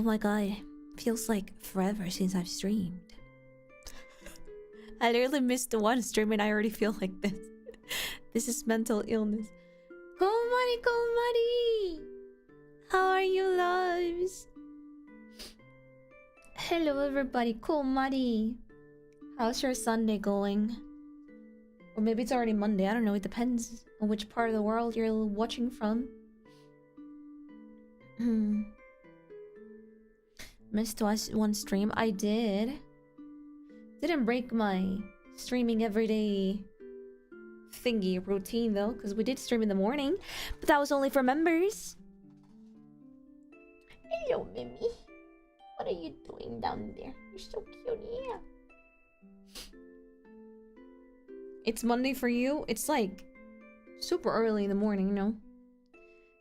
Oh my god. Feels like forever since I've streamed. I literally missed the one stream and I already feel like this. This is mental illness. Konmari! How are you, loves? Hello, everybody. Konmari. How's your Sunday going? Or maybe it's already Monday. I don't know. It depends on which part of the world you're watching from. Missed one stream. I did. Didn't break my streaming everyday thingy routine though, because we did stream in the morning, but that was only for members. Hello, Mimi. What are you doing down there? You're so cute, yeah. It's Monday for you. It's like super early in the morning, you know.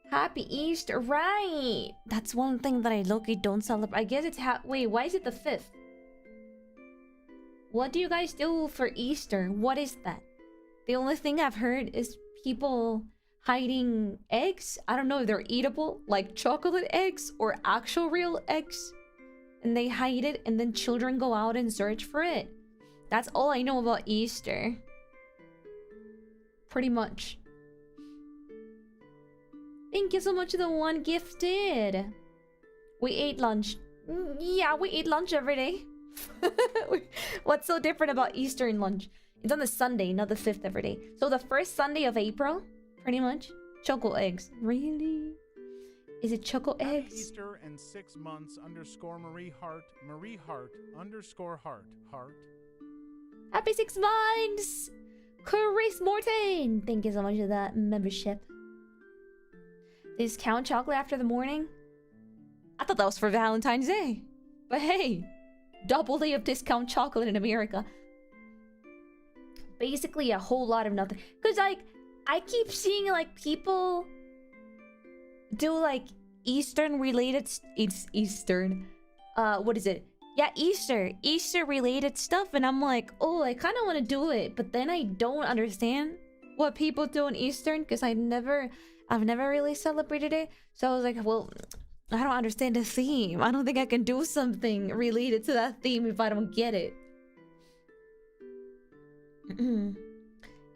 Happy Easter, right? That's one thing that I low-key don't celebrate. I guess it's wait, why is it the 5th? What do you guys do for Easter? What is that? The only thing I've heard is people hiding eggs. I don't know if they're eatable, like chocolate eggs or actual real eggs. And they hide it and then children go out and search for it. That's all I know about Easter. Pretty much. Thank you so much to the one gifted. We ate lunch. Yeah, we eat lunch every day. What's so different about Easter and lunch? It's on the Sunday, not the 5th every day. So the first Sunday of April, pretty much. Choco eggs. Really? Is it choco eggs? Easter and 6 months _ Marie heart _heart. Happy 6 months! Chris Morton! Thank you so much for that membership. Discount chocolate after the morning? I thought that was for Valentine's Day. But hey, double day of discount chocolate in America. Basically a whole lot of nothing. Because like, I keep seeing like people do like Eastern related... It's Eastern. What is it? Yeah, Easter related stuff. And I'm like, oh, I kind of want to do it. But then I don't understand what people do on Eastern. Because I've never really celebrated it. So I was like, well, I don't understand the theme. I don't think I can do something related to that theme if I don't get it.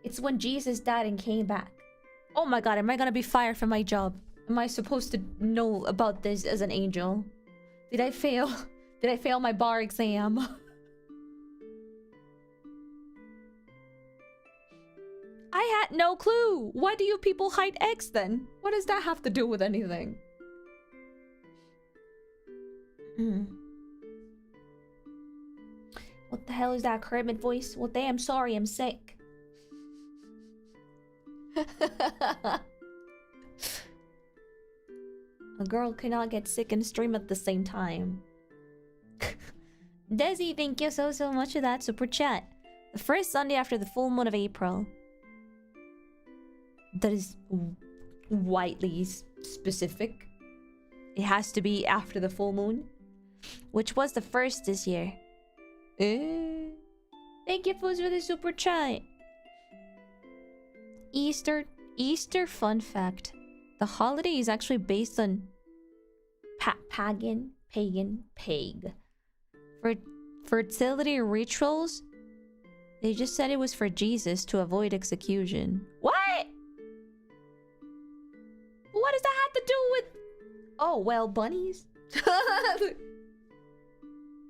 It's when Jesus died and came back. Oh my god, am I gonna be fired from my job? Am I supposed to know about this as an angel? Did I fail? Did I fail my bar exam? I had no clue. Why do you people hide eggs then? What does that have to do with anything? What the hell is that Kermit voice? Well, damn, sorry, I'm sick. A girl cannot get sick and stream at the same time. Desi, thank you so much for that super chat. The first Sunday after the full moon of April. That is widely specific. It has to be after the full moon, which was the first this year. Thank you, Foods, for the super chat. Easter fun fact. The holiday is actually based on pagan. For fertility rituals, they just said it was for Jesus to avoid execution. What? What does that have to do with... Oh, well, bunnies?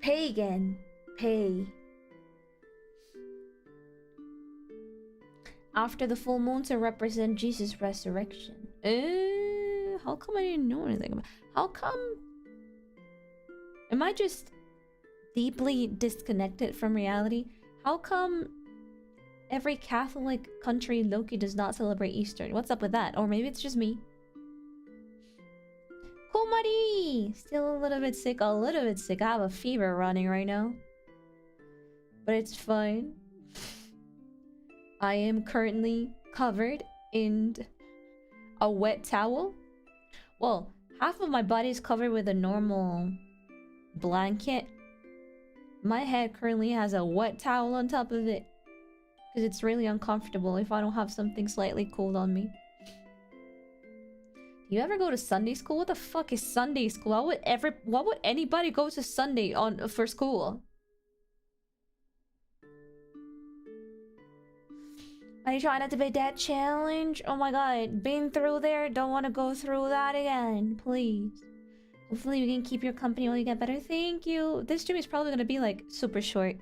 Pagan. After the full moon to represent Jesus' resurrection. How come I didn't know anything about... How come... Am I just deeply disconnected from reality? How come every Catholic country Loki does not celebrate Easter? What's up with that? Or maybe it's just me. Komari! Still a little bit sick. I have a fever running right now. But it's fine. I am currently covered in a wet towel. Well, half of my body is covered with a normal blanket. My head currently has a wet towel on top of it. Because it's really uncomfortable if I don't have something slightly cold on me. Do you ever go to Sunday school? What the fuck is Sunday school? Why would anybody go to Sunday for school? Are you trying not to be that challenge? Oh my god, been through there, don't want to go through that again, please. Hopefully you can keep your company while you get better. Thank you. This stream is probably gonna be like super short.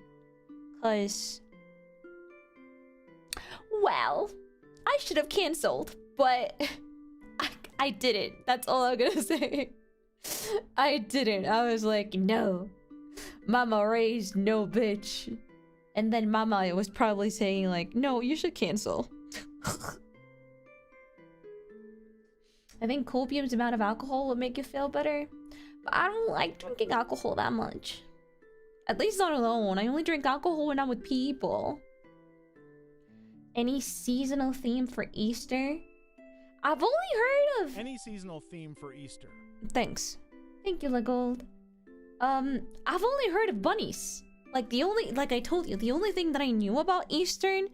Cause... well, I should have cancelled, but I didn't. That's all I'm gonna say. I didn't. I was like, no. Mama raised no bitch. And then Mama was probably saying like, no, you should cancel. I think copium's amount of alcohol would make you feel better. But I don't like drinking alcohol that much. At least not alone. I only drink alcohol when I'm with people. Any seasonal theme for Easter? I've only heard of... Any seasonal theme for Easter. Thanks. Thank you, Legold. I've only heard of bunnies. Like, like I told you, the only thing that I knew about Eastern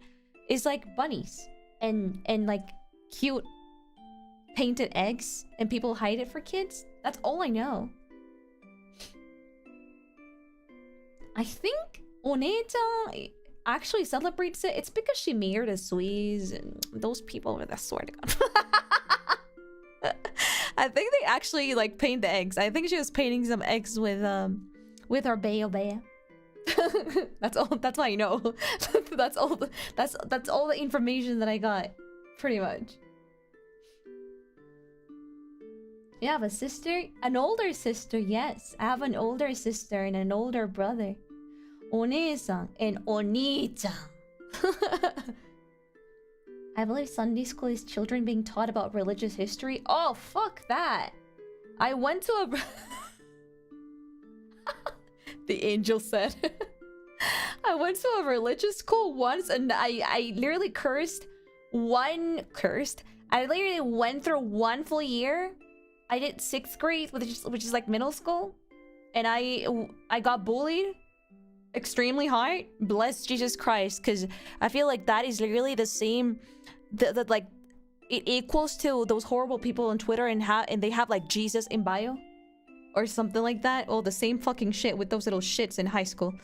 is, like, bunnies. And like, cute painted eggs. And people hide it for kids. That's all I know. I think Oneta actually celebrates it. It's because she married a Swiss. And those people with a swear to God. I think they actually, like, paint the eggs. I think she was painting some eggs with her bear. That's all. That's all I know. That's all the information that I got, pretty much. You have a sister, an older sister. Yes, I have an older sister and an older brother. One-san and Oni-chan. I believe Sunday school is children being taught about religious history. Oh, fuck that! I went to a. The angel said. I went to a religious school once and I literally cursed. I literally went through one full year. I did 6th grade, which is like middle school. And I got bullied extremely hard. Bless Jesus Christ. Because I feel like that is literally the same. Like, it equals to those horrible people on Twitter and they have like Jesus in bio. Or something like that. Oh, the same fucking shit with those little shits in high school.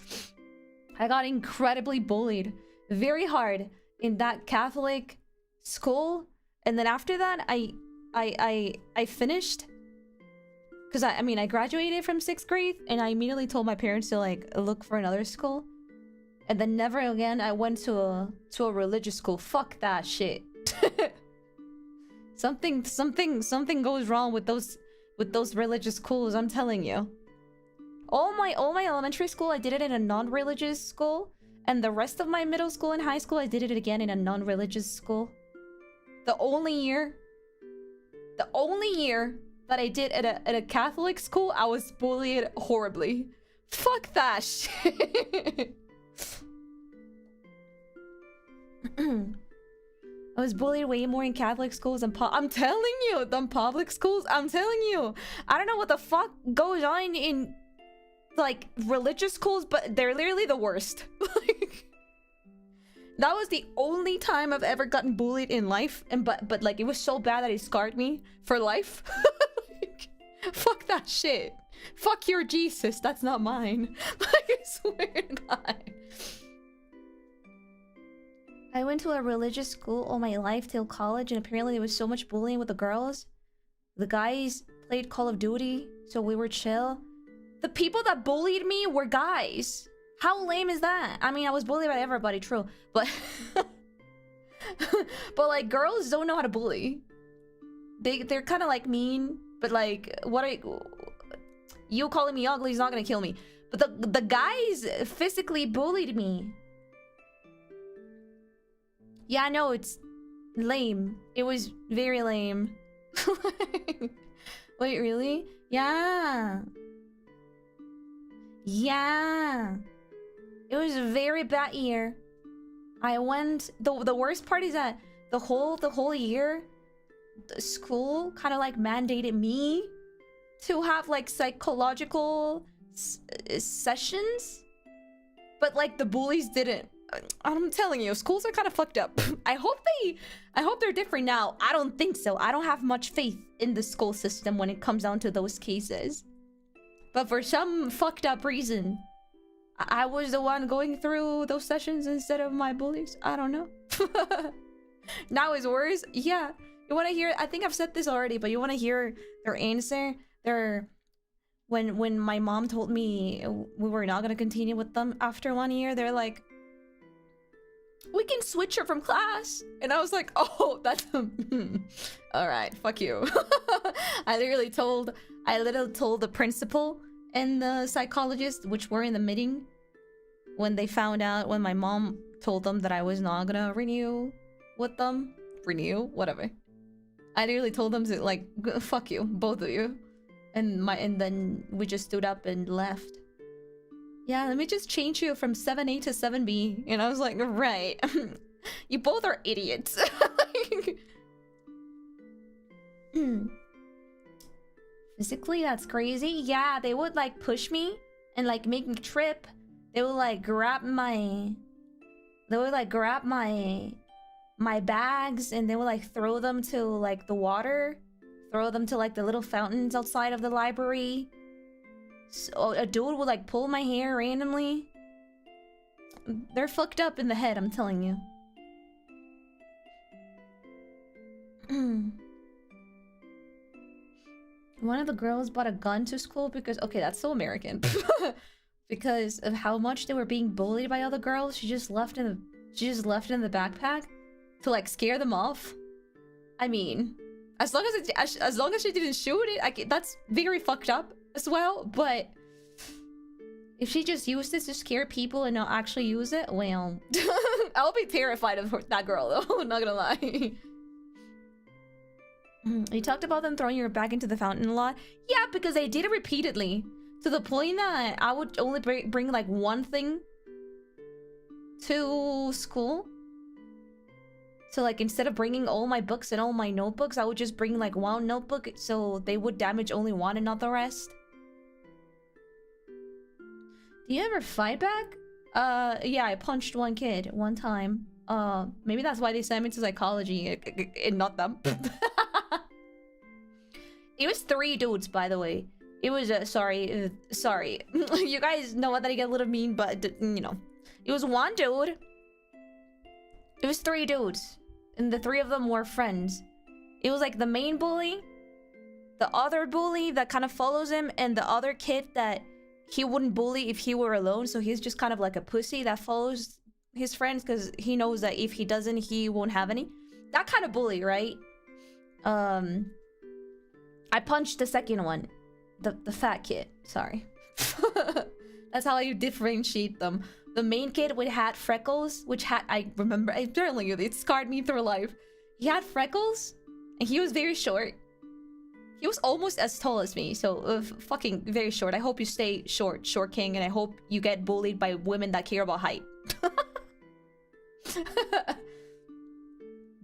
I got incredibly bullied. Very hard in that Catholic school. And then after that, I finished. Because I mean, I graduated from 6th grade. And I immediately told my parents to like look for another school. And then never again I went to a religious school. Fuck that shit. Something goes wrong with those religious schools, I'm telling you. All my elementary school, I did it in a non-religious school. And the rest of my middle school and high school, I did it again in a non-religious school. The only year that I did at a Catholic school, I was bullied horribly. Fuck that shit. I was bullied way more in Catholic schools than I'm telling you, than public schools. I'm telling you. I don't know what the fuck goes on in like religious schools, but they're literally the worst. Like, that was the only time I've ever gotten bullied in life, and but like it was so bad that it scarred me for life. Like, fuck that shit. Fuck your Jesus. That's not mine. Like, I swear to God. I went to a religious school all my life till college, and apparently there was so much bullying with the girls. The guys played Call of Duty, so we were chill. The people that bullied me were guys. How lame is that? I mean, I was bullied by everybody, true, but but like girls don't know how to bully. They're kind of like mean, but like you calling me ugly is not gonna kill me. But the guys physically bullied me. Yeah, no, it's lame. It was very lame. Wait, really? Yeah. Yeah. It was a very bad year. I went... The worst part is that the whole year, the school kind of like mandated me to have like psychological sessions. But like the bullies didn't. I'm telling you, schools are kind of fucked up. I hope they're different now. I don't think so. I don't have much faith in the school system when it comes down to those cases. But for some fucked up reason, I was the one going through those sessions instead of my bullies. I don't know. Now it's worse. Yeah. You want to hear? I think I've said this already, but you want to hear their answer? When my mom told me we were not gonna continue with them after 1 year, they're like, "We can switch her from class," and I was like, "Oh, that's all right. Fuck you." I literally told the principal and the psychologist, which were in the meeting, when they found out, when my mom told them that I was not gonna renew with them, whatever. I literally told them to, like, fuck you, both of you. And then we just stood up and left. Yeah, let me just change you from 7A to 7B. And I was like, right. You both are idiots. Physically, that's crazy. Yeah, they would, like, push me and, like, make me trip. They would, like, grab my bags, and they would, like, throw them to, like, the water. Throw them to, like, the little fountains outside of the library. So a dude would, like, pull my hair randomly. They're fucked up in the head, I'm telling you. One of the girls bought a gun to school because... Okay, that's so American. Because of how much they were being bullied by other girls, she just left in the backpack to, like, scare them off. I mean... As long as she didn't shoot it, that's very fucked up as well. But if she just used this to scare people and not actually use it, well, I'll be terrified of that girl though. Not gonna lie. You talked about them throwing your bag into the fountain a lot. Yeah, because they did it repeatedly to the point that I would only bring like one thing to school. So, like, instead of bringing all my books and all my notebooks, I would just bring, like, one notebook, so they would damage only one and not the rest. Do you ever fight back? Yeah, I punched one kid one time. Maybe that's why they sent me to psychology and not them. It was 3 dudes, by the way. It was, sorry. You guys know that I get a little mean, but, you know. It was 1 dude. It was 3 dudes. And the 3 of them were friends. It was like the main bully, the other bully that kind of follows him, and the other kid that he wouldn't bully if he were alone. So he's just kind of like a pussy that follows his friends because he knows that if he doesn't, he won't have any. That kind of bully, right? I punched the second one. The fat kid. Sorry. That's how you differentiate them. The main kid had freckles, I remember, I'm telling you, it scarred me through life. He had freckles, and he was very short. He was almost as tall as me, so fucking very short. I hope you stay short king, and I hope you get bullied by women that care about height.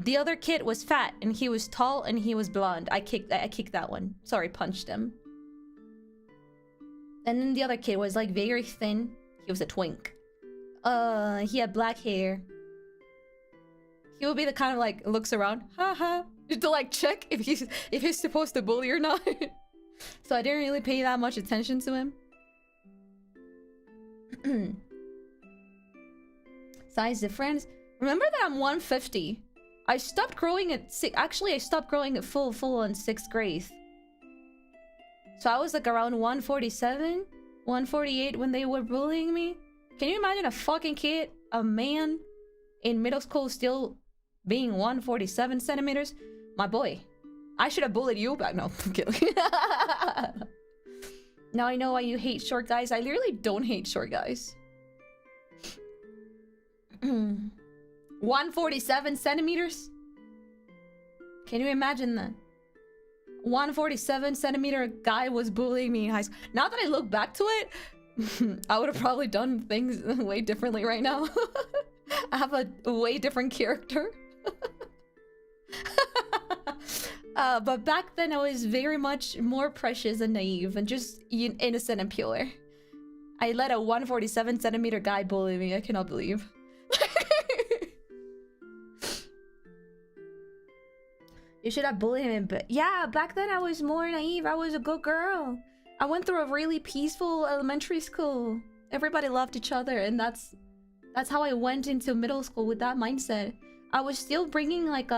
The other kid was fat, and he was tall, and he was blonde. I kicked that one. Sorry, punched him. And then the other kid was like very thin. He was a twink. He had black hair. He would be the kind of like looks around, haha, to like check if he's supposed to bully or not. So I didn't really pay that much attention to him. Size difference. Remember that I'm 150. I stopped growing at I stopped growing at full in 6th grade. So I was like around 147, 148 when they were bullying me. Can you imagine a fucking kid, a man in middle school still being 147 centimeters? My boy, I should have bullied you back. No, I'm kidding. Now I know why you hate short guys. I literally don't hate short guys. 147 centimeters? Can you imagine that? 147 centimeter guy was bullying me in high school. Now that I look back to it, I would have probably done things way differently right now. I have a way different character. But back then I was very much more precious and naive and just innocent and pure. I let a 147 centimeter guy bully me. I cannot believe. You should have bullied him. But yeah, back then I was more naive. I was a good girl. I went through a really peaceful elementary school. Everybody loved each other, and that's how I went into middle school with that mindset. I was still bringing like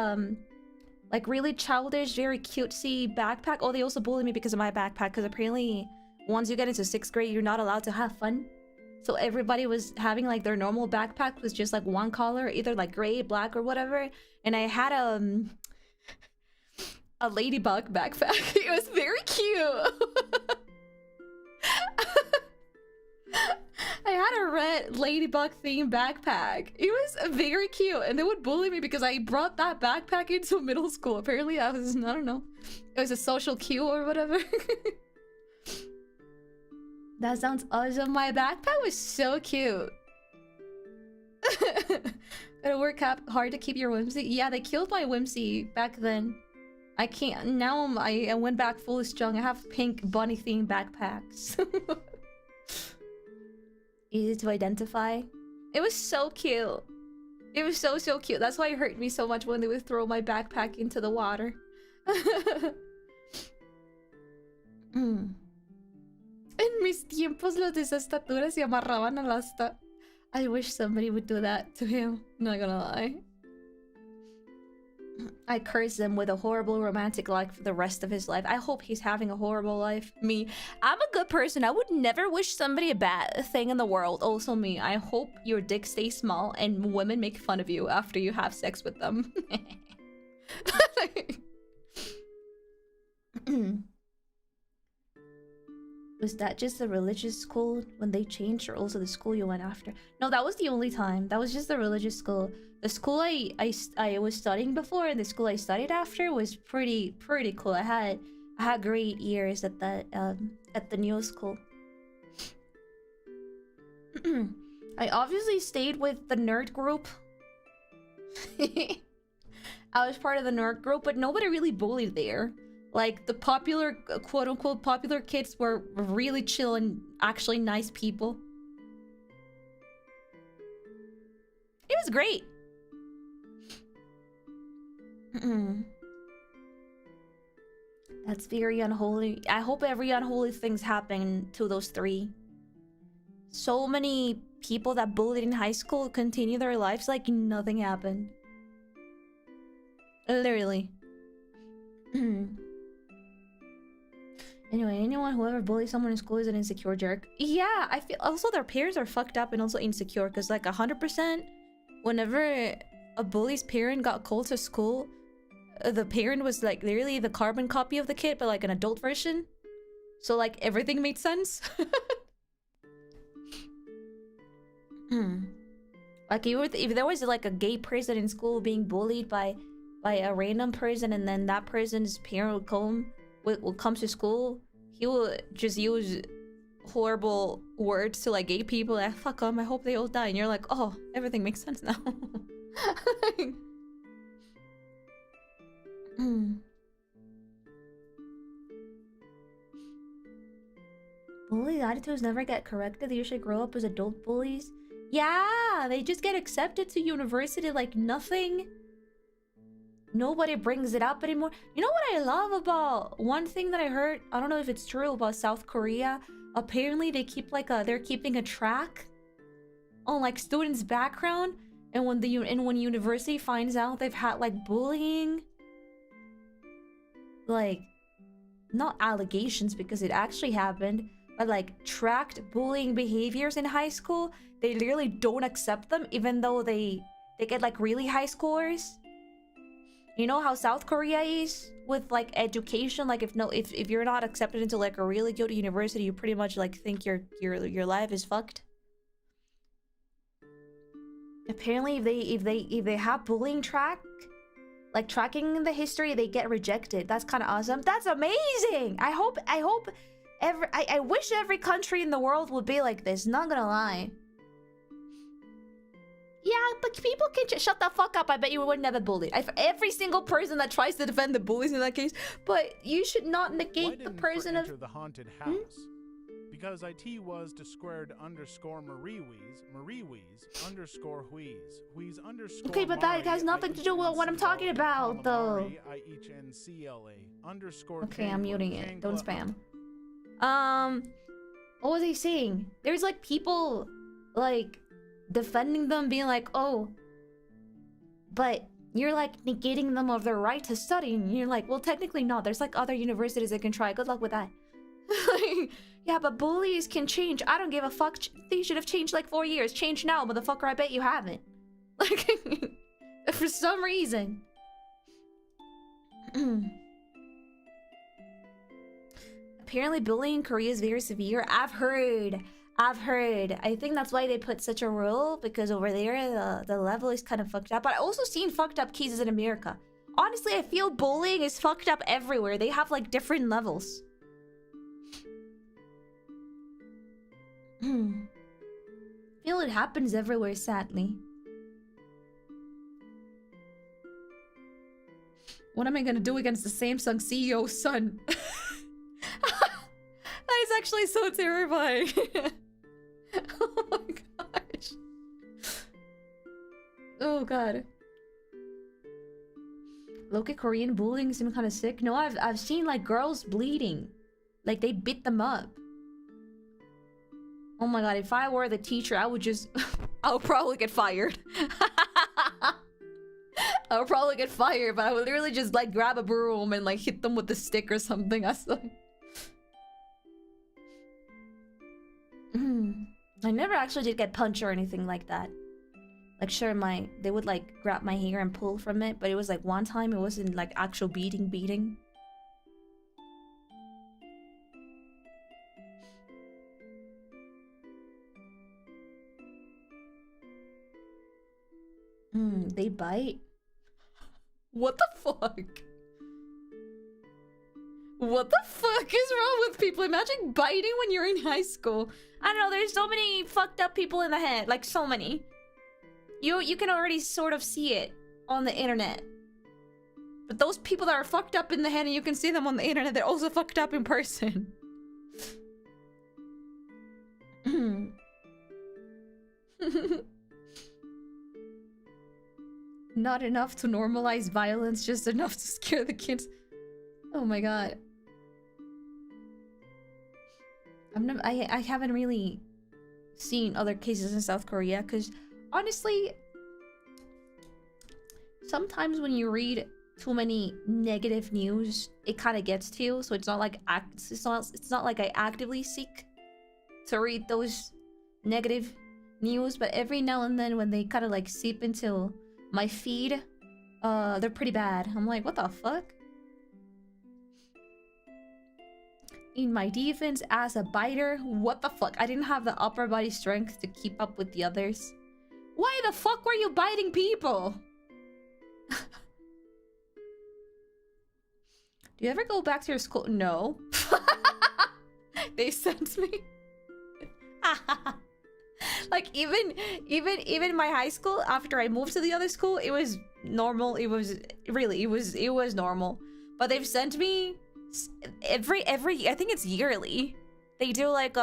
really childish, very cutesy backpack. Oh, they also bullied me because of my backpack, because apparently once you get into 6th grade, you're not allowed to have fun. So everybody was having like their normal backpack with just like one color, either like gray, black, or whatever. And I had a ladybug backpack. It was very cute. I had a red ladybug themed backpack. It was very cute, and they would bully me because I brought that backpack into middle school. Apparently I don't know. It was a social cue or whatever. That sounds awesome. My backpack was so cute. Gotta work hard to keep your whimsy. Yeah, they killed my whimsy back then. I can't. Now I went back full strong. I have pink bunny themed backpacks. Easy to identify. It was so cute. It was so cute. That's why it hurt me so much when they would throw my backpack into the water. En mis tiempos los desestaturas se amarraban al asta. I wish somebody would do that to him. Not gonna lie. I curse him with a horrible romantic life for the rest of his life. I hope he's having a horrible life. Me, I'm a good person. I would never wish somebody a bad thing in the world. Also me, I hope your dick stays small and women make fun of you after you have sex with them. Was that just the religious school when they changed, or also the school you went after? No, that was the only time. That was just the religious school. The school I was studying before and the school I studied after was pretty cool. I had great years at the new school. I obviously stayed with the nerd group. I was part of the nerd group, but nobody really bullied there. Like, the popular, quote-unquote, popular kids were really chill and actually nice people. It was great. That's very unholy. I hope every unholy things happen to those three. So many people that bullied in high school continue their lives like nothing happened. Literally. Anyway, anyone who ever bullies someone in school is an insecure jerk. Yeah, I feel also their parents are fucked up and also insecure, because like 100% whenever a bully's parent got called to school, the parent was like literally the carbon copy of the kid, but like an adult version. So like everything made sense. Like if there was like a gay person in school being bullied by a random person, and then that person's parent will come to school, he will just use horrible words to like gay people, like fuck them, I hope they all die, and you're like, oh, everything makes sense now. Bully attitudes never get corrected. They usually grow up as adult bullies. Yeah, they just get accepted to university like nothing. Nobody brings it up anymore. You know what I love about one thing that I heard? I don't know if it's true about South Korea. Apparently they keep like they're keeping a track on like students' background, and when when university finds out they've had like bullying, like not allegations because it actually happened, but like tracked bullying behaviors in high school, they literally don't accept them even though they get like really high scores. You know how South Korea is with like education? Like if you're not accepted into like a really good university, you pretty much like think your life is fucked. Apparently, if they have bullying tracking the history, they get rejected. That's kind of awesome. That's amazing. I wish every country in the world would be like this. Not gonna lie. Yeah, but people can shut the fuck up. I bet you would never bully. Every single person that tries to defend the bullies in that case, but you should not negate the person of the haunted house. Because IT was to squared underscore Marie-Wheeze underscore Wheeze underscore Okay, but that Marie, has nothing to do with what I'm talking about, though. Underscore Okay, I'm muting it. Don't Changla- spam. What was he saying? There's like people like defending them, being like, oh, but you're like negating them of their right to study, and you're like, well, technically not. There's like other universities that can try. Good luck with that. Like, yeah, but bullies can change. I don't give a fuck. They should have changed like 4 years. Change now, motherfucker. I bet you haven't. Like, for some reason. Apparently, bullying in Korea is very severe. I've heard. I think that's why they put such a rule, because over there, the level is kind of fucked up. But I also seen fucked up cases in America. Honestly, I feel bullying is fucked up everywhere. They have like different levels. I feel it happens everywhere, sadly. What am I gonna do against the Samsung CEO's son? That is actually so terrifying. Oh my gosh. Oh god. Look at Korean bullying seem kind of sick. No, I've seen like girls bleeding. Like they beat them up. Oh my god, if I were the teacher, I would just... I would probably get fired. I would probably get fired, but I would literally just like grab a broom and like hit them with a stick or something. I never actually did get punched or anything like that. Like sure, they would like grab my hair and pull from it, but it was like one time it wasn't like actual beating. They bite? What the fuck? What the fuck is wrong with people? Imagine biting when you're in high school. I don't know, there's so many fucked up people in the head. Like, so many. You can already sort of see it on the internet. But those people that are fucked up in the head and you can see them on the internet, they're also fucked up in person. Not enough to normalize violence, just enough to scare the kids. Oh my god. I haven't really seen other cases in South Korea, because honestly, sometimes when you read too many negative news, it kind of gets to you. So it's not like it's not like I actively seek to read those negative news, but every now and then when they kind of like seep into my feed, they're pretty bad. I'm like, what the fuck? In my defense, as a biter, what the fuck? I didn't have the upper body strength to keep up with the others. Why the fuck were you biting people? Do you ever go back to your school? No. They sent me. Like even my high school, after I moved to the other school, it was normal. It was normal. But they've sent me every I think it's yearly. They do like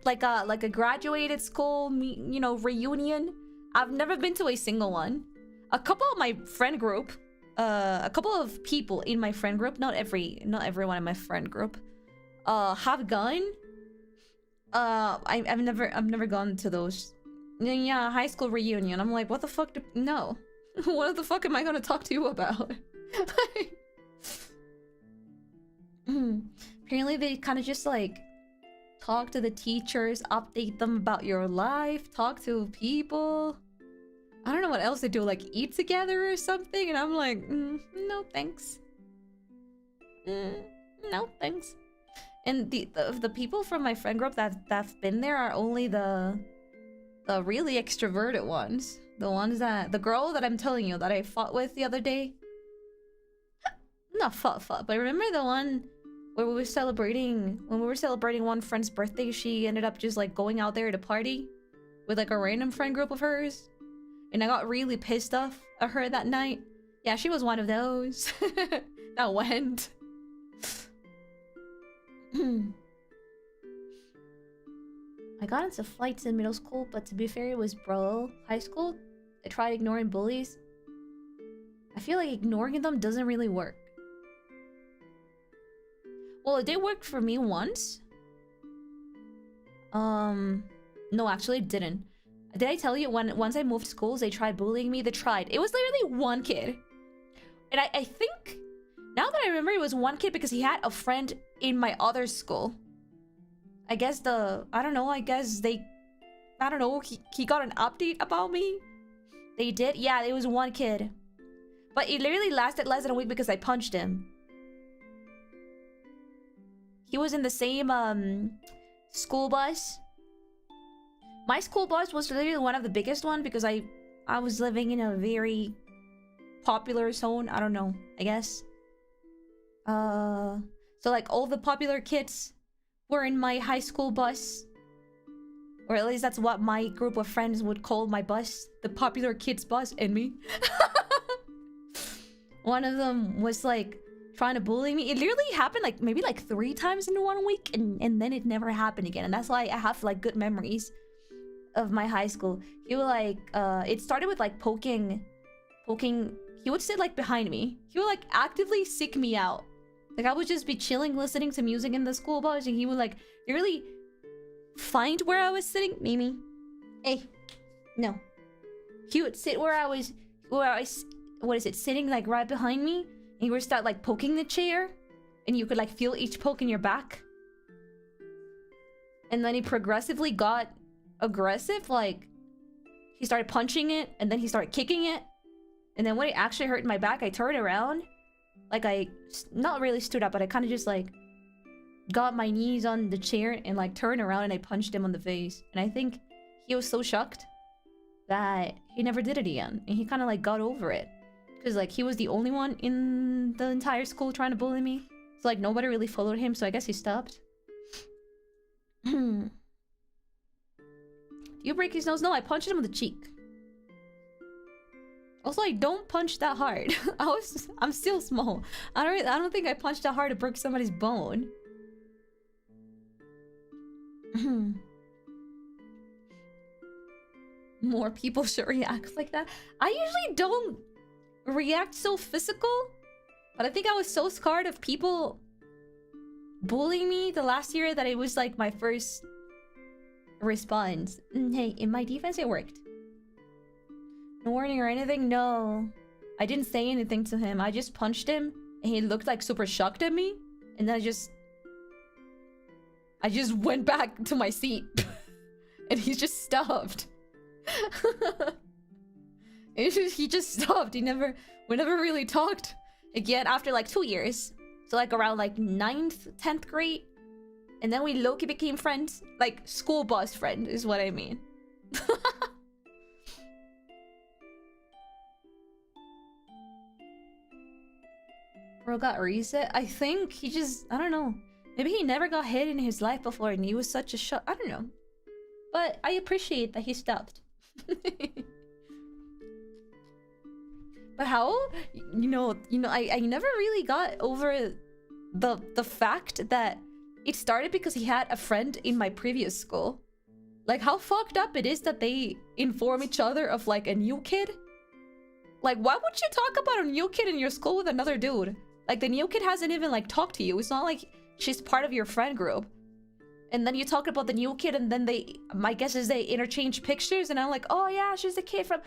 like a graduated school reunion. I've never been to a single one. A couple of my friend group, a couple of people in my friend group, not everyone in my friend group, have gone. I've never gone to those. Yeah, high school reunion. I'm like, what the fuck? No. What the fuck am I gonna talk to you about? Apparently they kind of just like talk to the teachers, update them about your life, talk to people. I don't know what else they do, like eat together or something, and I'm like, no thanks. No thanks. And the people from my friend group that've been there are only the really extroverted ones. The girl that I'm telling you that I fought with the other day. Not fought, but remember the one where we were celebrating one friend's birthday, she ended up just like going out there to party with like a random friend group of hers. And I got really pissed off at her that night. Yeah, she was one of those that went. I got into fights in middle school, but to be fair, it was bro. High school, I tried ignoring bullies. I feel like ignoring them doesn't really work. Well, it did work for me once. No, actually it didn't. Did I tell you once I moved schools, they tried bullying me? They tried. It was literally one kid. And I think, now that I remember, it was one kid because he had a friend in my other school. I guess I don't know, I don't know, he got an update about me. They did? Yeah, it was one kid. But it literally lasted less than a week because I punched him. He was in the same, school bus. My school bus was literally one of the biggest one because I was living in a very popular zone. I don't know, I guess. So like all the popular kids were in my high school bus. Or at least that's what my group of friends would call my bus. The popular kids bus and me. One of them was like trying to bully me. It literally happened like maybe like 3 times in 1 week, and then it never happened again. And that's why I have like good memories of my high school. He would like it started with like poking. He would sit like behind me. He would like actively seek me out. Like I would just be chilling listening to music in the school bus, and he would like really find where I was sitting. Mimi, hey, no. He would sit where I was what is it, sitting like right behind me, and he would start like poking the chair, and you could like feel each poke in your back. And then he progressively got aggressive, like he started punching it, and then he started kicking it. And then when it actually hurt my back, I turned around. Like I not really stood up, but I kind of just like got my knees on the chair and like turned around, and I punched him on the face. And I think he was so shocked that he never did it again, and he kind of like got over it. Because like he was the only one in the entire school trying to bully me. So like nobody really followed him, so I guess he stopped. Do you break his nose? No, I punched him on the cheek. Also, I don't punch that hard. I'm still small. I don't think I punched that hard to break somebody's bone. More people should react like that. I usually don't react so physical, but I think I was so scared of people bullying me the last year that it was like my first response. Hey, in my defense, it worked. No warning or anything? No. I didn't say anything to him. I just punched him, and he looked like super shocked at me, and then I just went back to my seat. And he just stopped. He just stopped. We never really talked again after like 2 years. So like around like 9th, 10th grade. And then we low-key became friends. Like school bus friend is what I mean. Bro got reset. I think he just, I don't know. Maybe he never got hit in his life before and he was such a shock. I don't know. But I appreciate that he stopped. But how? You know, I never really got over the fact that it started because he had a friend in my previous school. Like how fucked up it is that they inform each other of like a new kid. Like why would you talk about a new kid in your school with another dude? Like the new kid hasn't even like talked to you. It's not like she's part of your friend group. And then you talk about the new kid, and then my guess is they interchange pictures, and I'm like, oh yeah, she's the kid from...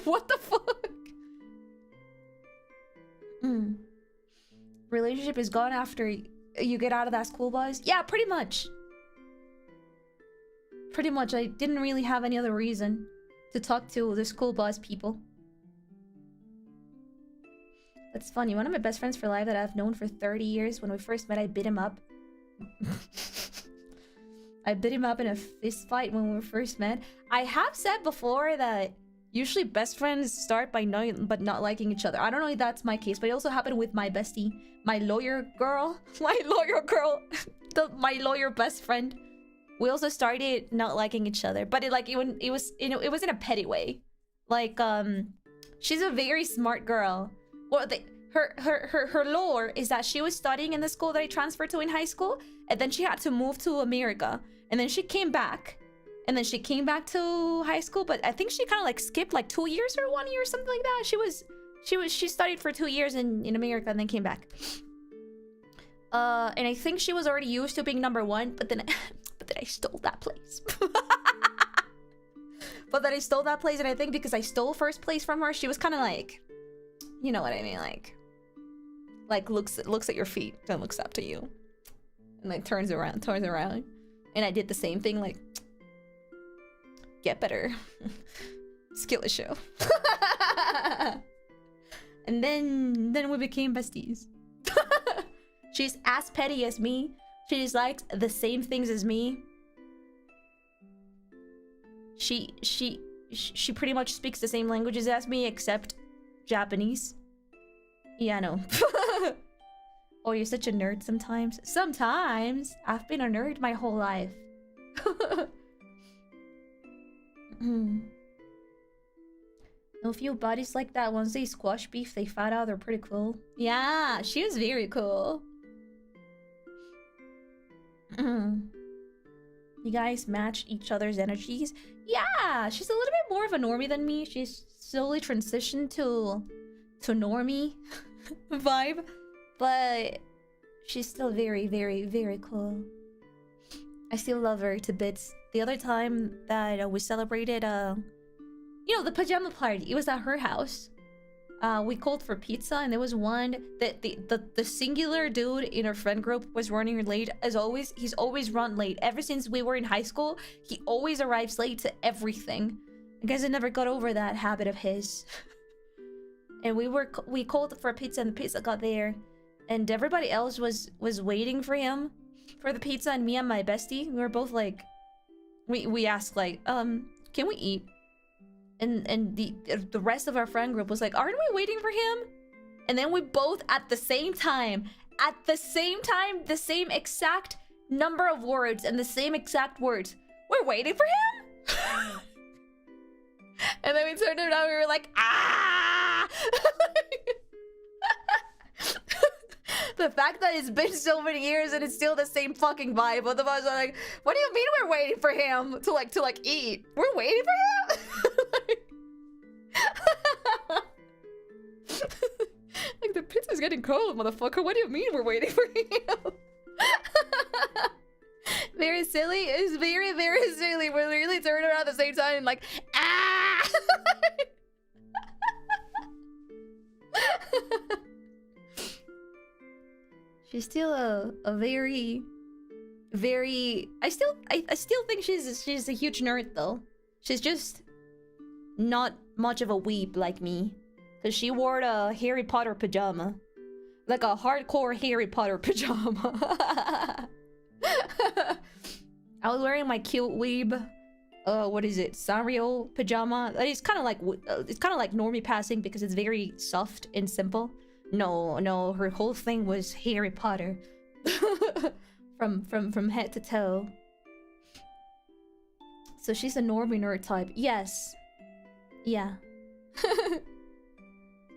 What the fuck? Relationship is gone after you get out of that school bus? Yeah, pretty much. Pretty much. I didn't really have any other reason to talk to the school bus people. That's funny. One of my best friends for life that I've known for 30 years, when we first met, I beat him up. I beat him up in a fist fight when we first met. I have said before that usually best friends start by knowing but not liking each other. I don't know if that's my case, but it also happened with my bestie, my lawyer girl, my lawyer best friend. We also started not liking each other, but it was in a petty way. Like she's a very smart girl. Well, her lore is that she was studying in the school that I transferred to in high school, and then she had to move to America, and then she came back, and then she came back to high school, but I think she kind of like skipped like 2 years or 1 year or something like that. She studied for 2 years in America and then came back. And I think she was already used to being number one, but then I stole that place. But then I stole that place, and I think because I stole first place from her, she was kind of like, you know what I mean, like looks at your feet, then looks up to you, and like turns around, and I did the same thing, like, get better, skill show. And then we became besties. She's as petty as me. She dislikes the same things as me. She pretty much speaks the same languages as me, except Japanese. Yeah, I know. Oh, you're such a nerd sometimes. Sometimes. I've been a nerd my whole life. A few bodies like that, once they squash beef, they fight out. They're pretty cool. Yeah, she was very cool. You guys match each other's energies. Yeah, she's a little bit more of a normie than me. She's slowly transitioned to normie vibe, but she's still very, very, very cool. I still love her to bits. The other time that we celebrated, you know, the pajama party, it was at her house. We called for pizza, and there was one that the singular dude in our friend group was running late as always. He's always run late ever since we were in high school. He always arrives late to everything. I guess I never got over that habit of his. And we called for a pizza, and the pizza got there, and everybody else was waiting for him for the pizza, and me and my bestie, we were both like, we asked like, can we eat? And the rest of our friend group was like, aren't we waiting for him? And then we both at the same time, the same exact number of words and the same exact words, we're waiting for him? And then we turned around, we were like, ah! The fact that it's been so many years and it's still the same fucking vibe. Both of us are like, what do you mean we're waiting for him to like eat? We're waiting for him? Like, the pizza's getting cold, motherfucker. What do you mean we're waiting for him? Very silly. It's very, very silly. We're literally turning around at the same time and like, ah! She's still a very, very... I still think she's a huge nerd though. She's just not much of a weeb like me. Cause she wore a Harry Potter pajama. Like a hardcore Harry Potter pajama. I was wearing my cute weeb, what is it, Sanrio pajama. It's kind of like normie passing because it's very soft and simple. No, her whole thing was Harry Potter. from head to toe. So she's a normie nerd type. Yes. Yeah.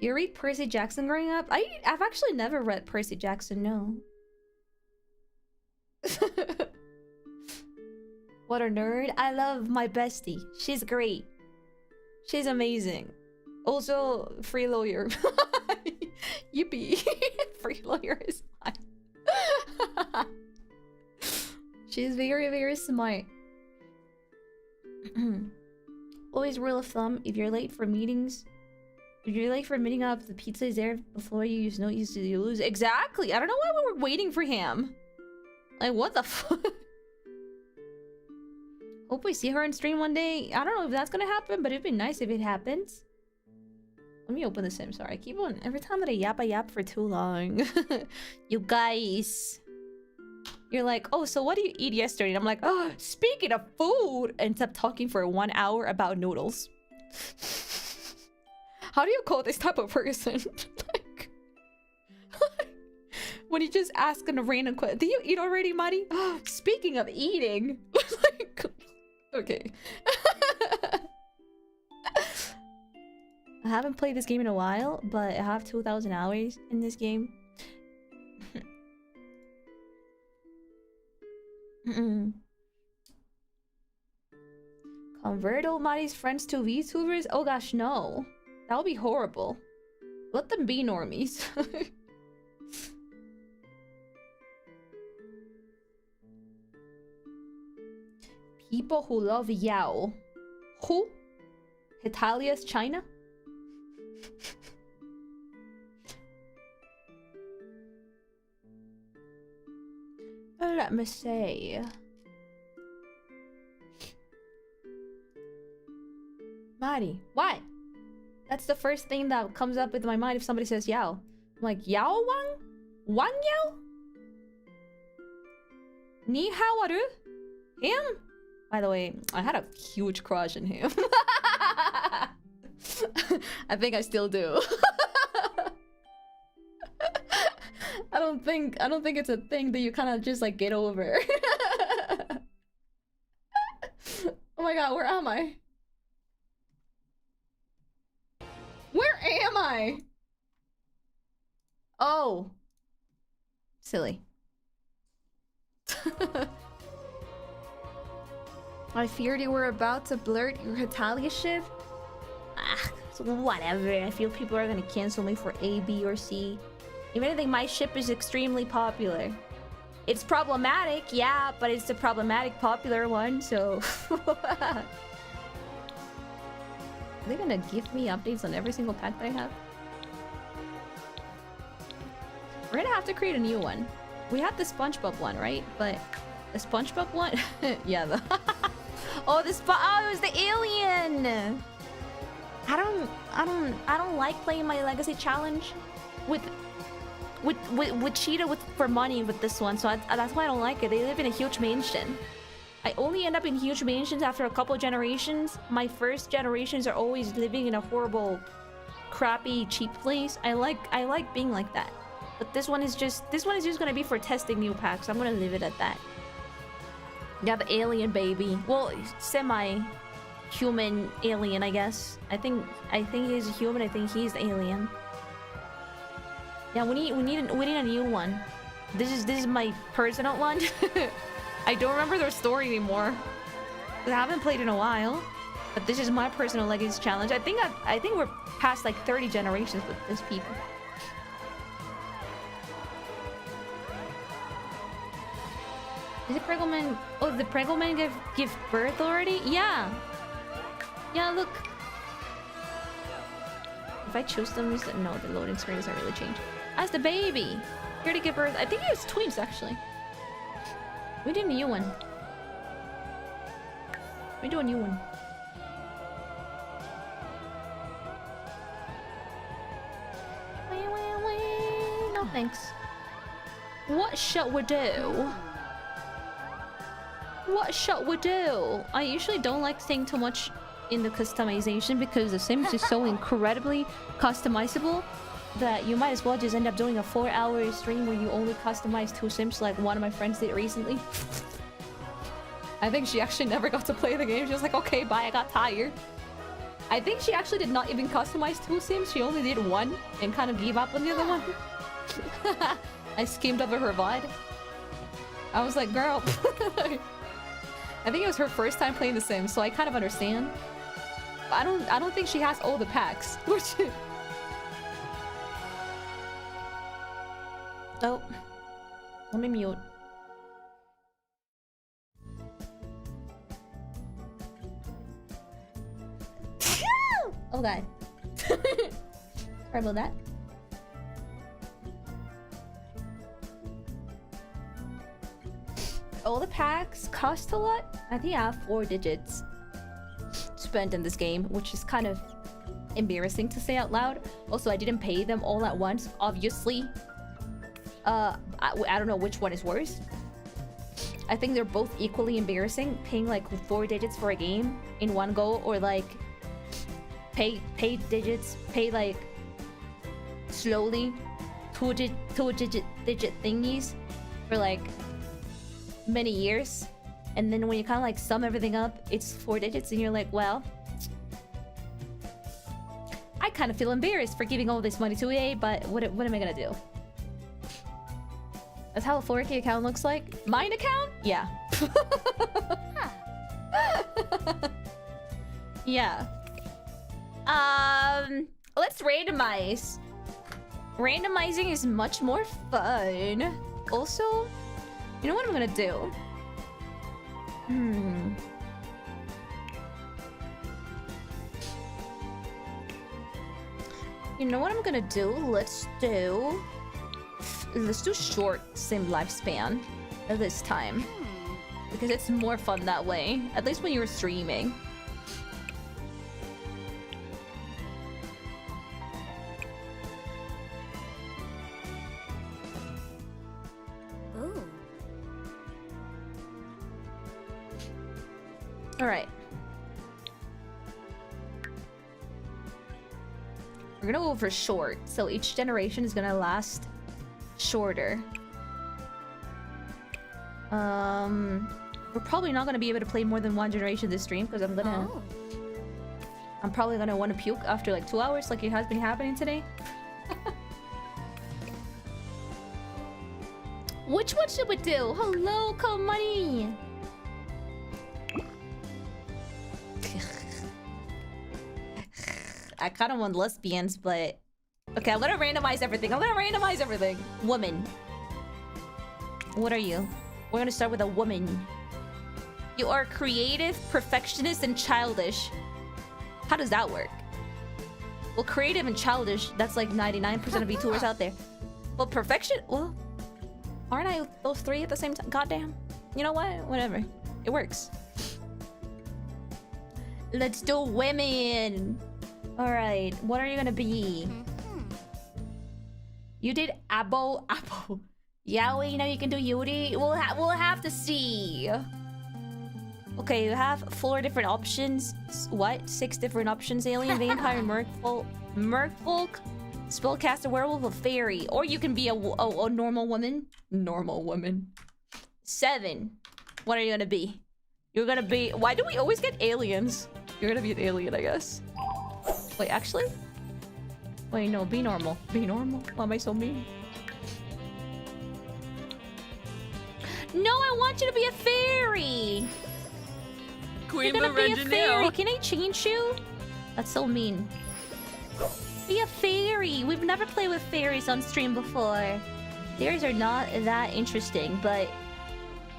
You read Percy Jackson growing up? I've actually never read Percy Jackson, no. What a nerd. I love my bestie. She's great. She's amazing. Also, free lawyer. Yippee. Free lawyer is fine. She's very, very smart. Always rule of thumb, if you're late for meetings, if you're late for meeting up, the pizza is there before you use no use to you lose. Exactly. I don't know why we were waiting for him. Like, what the fuck? Hope we see her on stream one day. I don't know if that's gonna happen, but it'd be nice if it happens. Let me open the Sims. Sorry, I keep on every time that I yap for too long. You guys, you're like, oh, so what did you eat yesterday? And I'm like, oh, speaking of food, and kept talking for 1 hour about noodles. How do you call this type of person? like, when you just ask a random question, did you eat already, Mari? Speaking of eating, like, okay. I haven't played this game in a while, but I have 2,000 hours in this game. Convert all Marie's friends to VTubers? Oh gosh, no. That would be horrible. Let them be normies. People who love Yao. Who? Italia's China? Let me say. Marie, why? That's the first thing that comes up with my mind if somebody says Yao. I'm like, Yao Wang? Wang Yao? Ni hao aru? Him? By the way, I had a huge crush on him. I think I still do. I don't think it's a thing that you kind of just like get over. Oh my god, where am I? Where am I? Oh. Silly. I feared you were about to blurt your Hitalia ship. Ah, so whatever. I feel people are gonna cancel me for A, B, or C. If anything, my ship is extremely popular. It's problematic, yeah, but it's the problematic popular one, so... Are they gonna give me updates on every single pack that I have? We're gonna have to create a new one. We have the SpongeBob one, right? But the SpongeBob one? Yeah, the... Oh, it was the alien! I don't like playing my legacy challenge with Cheetah for money with this one, so that's why I don't like it. They live in a huge mansion. I only end up in huge mansions after a couple generations. My first generations are always living in a horrible, crappy, cheap place. I like being like that. But this one is just gonna be for testing new packs. I'm gonna leave it at that. Yeah, the alien baby. Well, semi-human alien, I guess. I think he's a human. I think he's the alien. Yeah, we need a new one. This is my personal one. I don't remember their story anymore. I haven't played in a while. But this is my personal legacy challenge. I think we're past like 30 generations with this people. Is it Preggleman? Oh, the Preggleman give birth already? Yeah. Yeah, look. If I choose them, no, the loading screen doesn't really change. As the baby. Here to give birth. I think it was twins, actually. We did a new one. We do a new one. No thanks. What shall we do? What shall we do? I usually don't like saying too much in the customization because the Sims is so incredibly customizable that you might as well just end up doing a 4-hour stream where you only customize 2 Sims like one of my friends did recently. I think she actually never got to play the game. She was like, okay, bye, I got tired. I think she actually did not even customize 2 Sims. She only did 1 and kind of gave up on the other one. I schemed over her VOD. I was like, girl. I think it was her first time playing The Sims, so I kind of understand. But I don't think she has all the packs. Oh, let me mute. Oh god. Sorry about that. All the packs cost a lot. I think I have 4 digits spent in this game, which is kind of embarrassing to say out loud. Also, I didn't pay them all at once, obviously. I don't know which one is worse. I think they're both equally embarrassing, paying like 4 digits for a game in one go, or like pay digits, pay like slowly 2 digit thingies for like many years, and then when you kind of like sum everything up, it's 4 digits, and you're like, well, I kind of feel embarrassed for giving all this money to EA, but what am I gonna do? That's how a 4K account looks like. Mine account? Yeah. Yeah. Let's randomize. Randomizing is much more fun. Also, you know what I'm gonna do? You know what I'm gonna do? Let's do short sim lifespan this time. Because it's more fun that way. At least when you're streaming. Alright. We're gonna go for short, so each generation is gonna last shorter. We're probably not gonna be able to play more than one generation this stream because I'm probably gonna want to puke after like 2 hours, like it has been happening today. Which one should we do? Hello, Come Marie. I kind of want lesbians, but okay, I'm gonna randomize everything. Woman. What are you? We're gonna start with a woman. You are creative, perfectionist, and childish. How does that work? Well, creative and childish, that's like 99% of VTubers out there. Well, perfection? Well, aren't I those three at the same time? Goddamn. You know what? Whatever. It works. Let's do women. Alright, what are you gonna be? You did Abo. Yeah, well, you know you can do Yuri. We'll have to see. Okay, you have 4 different options. What? 6 different options. Alien, vampire, merfolk, spellcaster, werewolf, a fairy. Or you can be a normal woman. 7. What are you gonna be? You're gonna be... Why do we always get aliens? You're gonna be an alien, I guess. Wait, actually? Wait, no, be normal. Be normal? Why am I so mean? No, I want you to be a fairy! You're gonna be a fairy! Can I change you? That's so mean. Be a fairy! We've never played with fairies on stream before. Fairies are not that interesting, but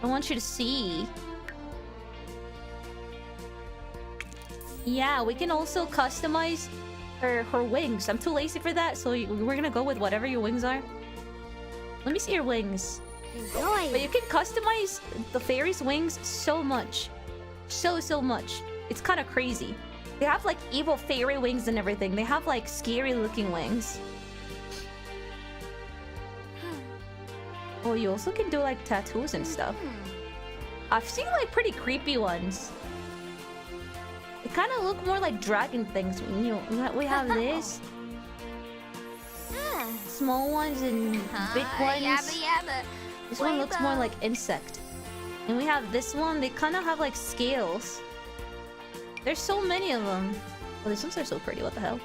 I want you to see. Yeah, we can also customize her wings. I'm too lazy for that, so we're gonna go with whatever your wings are. Let me see your wings. But you can customize the fairy's wings so much. So much. It's kind of crazy. They have like evil fairy wings and everything. They have like scary looking wings. Oh, you also can do like tattoos and stuff. I've seen like pretty creepy ones. They kind of look more like dragon things. You know, we have this. Small ones and big ones. This one looks more like insect. And we have this one. They kind of have like scales. There's so many of them. Oh, these ones are so pretty. What the hell?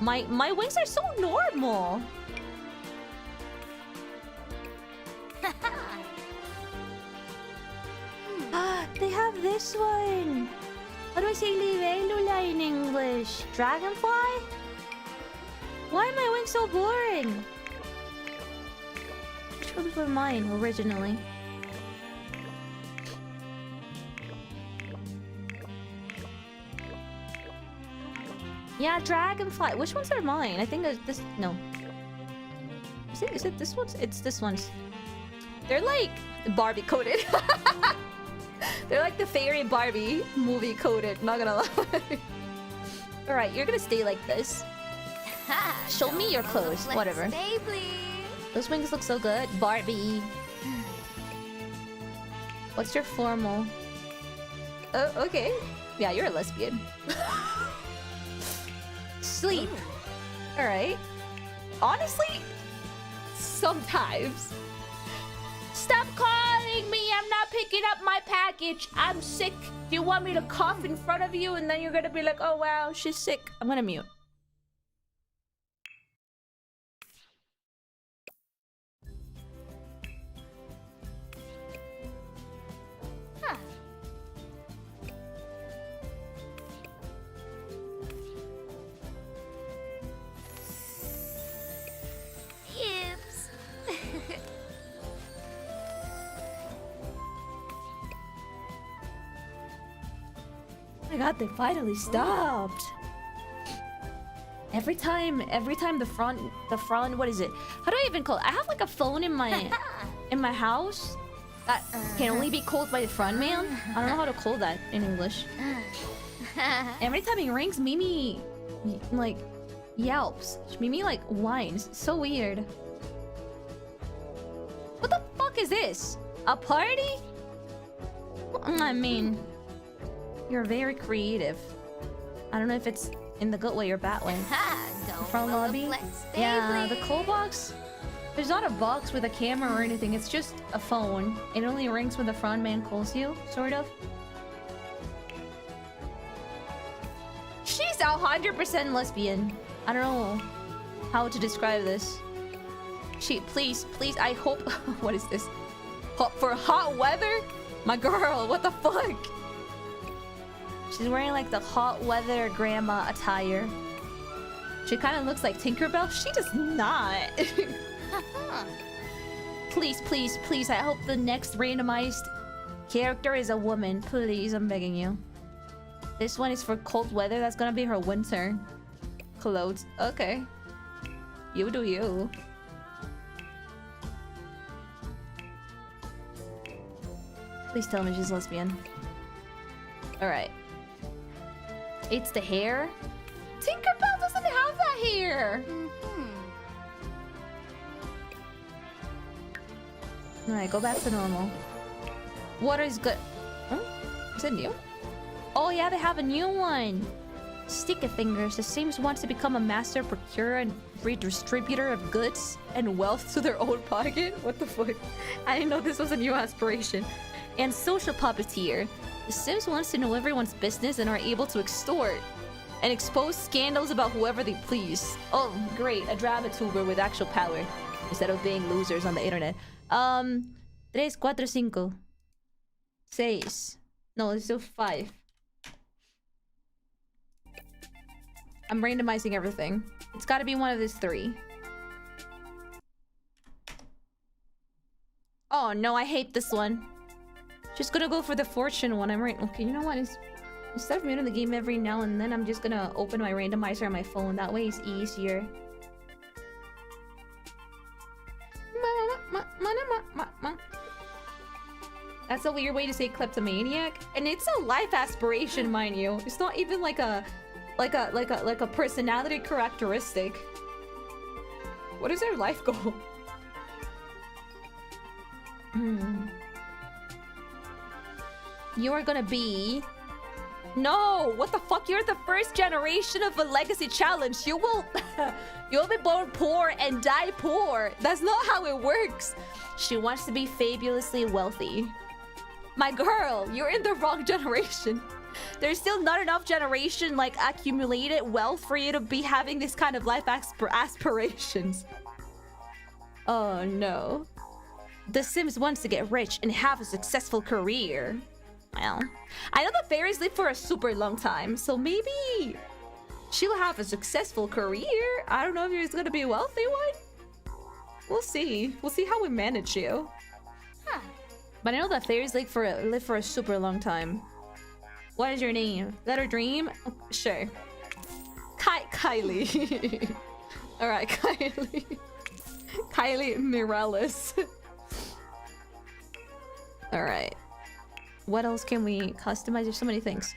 My wings are so normal. They have this one. How do I say libélula in English? Dragonfly? Why are my wings so boring? Which ones were mine originally? Yeah, dragonfly. Which ones are mine? I think it's this. No. Is it this one's? It's this one's. They're like Barbie coated. They're like the fairy Barbie movie coded, not gonna lie. Alright, you're gonna stay like this. Show me your clothes, whatever. Those wings look so good. Barbie. What's your formal? Oh, okay. Yeah, you're a lesbian. Sleep. Alright. Honestly, sometimes. Stop calling me! I'm not picking up my package. I'm sick. Do you want me to cough in front of you and then you're gonna be like, oh wow, she's sick. I'm gonna mute. my god, they finally stopped. Every time the front, what is it? How do I even call it? I have like a phone in my house that can only be called by the front man. I don't know how to call that in English. Every time he rings, Mimi like yelps. Mimi like whines. It's so weird. What the fuck is this? A party? I mean, you're very creative. I don't know if it's in the good way or bad way. Front lobby? Yeah, the call box. There's not a box with a camera or anything. It's just a phone. It only rings when the front man calls you, sort of. She's 100% lesbian. I don't know how to describe this. Please, I hope. What is this? For hot weather? My girl, what the fuck? She's wearing like the hot weather grandma attire. She kind of looks like Tinkerbell. She does not. Please, I hope the next randomized character is a woman. Please, I'm begging you. This one is for cold weather. That's gonna be her winter clothes. Okay. You do you. Please tell me she's lesbian. Alright. It's the hair? Tinkerbell doesn't have that hair! Alright, go back to normal. Water is good. Huh? Is it new? Oh yeah, they have a new one! Sticky Fingers. The Sims wants to become a master procurer and redistributor of goods and wealth to their own pocket? What the fuck? I didn't know this was a new aspiration. And social puppeteer. The Sims wants to know everyone's business and are able to extort and expose scandals about whoever they please. Oh, great. A drama tuber with actual power instead of being losers on the internet. 3, 4, 5. 6. No, let's do 5. I'm randomizing everything. It's gotta be one of these 3. Oh no, I hate this one. Just gonna go for the fortune one. Okay, you know what? Instead of muting the game every now and then, I'm just gonna open my randomizer on my phone. That way it's easier. That's a weird way to say kleptomaniac. And it's a life aspiration, mind you. It's not even like a personality characteristic. What is their life goal? You are gonna be... No! What the fuck? You're the first generation of a legacy challenge. You will... You'll be born poor and die poor. That's not how it works. She wants to be fabulously wealthy. My girl, you're in the wrong generation. There's still not enough generation, like, accumulated wealth for you to be having this kind of life aspirations. Oh, no. The Sims wants to get rich and have a successful career. Well, I know the fairies live for a super long time, so maybe she'll have a successful career. I don't know if she's gonna be a wealthy one. We'll see. We'll see how we manage you. Huh. But I know that fairies live for a super long time. What is your name? Is that her dream? Oh, sure. Kylie. Alright, Kylie. Kylie Mireles. Alright. What else can we customize? There's so many things.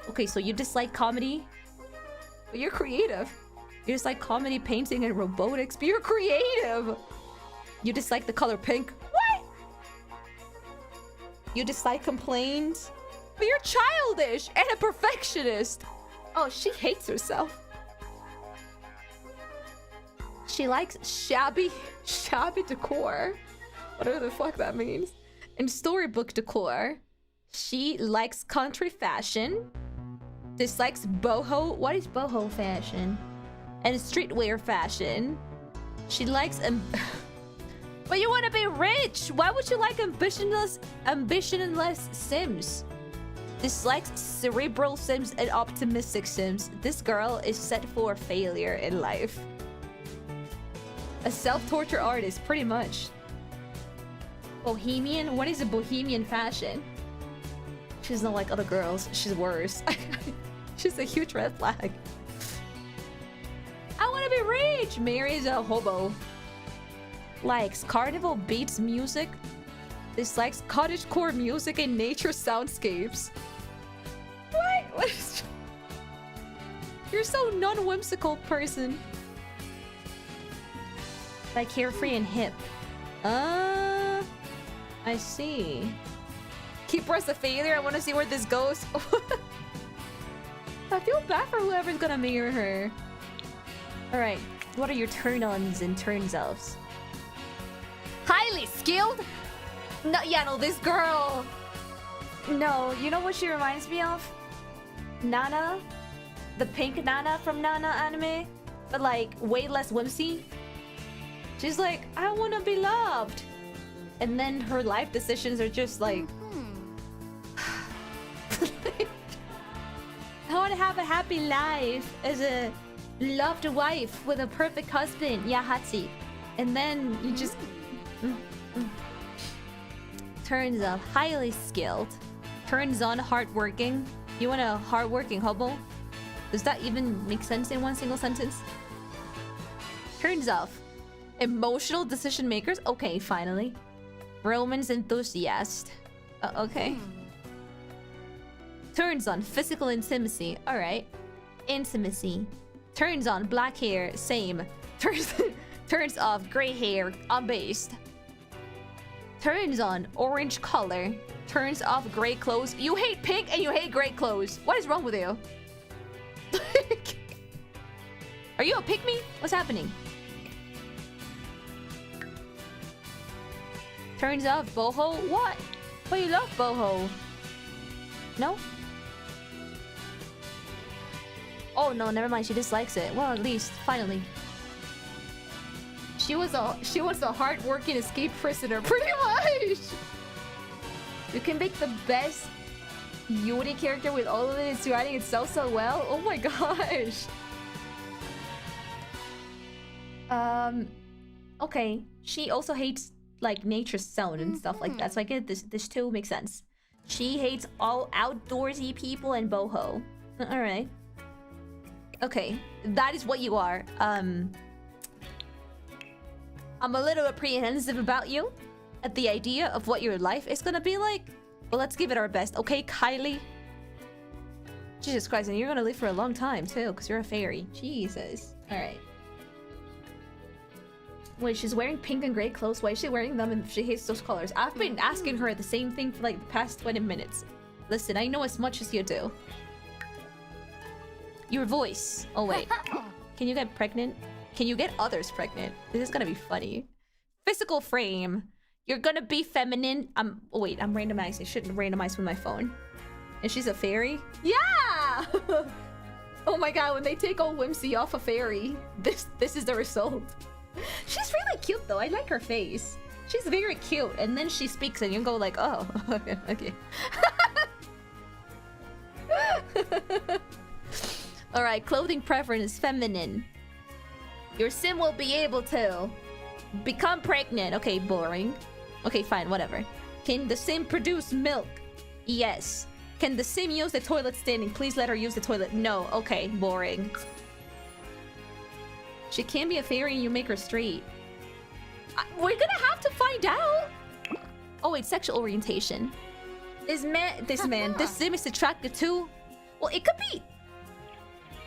Okay, so you dislike comedy? But you're creative. You dislike comedy, painting, and robotics, but you're creative! You dislike the color pink. What? You dislike complaints? But you're childish and a perfectionist. Oh, she hates herself. She likes shabby decor. Whatever the fuck that means. And storybook decor. She likes country fashion. Dislikes boho. What is boho fashion? And streetwear fashion. She likes but you want to be rich. Why would you like ambitionless Sims? Dislikes cerebral Sims and optimistic Sims. This girl is set for failure in life. A self-torture artist, pretty much. Bohemian? What is a bohemian fashion? She's not like other girls. She's worse. She's a huge red flag. I want to be rich. Mary's a hobo. Likes carnival beats music. Dislikes cottagecore music and nature soundscapes. What? What is... You're so non-whimsical person. Like carefree and hip. I see. Keep her as a failure. I want to see where this goes. I feel bad for whoever's gonna mirror her. Alright, what are your turn-ons and turns-offs? Highly skilled? No, yeah, no, this girl. No, you know what she reminds me of? Nana? The pink Nana from Nana anime? But like, way less whimsy. She's like, I want to be loved. And then her life decisions are just like... I want to have a happy life as a loved wife with a perfect husband. Yeah, Hatsi. And then you just... Turns off, highly skilled. Turns on, hardworking. You want a hardworking hobo? Does that even make sense in one single sentence? Turns off, emotional decision makers. Okay, finally. Romance enthusiast. Okay. Turns on, physical intimacy. Alright. Intimacy. Turns on, black hair. Same. Turns off, gray hair. Unbased. Turns on, orange color. Turns off, gray clothes. You hate pink and you hate gray clothes. What is wrong with you? Are you a pick-me? What's happening? Turns off, boho. What? But you love boho. No? Oh no, never mind. She dislikes it. Well, at least finally. She was a hard-working escape prisoner, pretty much. You can make the best Yuri character with all of it. It's writing itself so well. Oh my gosh. Okay. She also hates like nature sound and stuff like that. So I get this. This too makes sense. She hates all outdoorsy people and boho. All right. Okay, that is what you are. I'm a little apprehensive about you at the idea of what your life is gonna be like. Well, let's give it our best, okay, Kylie? Jesus Christ, and you're gonna live for a long time too, because you're a fairy. Jesus. Alright. Wait, she's wearing pink and gray clothes. Why is she wearing them and she hates those colors? I've been asking her the same thing for like the past 20 minutes. Listen, I know as much as you do. Your voice. Oh wait. Can you get pregnant? Can you get others pregnant? This is gonna be funny. Physical frame. You're gonna be feminine. Oh wait, I'm randomizing. I shouldn't randomize with my phone. And she's a fairy? Yeah! Oh my god, when they take all whimsy off a fairy, this is the result. She's really cute though. I like her face. She's very cute. And then she speaks and you go like, oh, okay. Alright, clothing preference, feminine. Your sim will be able to become pregnant. Okay, boring. Okay, fine, whatever. Can the sim produce milk? Yes. Can the sim use the toilet standing? Please let her use the toilet. No. Okay, boring. She can be a fairy and you make her straight. We're gonna have to find out. Oh wait, sexual orientation. This sim is attracted to... Well, it could be...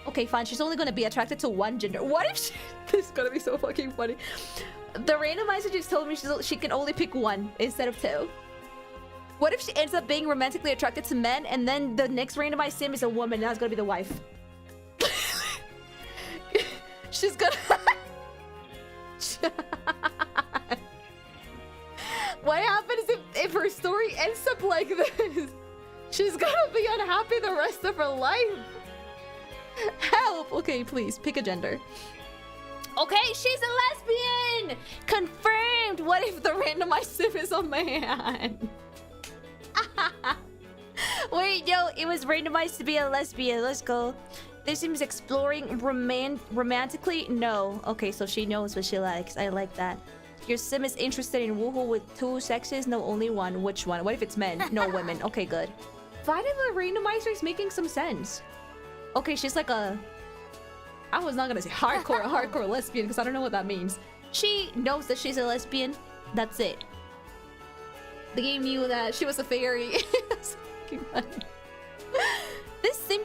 Okay, fine. She's only gonna be attracted to one gender. What if she... This is gonna be so fucking funny. The randomizer just told me she can only pick one instead of two. What if she ends up being romantically attracted to men and then the next randomized sim is a woman and that's gonna be the wife? She's gonna... What happens if her story ends up like this? She's gonna be unhappy the rest of her life. Help! Okay, please, pick a gender. Okay, she's a lesbian! Confirmed! What if the randomized sim is a man? Wait, yo, it was randomized to be a lesbian. Let's go. This seems exploring romantically? No. Okay, so she knows what she likes. I like that. Your sim is interested in woohoo with two sexes? No, only one. Which one? What if it's men? No, women. Okay, good. Finally, the randomizer is making some sense. Okay, she's like a... I was not gonna say hardcore lesbian because I don't know what that means. She knows that she's a lesbian. That's it. The game knew that she was a fairy. It's fucking funny. This sim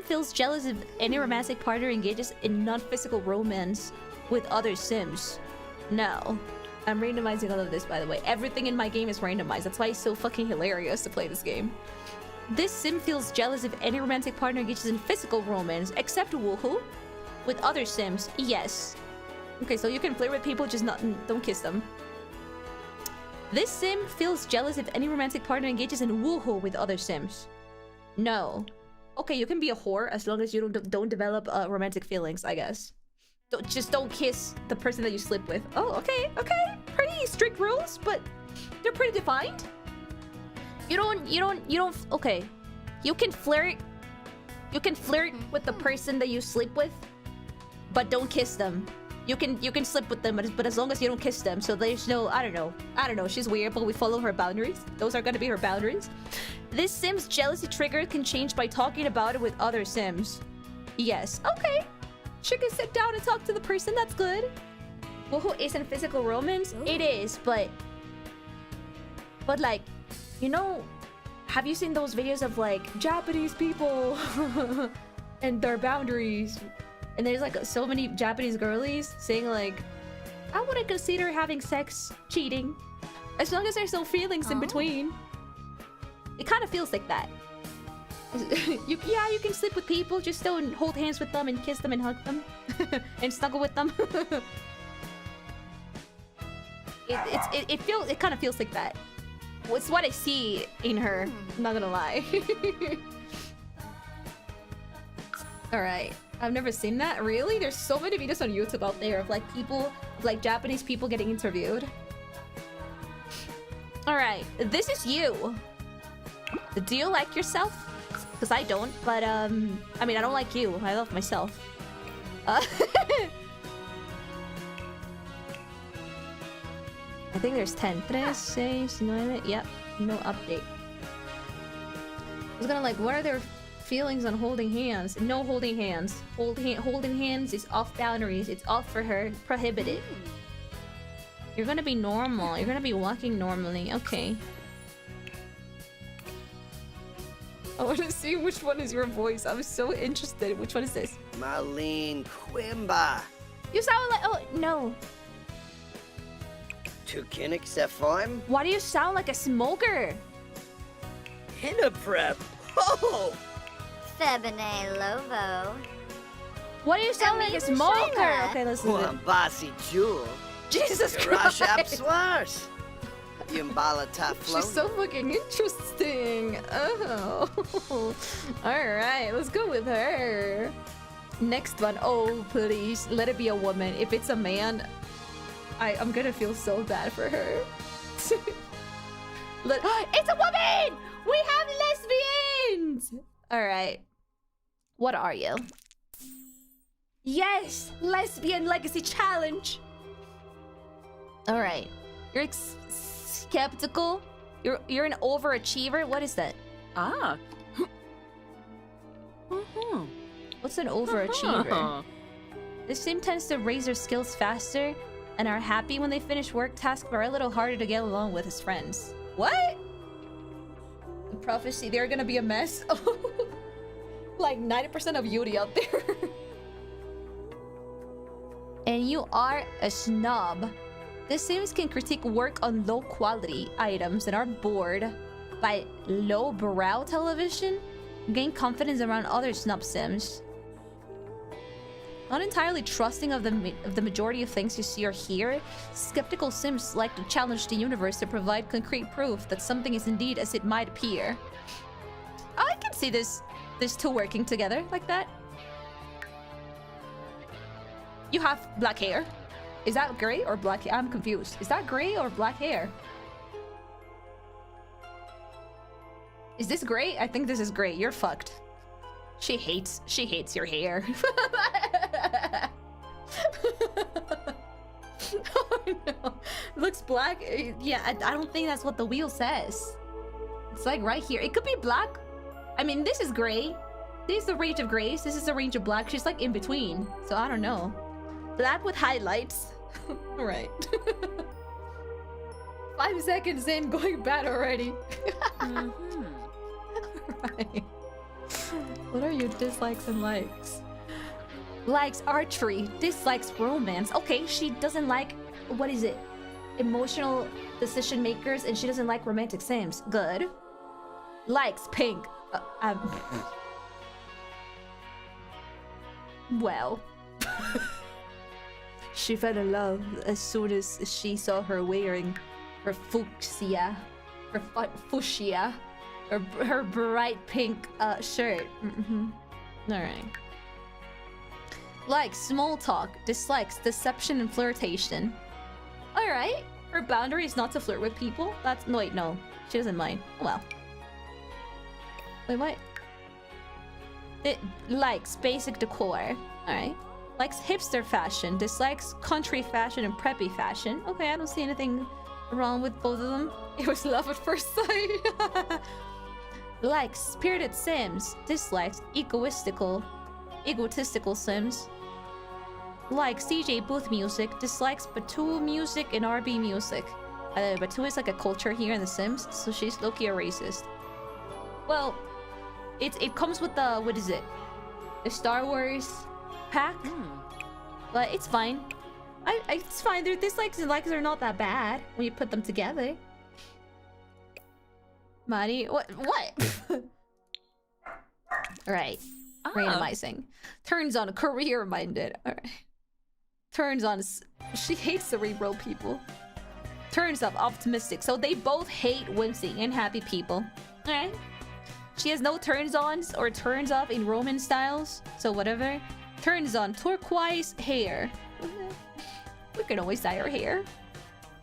feels jealous if any romantic partner engages in non-physical romance with other sims. No. I'm randomizing all of this, by the way. Everything in my game is randomized. That's why it's so fucking hilarious to play this game. This sim feels jealous if any romantic partner engages in physical romance, except woohoo, with other sims. Yes. Okay, so you can flirt with people, just don't kiss them. This sim feels jealous if any romantic partner engages in woohoo with other sims. No. Okay, you can be a whore as long as you don't develop romantic feelings, I guess. Just don't kiss the person that you sleep with. Oh, okay. Pretty strict rules, but they're pretty defined. You don't. Okay, you can flirt. You can flirt with the person that you sleep with, but don't kiss them. You can sleep with them, but as long as you don't kiss them. So there's no, I don't know. She's weird, but we follow her boundaries. Those are gonna be her boundaries. This sim's jealousy trigger can change by talking about it with other sims. Yes. Okay. She can sit down and talk to the person. That's good. Woohoo isn't physical romance. Ooh. It is, but like, you know, have you seen those videos of like Japanese people and their boundaries? And there's like so many Japanese girlies saying like, I wouldn't consider having sex cheating as long as there's no feelings in between. It kind of feels like that. You can sleep with people, just don't hold hands with them and kiss them and hug them and snuggle with them. It kind of feels like that. It's what I see in her. I'm not gonna lie. All right, I've never seen that. Really? There's so many videos on YouTube out there of like people, like Japanese people getting interviewed. All right, this is you. Do you like yourself? Because I don't, but I mean, I don't like you. I love myself. I think there's 10. 3, 6, 9. Yep, no update. I was gonna like, what are their feelings on holding hands? No holding hands. Holding hands is off boundaries. It's off for her. Prohibited. You're gonna be normal. You're gonna be walking normally. Okay. I want to see which one is your voice. I'm so interested. Which one is this? Marlene Quimba. You sound like... Oh, no. Tu kinnick form? Why do you sound like a smoker? Hinna prep. Oh! Febine Lovo. Why do you sound like a smoker? Okay, listen to it. Bossy Jewel. Jesus Christ. Swars. She's so fucking interesting. Oh. Alright, let's go with her. Next one. Oh, please. Let it be a woman. If it's a man, I'm gonna feel so bad for her. It's a woman! We have lesbians! Alright. What are you? Yes! Lesbian Legacy Challenge! Alright. You're skeptical? You're an overachiever? What is that? Ah. What's an overachiever? This sim tends to raise their skills faster and are happy when they finish work tasks but are a little harder to get along with as friends. What? The prophecy, they're gonna be a mess. Like 90% of Yuri out there. And you are a snob. The Sims can critique work on low-quality items and are bored by low-brow television. Gain confidence around other snob Sims. Not entirely trusting of the majority of things you see or hear, skeptical Sims like to challenge the universe to provide concrete proof that something is indeed as it might appear. I can see these two working together like that. You have black hair. Is that gray or black? I'm confused. Is that gray or black hair? Is this gray? I think this is gray. You're fucked. She hates your hair. Oh no. Looks black. Yeah, I don't think that's what the wheel says. It's like right here. It could be black. I mean, this is gray. This is the range of grays. This is the range of black. She's like in between. So I don't know. Black with highlights. Right. 5 seconds in, going bad already. Right. What are your dislikes and likes? Likes archery, dislikes romance. Okay, she doesn't like, what is it? Emotional decision makers, and she doesn't like romantic sims. Good. Likes pink. Well. She fell in love as soon as she saw her wearing her fuchsia, her bright pink shirt. Alright. Likes small talk, dislikes deception and flirtation. Alright. Her boundary is not to flirt with people. That's no, wait, no. She doesn't mind. Well. Wait, what? It likes basic decor. Alright. Likes hipster fashion, dislikes country fashion and preppy fashion. Okay, I don't see anything wrong with both of them. It was love at first sight. Likes spirited sims, dislikes egotistical sims. Likes CJ booth music, dislikes Batu music and RB music. Batu is like a culture here in The Sims, so she's low-key a racist. Well, it comes with the, what is it? The Star Wars pack? But it's fine. It's fine. Their dislikes and likes are not that bad when you put them together. Maddie, what? Alright. Randomizing. Turns on career-minded. Alright. Turns on... She hates cerebral people. Turns up optimistic. So they both hate whimsy and happy people. Alright. She has no turns-ons or turns-off in Roman styles. So whatever. Turns on turquoise hair. We can always dye her hair.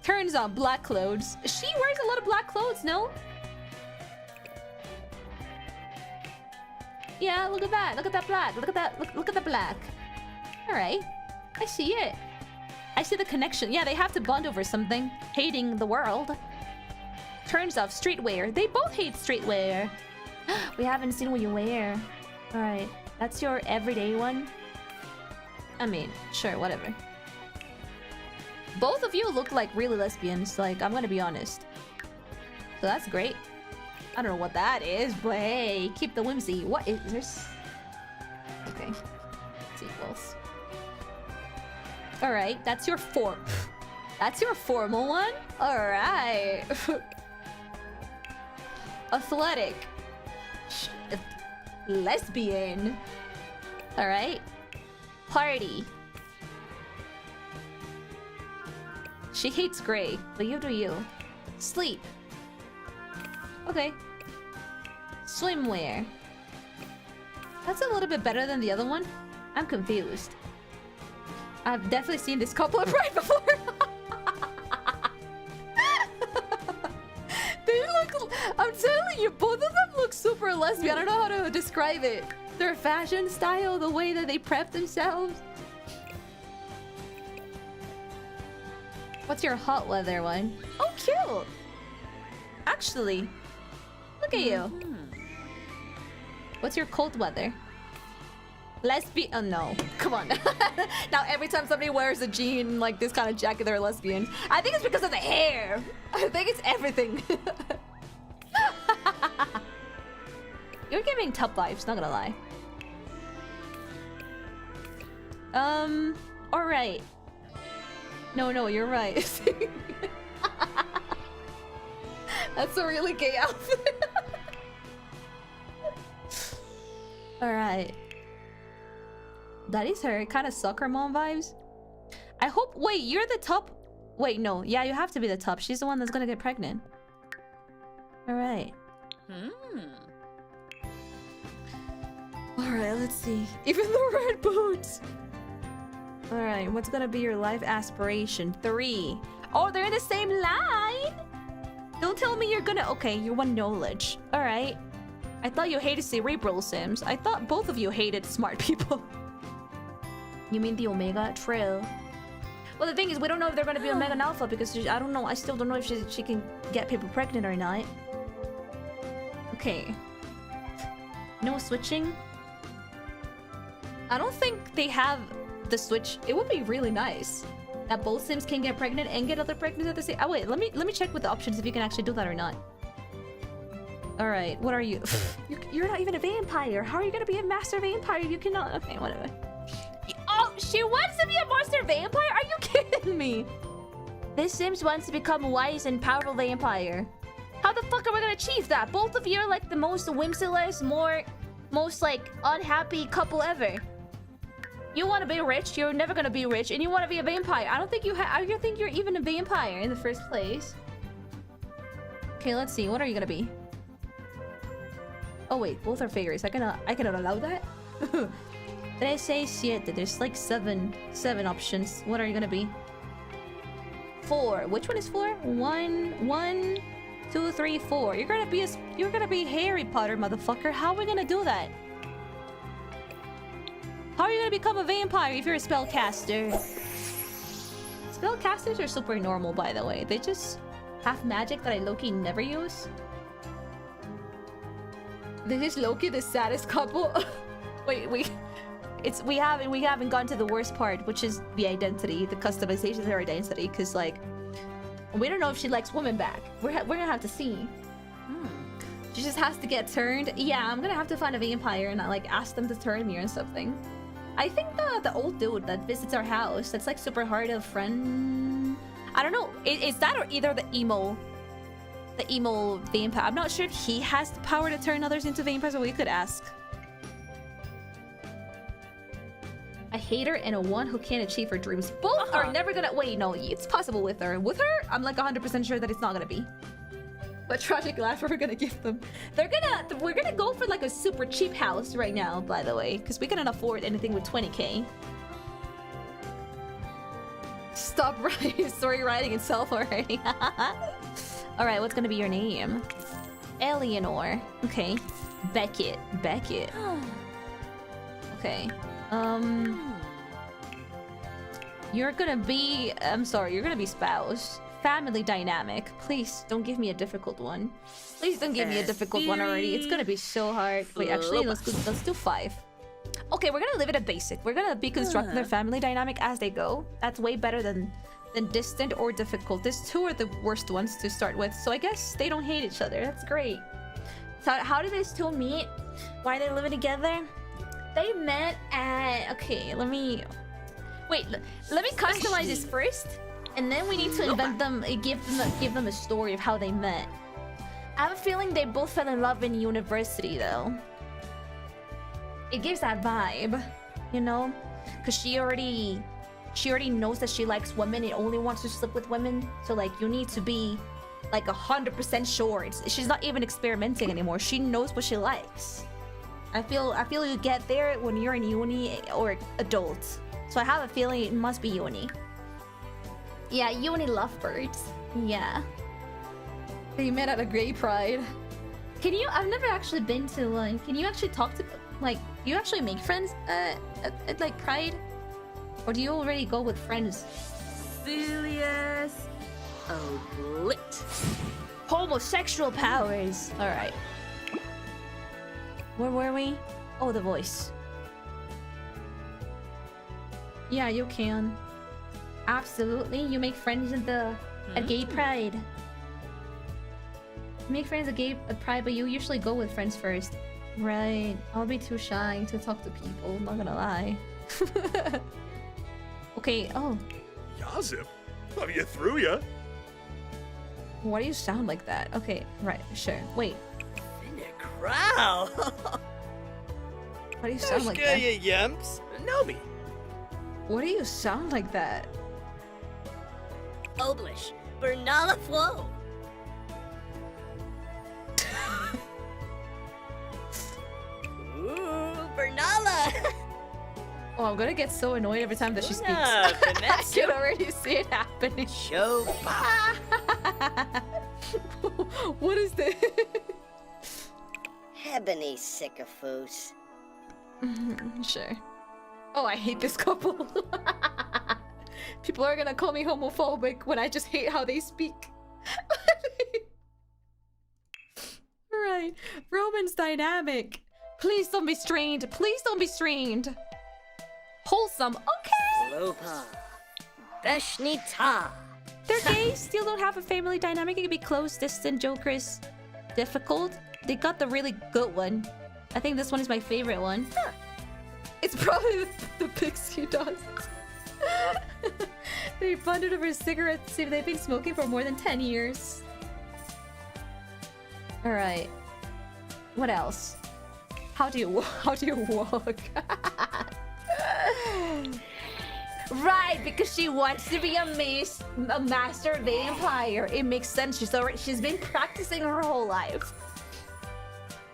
Turns on black clothes. She wears a lot of black clothes, no? Yeah, look at that. Look at that black. Look at that. Look at the black. Alright. I see it. I see the connection. Yeah, they have to bond over something. Hating the world. Turns off streetwear. They both hate streetwear. We haven't seen what you wear. Alright. That's your everyday one? I mean, sure, whatever. Both of you look like really lesbians. Like, I'm gonna be honest. So that's great. I don't know what that is, but hey, keep the whimsy. What is this? Okay. Sequels. Alright, that's your That's your formal one? Alright. Athletic. Lesbian. Alright. Party. She hates gray, but you do you. Sleep. Okay. Swimwear. That's a little bit better than the other one. I'm confused. I've definitely seen this couple of Pride before. They look... I'm telling you, both of them look super lesbian. I don't know how to describe it. Their fashion style, the way that they prep themselves. What's your hot weather one? Oh, cute! Actually, look at you. What's your cold weather? Lesbian? Oh no, come on. Now every time somebody wears a jean like this kind of jacket, they're lesbians. I think it's because of the hair. I think it's everything. You're giving tough vibes, not gonna lie. Alright. No, you're right. That's a really gay outfit. Alright. That is her. Kind of soccer mom vibes. I hope... Wait, you're the top... Wait, no. Yeah, you have to be the top. She's the one that's gonna get pregnant. Alright. Alright, let's see. Even the red boots! Alright, what's gonna be your life aspiration? 3. Oh, they're in the same line? Don't tell me you're gonna... Okay, you want knowledge. Alright. I thought you hated cerebral sims. I thought both of you hated smart people. You mean the Omega? True. Well, the thing is, we don't know if they're gonna be Omega and Alpha because I don't know. I still don't know if she can get people pregnant or not. Okay. No switching? I don't think they have the switch. It would be really nice that both Sims can get pregnant and get other pregnant at the same. Oh wait, let me check with the options if you can actually do that or not. All right, what are you? You're not even a vampire. How are you gonna be a master vampire? You cannot. Okay, whatever. Oh, she wants to be a master vampire? Are you kidding me? This Sims wants to become a wise and powerful vampire. How the fuck are we gonna achieve that? Both of you are like the most whimsicalist, most like unhappy couple ever. You want to be rich, you're never gonna be rich, and you want to be a vampire. I don't think I don't think you're even a vampire in the first place. Okay, let's see. What are you gonna be? Oh wait, both are fairies. I cannot allow that. Did I say siete? There's like seven options. What are you gonna be? 4. Which one is 4? 1, 2, 3, 4. You're gonna be Harry Potter, motherfucker. How are we gonna do that? How are you gonna become a vampire if you're a spellcaster? Spellcasters are super normal, by the way. They just have magic that I low-key never use. This is low-key the saddest couple. Wait, we haven't gone to the worst part, which is the identity, the customization of her identity, because like we don't know if she likes women back. We're gonna have to see. She just has to get turned. Yeah, I'm gonna have to find a vampire and like ask them to turn me or something. I think the old dude that visits our house, that's like super hard of friend. I don't know. Is that or either the emo vampire? I'm not sure if he has the power to turn others into vampires, but we could ask. A hater and a one who can't achieve her dreams. Both are never gonna. Wait, no, it's possible with her. With her, I'm like 100% sure that it's not gonna be. What tragic life are we gonna give them? We're gonna go for like a super cheap house right now, by the way, because we cannot afford anything with 20k. Stop writing story writing itself already. All right, what's gonna be your name? Eleanor. Okay. Beckett. Okay. You're gonna be. I'm sorry. You're gonna be spouse. Family dynamic. Please don't give me a difficult one. Please don't give me a difficult one already. It's gonna be so hard. Wait, actually, let's do 5. Okay, we're gonna leave it at basic. We're gonna be constructing their family dynamic as they go. That's way better than distant or difficult. These 2 are the worst ones to start with. So I guess they don't hate each other. That's great. So how did these 2 meet? Why are they living together? They met at. Okay, let me customize this first. And then we need to invent them, give them a story of how they met. I have a feeling they both fell in love in university, though. It gives that vibe, you know? Because she already knows that she likes women and only wants to sleep with women. So, like, you need to be, like, 100% sure. She's not even experimenting anymore. She knows what she likes. I feel you get there when you're in uni or adult. So I have a feeling it must be uni. Yeah, uni lovebirds. Yeah. They met at a gay pride. Can you? I've never actually been to one. Can you actually talk to, like, do you actually make friends at like pride? Or do you already go with friends? Serious. Oblit. Homosexual powers. Alright. Where were we? Oh, the voice. Yeah, you can. Absolutely. You make friends at gay pride. You make friends at pride, but you usually go with friends first. Right. I'll be too shy to talk to people, I'm not gonna lie. Okay, oh. Yazip? Are you through ya? Why do you sound like that? Okay, right, sure. Wait. Crow. Why do you sound like that? You yumps. Nobi. Why do you sound like that? Oblish. Bernala Flow. Ooh, Bernala. Oh, I'm gonna get so annoyed every time that she speaks. I can already see it happening. Show. What is this? Ebony Sycophus. Sure. Oh, I hate this couple. People are gonna call me homophobic when I just hate how they speak. Right. Romance dynamic. Please don't be strained. Please don't be strained. Wholesome. Okay. Lopa. Beshnita. They're gay. Still don't have a family dynamic. It can be close, distant, jokers. Difficult. They got the really good one. I think this one is my favorite one. It's probably the pixie dust. They bonded over cigarettes. See, they've been smoking for more than 10 years. All right. What else? How do you walk? Right, because she wants to be a master vampire. It makes sense. She's been practicing her whole life.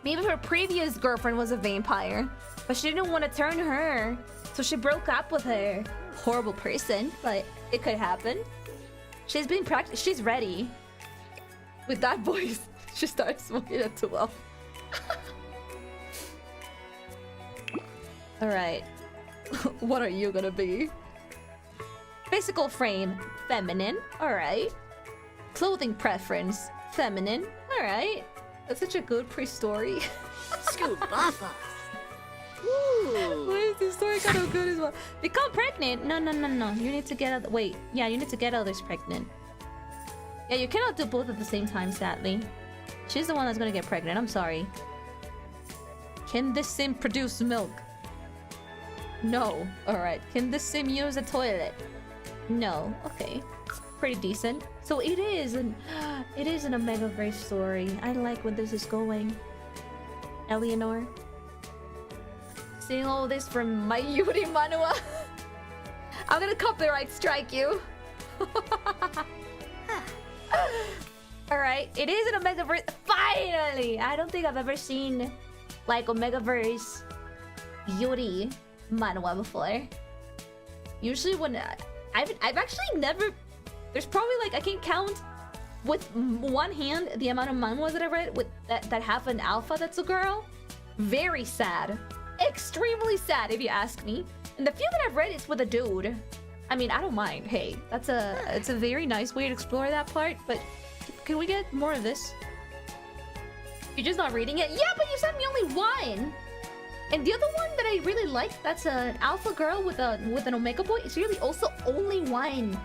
Maybe her previous girlfriend was a vampire, but she didn't want to turn her, so she broke up with her. Horrible person, but it could happen. She's been she's ready. With that voice, she started smoking at 12. Alright. What are you gonna be? Physical frame, feminine. Alright. Clothing preference, feminine. Alright. That's such a good pre-story. Scoobafa. Why is this story kind of good as well? Become pregnant? No. You need to get wait. Yeah, you need to get others pregnant. Yeah, you cannot do both at the same time, sadly. She's the one that's gonna get pregnant. I'm sorry. Can this sim produce milk? No. Alright. Can this sim use a toilet? No. Okay. Pretty decent. So it is an Omegaverse story. I like where this is going. Eleanor. Seeing all this from my Yuri Manua. I'm gonna copyright strike you. Alright, it is an Omegaverse. Finally! I don't think I've ever seen like Omegaverse Yuri Manua before. Usually when I've actually never. There's probably like I can count with one hand the amount of manhwas that I read with that have an alpha that's a girl. Very sad. Extremely sad if you ask me. And the few that I've read is with a dude. I mean, I don't mind. Hey, it's a very nice way to explore that part, but can we get more of this? You're just not reading it? Yeah, but you sent me only one. And the other one that I really like, that's an alpha girl with an omega boy. It's really also only one.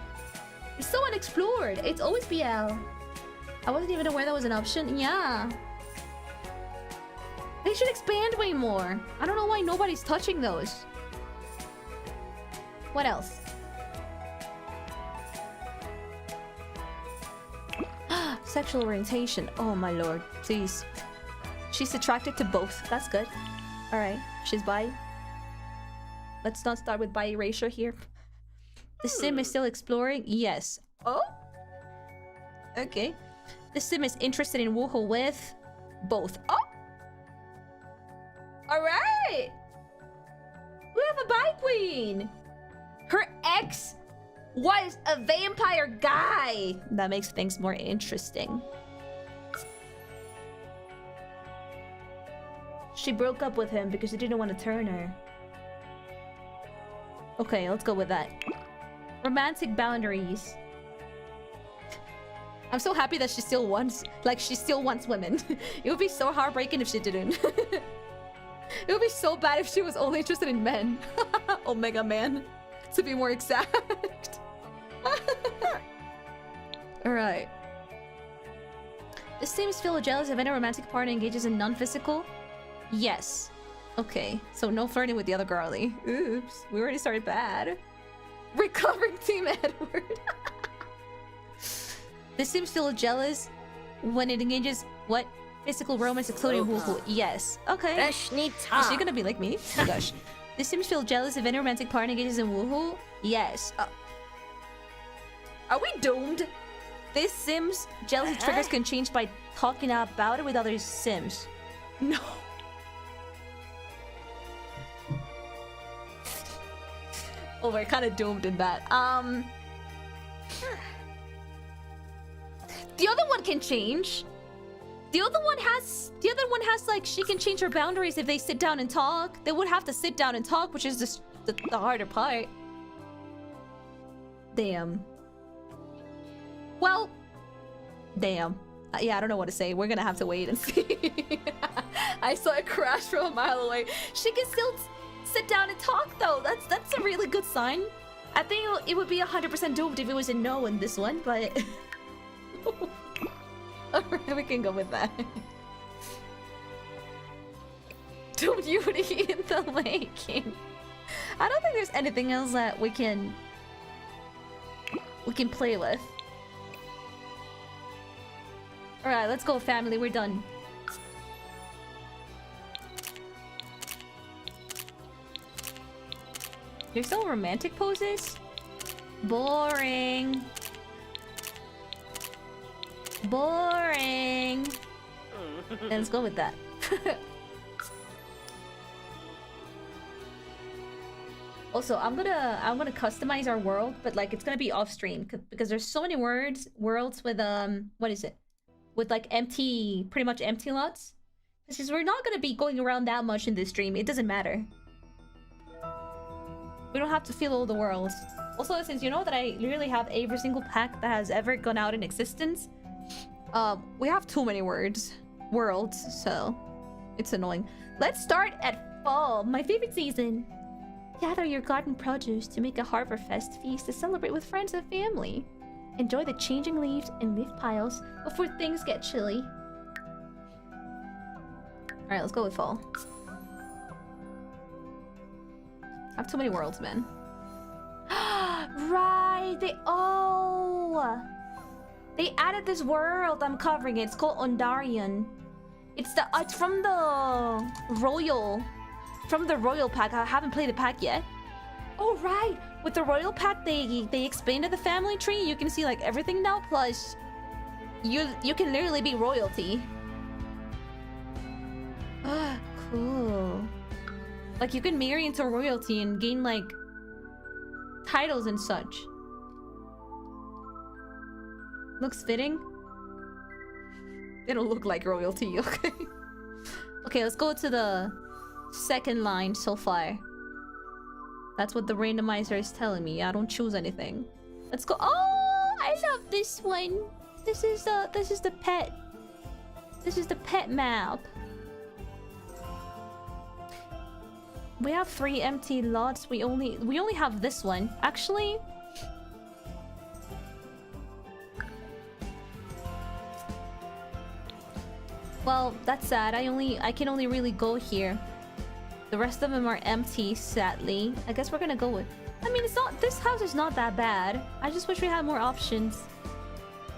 It's so unexplored. It's always BL. I wasn't even aware that was an option. Yeah. They should expand way more. I don't know why nobody's touching those. What else? Sexual orientation. Oh my lord. Please. She's attracted to both. That's good. Alright. She's bi. Let's not start with bi erasure here. The sim is still exploring? Yes. Oh? Okay. The sim is interested in woohoo with both. Oh! Alright! We have a bi queen! Her ex was a vampire guy! That makes things more interesting. She broke up with him because he didn't want to turn her. Okay, let's go with that. Romantic boundaries. I'm so happy that she still wants women. It would be so heartbreaking if she didn't. It would be so bad if she was only interested in men. Omega man, to be more exact. Alright. The Sims feel jealous if any romantic partner engages in non-physical? Yes. Okay, so no flirting with the other girlie. Oops, we already started bad. Recovering Team Edward. The Sims feel jealous when it engages what? Physical romance including woohoo. Yes. Okay. Is she gonna be like me? Oh gosh. The Sims feel jealous if any romantic partner engages in woohoo? Yes. Are we doomed? This Sims jealousy triggers can change by talking about it with other Sims. No. Oh, we're kind of doomed in that. The other one can change. The other one has like she can change her boundaries if they sit down and talk. They would have to sit down and talk, which is the harder part. Damn. Well, damn. Yeah, I don't know what to say. We're gonna have to wait and see. I saw it crash from a mile away. She can still sit down and talk though. That's a really good sign. I think it would be 100% doomed if it was a no in this one, but alright, we can go with that. Doomed Beauty in the making. I don't think there's anything else that we can play with. Alright, let's go, family. We're done. There's still romantic poses? Boring. Boring. Let's go with that. Also, I'm gonna customize our world, but like it's gonna be off stream because there's so many worlds with what is it? With like empty, pretty much empty lots. Because we're not gonna be going around that much in this stream. It doesn't matter. We don't have to fill all the worlds. Also, since you know that I literally have every single pack that has ever gone out in existence, we have too many worlds, so it's annoying. Let's start at fall, my favorite season. Gather your garden produce to make a Harbor Fest feast to celebrate with friends and family. Enjoy the changing leaves and leaf piles before things get chilly. Alright, let's go with fall. I have too many worlds, man. Right! They added this world I'm covering. It's called Ondarian. It's from the Royal pack. I haven't played the pack yet. Oh right! With the Royal pack, they expanded the family tree. You can see like everything now. Plus, you can literally be royalty. Ah, cool. Like you can marry into royalty and gain like titles and such. Looks fitting. They don't look like royalty, okay? Okay, let's go to the second line so far. That's what the randomizer is telling me. I don't choose anything. Let's go. Oh, I love this one. This is the pet. This is the pet map. We have 3 empty lots. We only have this one. Actually, well, that's sad. I can only really go here. The rest of them are empty, sadly. I guess we're gonna go with... I mean, this house is not that bad. I just wish we had more options.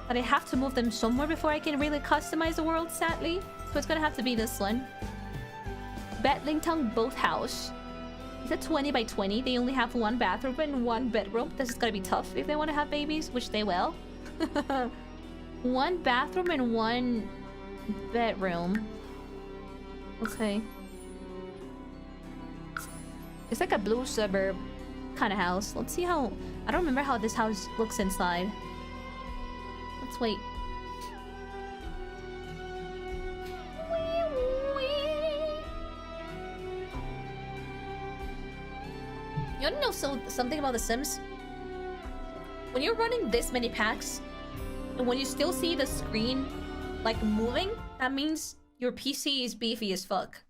But I have to move them somewhere before I can really customize the world, sadly. So it's gonna have to be this one. Bedlington Boat House. It's a 20 by 20. They only have 1 bathroom and 1 bedroom. This is gonna be tough if they want to have babies, which they will. 1 bathroom and 1 bedroom. Okay. It's like a blue suburb kind of house. Let's see how... I don't remember how this house looks inside. Let's wait. You wanna know something about The Sims? When you're running this many packs, and when you still see the screen like moving, that means your PC is beefy as fuck.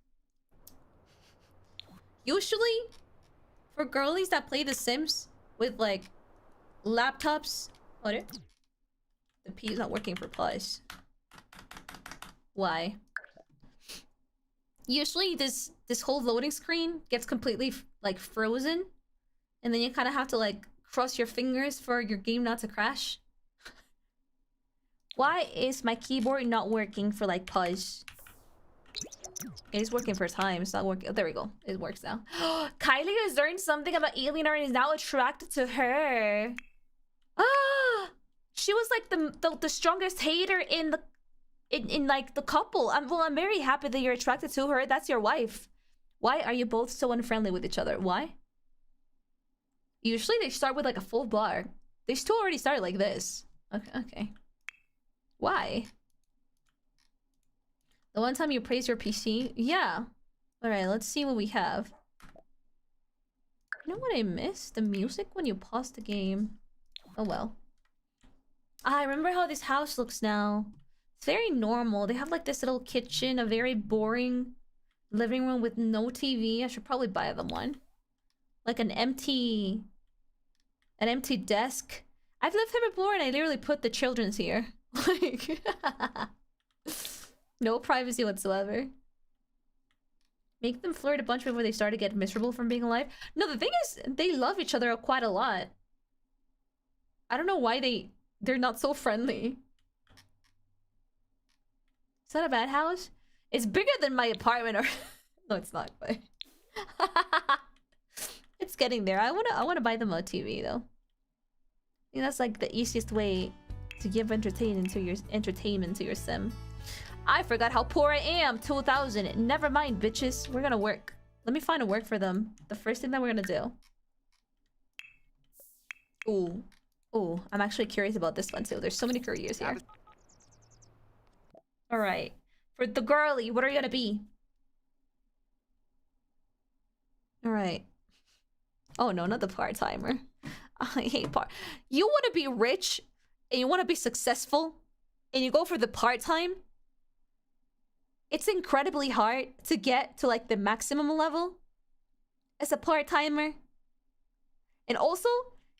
Usually, for girlies that play The Sims with like laptops, what? The P is not working for Plus. Why? Usually, this whole loading screen gets completely like frozen, and then you kind of have to like cross your fingers for your game not to crash. Why is my keyboard not working for like Puzz? It is working for time. It's not working. Oh, there we go. It works now. Kylie has learned something about Alienor and is now attracted to her. Ah, she was like the strongest hater in like the couple. I'm very happy that you're attracted to her. That's your wife. Why are you both so unfriendly with each other? Why? Usually they start with like a full bar. They still already started like this. Okay. Why? The one time you praise your PC? Yeah. Alright, let's see what we have. You know what I missed? The music when you pause the game. Oh well. I remember how this house looks now. It's very normal. They have like this little kitchen, a very boring living room with no TV. I should probably buy them one. Like an empty desk. I've lived here before and I literally put the children's here. Like, no privacy whatsoever. Make them flirt a bunch before they start to get miserable from being alive. No, the thing is, they love each other quite a lot. I don't know why they're not so friendly. Is that a bad house? It's bigger than my apartment, or no, it's not. But it's getting there. I wanna buy them a TV though. I think that's like the easiest way to give entertainment to your sim. I forgot how poor I am. 2,000. Never mind, bitches. We're gonna work. Let me find a work for them. The first thing that we're gonna do. Ooh. Ooh. I'm actually curious about this one too. There's so many careers here. Alright. For the girly, what are you gonna be? Alright. Oh no, not the part-timer. I hate part. You wanna be rich, and you wanna be successful, and you go for the part-time? It's incredibly hard to get to like the maximum level as a part-timer. And also,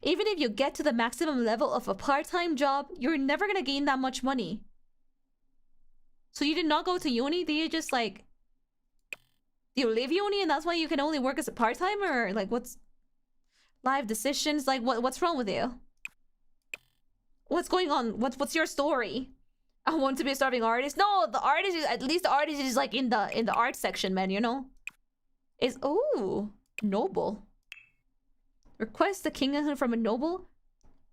even if you get to the maximum level of a part-time job, you're never gonna gain that much money. So you did not go to uni? Did you just like... Do you leave uni and that's why you can only work as a part-timer? Or like what's... Life decisions? Like what's wrong with you? What's going on? What's your story? I want to be a starving artist. No, the artist is... At least the artist is like in the art section, man, you know? Is... Ooh. Noble. Request the kingdom from a noble?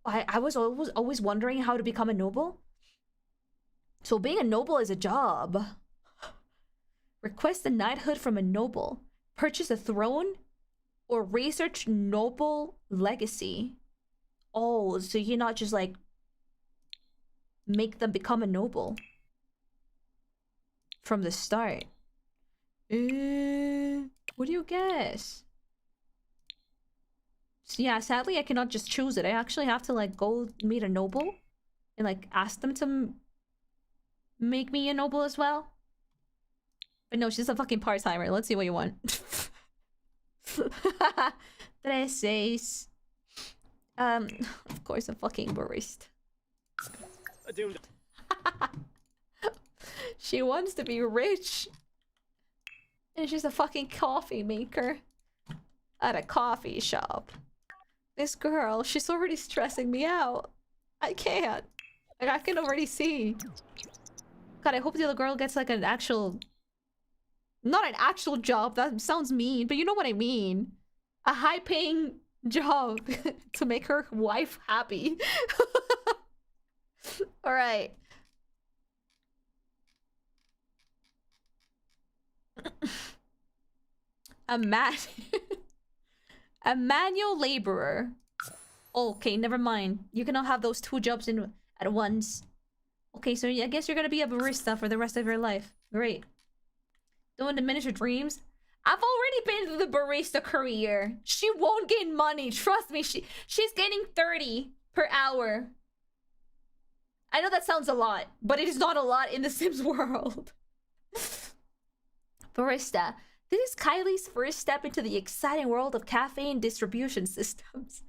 I was always wondering how to become a noble. So being a noble is a job. Request a knighthood from a noble. Purchase a throne. Or research noble legacy. Oh, so you're not just like... Make them become a noble. From the start. What do you guess? So yeah, sadly I cannot just choose it. I actually have to like go meet a noble. And like ask them to... Make me a noble as well. But no, she's a fucking part-timer. Let's see what you want. 13. Of course, a fucking barista. She wants to be rich. And she's a fucking coffee maker. At a coffee shop. This girl, she's already stressing me out. I can't. Like, I can already see. God, I hope the other girl gets like an actual... Not an actual job, that sounds mean, but you know what I mean. A high-paying job to make her wife happy. Alright. A manual laborer. Okay, never mind. You cannot have those two jobs at once. Okay, so I guess you're gonna be a barista for the rest of your life. Great. Don't diminish your dreams. I've already been through the barista career. She won't gain money. Trust me, she's gaining 30 per hour. I know that sounds a lot, but it is not a lot in the Sims world. Barista. This is Kylie's first step into the exciting world of caffeine distribution systems.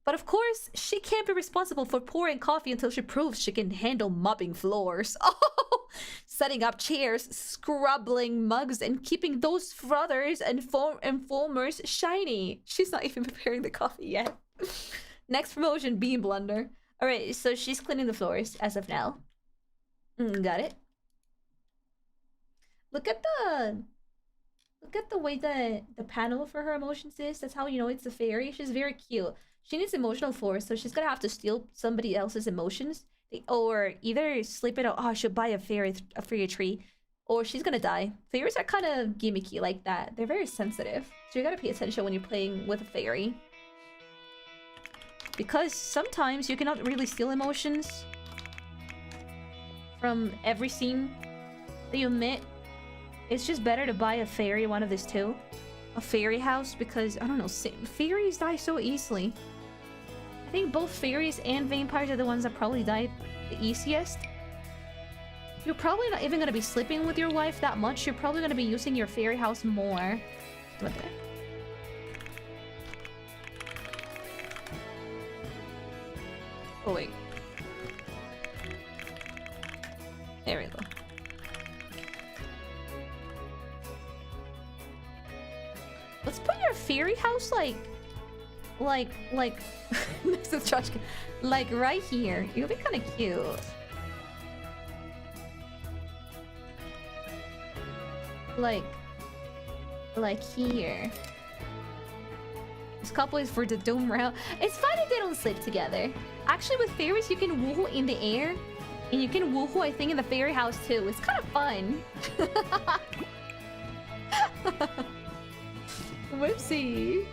But of course, she can't be responsible for pouring coffee until she proves she can handle mopping floors. Oh, setting up chairs, scrubbing mugs, and keeping those frothers and foamers shiny. She's not even preparing the coffee yet. Next promotion, bean blender. Alright, so she's cleaning the floors as of now. Got it. Look at the way the panel for her emotions is. That's how you know it's a fairy. She's very cute. She needs emotional force, so she's gonna have to steal somebody else's emotions. Or either sleep it out. Oh, I should buy a fairy tree. Or she's gonna die. Fairies are kind of gimmicky like that. They're very sensitive. So you gotta pay attention when you're playing with a fairy. Because sometimes you cannot really steal emotions from every scene that you emit. It's just better to buy a fairy, one of these two. A fairy house, because, I don't know, fairies die so easily. I think both fairies and vampires are the ones that probably die the easiest. You're probably not even gonna be sleeping with your wife that much. You're probably gonna be using your fairy house more. What the? Oh wait. There we go. Let's put your fairy house like next to the trash can. Like right here. It'll be kind of cute. Like here. This couple is for the dome round. It's fine if they don't sleep together. Actually, with fairies, you can woohoo in the air. And you can woohoo, I think, in the fairy house too. It's kind of fun. Whoopsie.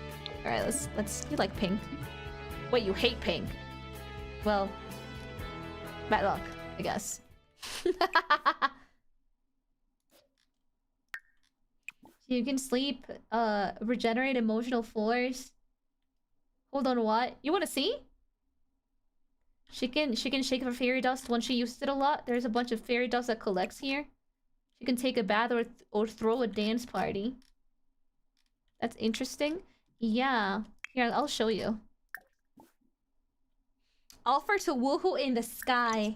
Alright, let's you like pink. Wait, you hate pink. Well, bad luck, I guess. You can sleep, regenerate emotional force. Hold on, what? You wanna see? She can shake her fairy dust when she uses it a lot. There's a bunch of fairy dust that collects here. She can take a bath or throw a dance party. That's interesting. Yeah. Here, I'll show you. Offer to woohoo in the sky.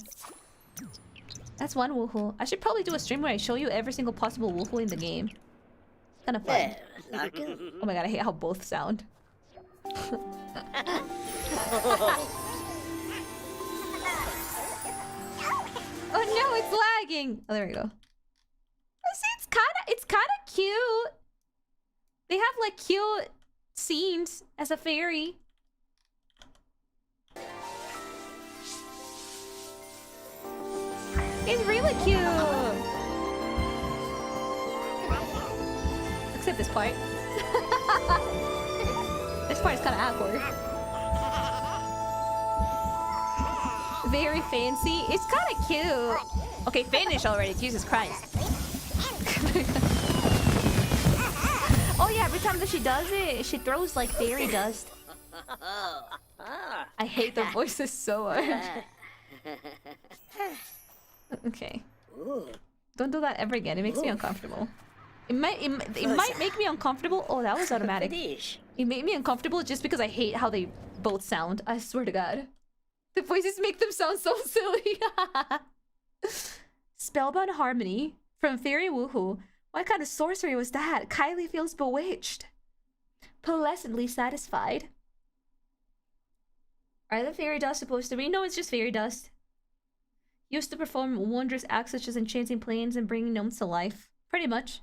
That's one woohoo. I should probably do a stream where I show you every single possible woohoo in the game. It's kind of fun. Oh my god, I hate how both sound. Oh no, it's lagging. Oh, there we go. See, it's kind of cute. They have like cute scenes as a fairy. It's really cute. Except this part. This part is kind of awkward. Very fancy. It's kind of cute. Okay, finish already. Jesus Christ. Oh yeah, every time that she does it, she throws like fairy dust. I hate their voices so much. Okay. Don't do that ever again. It makes me uncomfortable. It might make me uncomfortable. Oh, that was automatic. It made me uncomfortable just because I hate how they both sound. I swear to God. The voices make them sound so silly. Spellbound harmony from Fairy Woohoo. What kind of sorcery was that? Kylie feels bewitched. Pleasantly satisfied. Are the fairy dust supposed to be? No, it's just fairy dust. Used to perform wondrous acts such as enchanting planes and bringing gnomes to life. Pretty much.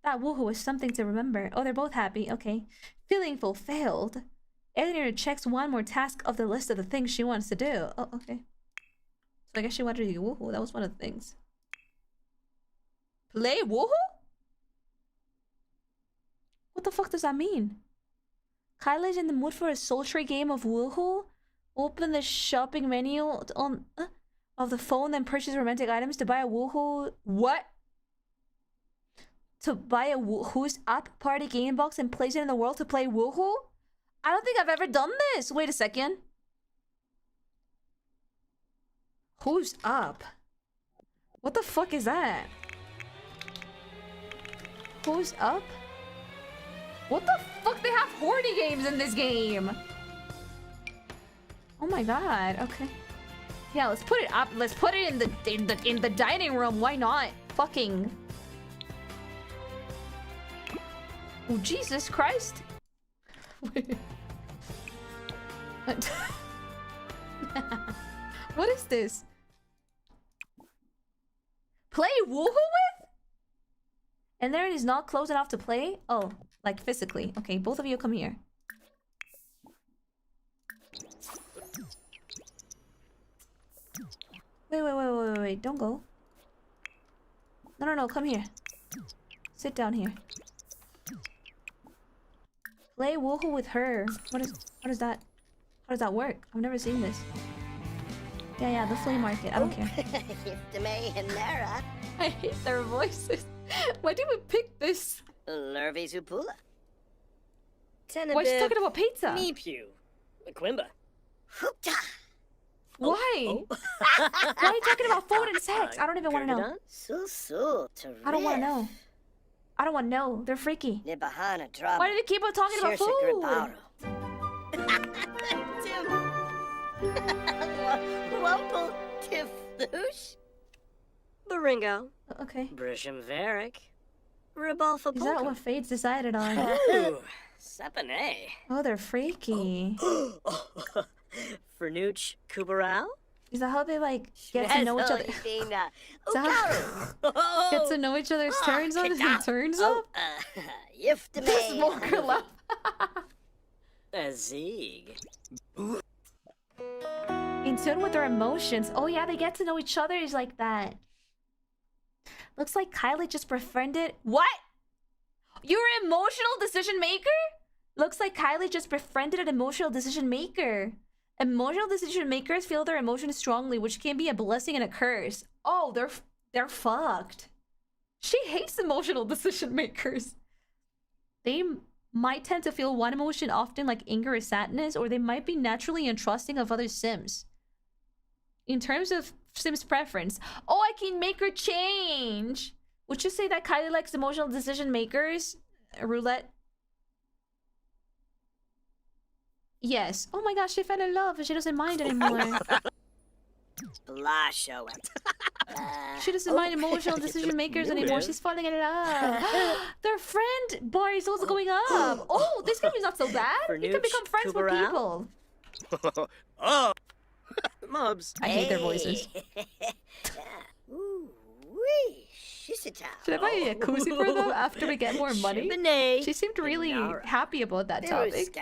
That woohoo is something to remember. Oh, they're both happy. Okay. Feeling fulfilled. Eleanor checks one more task of the list of the things she wants to do. Oh, okay. So I guess she wanted to do woohoo. That was one of the things. Play woohoo? What the fuck does that mean? Kylie's in the mood for a sultry game of woohoo? Open the shopping menu on of the phone, then purchase romantic items to buy a woohoo. What? To buy a woohoo's app party game box and place it in the world to play woohoo? I don't think I've ever done this. Wait a second. Who's up? What the fuck is that? Who's up? What the fuck? They have horny games in this game. Oh my god. Okay. Yeah, let's put it up. Let's put it in the dining room. Why not? Fucking. Oh Jesus Christ. What is this? Play woohoo with? And there it is not close enough to play? Oh, like physically. Okay, both of you come here. Wait, don't go. No, come here. Sit down here. Play woohoo with her. What is that? How does that work? I've never seen this. Yeah, the flea market. I don't care. I hate their voices. Why did we pick this? Why is she talking about pizza? Meepu. Quimba. Why? Why are you talking about food and sex? I don't even want to know. So, I don't want to know. I don't want to know. They're freaky. Nibahana drop. Why do they keep on talking about food? Wumple Tiflush. Baringo. Okay. Brisham Varick. Ribalfa Is that what Fate's decided on? Ooh, Sapane. Oh, they're freaky. Fernuch Kubarao? Is that how they like get to know each other? Is that how get to know each other's turns on and turns up? Smoker love. Azig. In tune with their emotions. Oh yeah, they get to know each other is like that. Looks like Kylie just befriended. What? You're an emotional decision maker? Looks like Kylie just befriended an emotional decision maker. Emotional decision makers feel their emotions strongly, which can be a blessing and a curse. Oh, they're fucked. She hates emotional decision makers. They might tend to feel one emotion often, like anger or sadness, or they might be naturally untrusting of other Sims. In terms of Sims preference, oh, I can make her change. Would you say that Kylie likes emotional decision makers? Roulette. Yes. Oh my gosh, she fell in love and she doesn't mind anymore. She doesn't mind emotional decision makers anymore. She's falling in love. Their friend bar is also going up. Oh, this game is not so bad. You can become friends with people. Oh, Mubs. I hate their voices. Should I buy a jacuzzi for them after we get more money? She seemed really happy about that topic.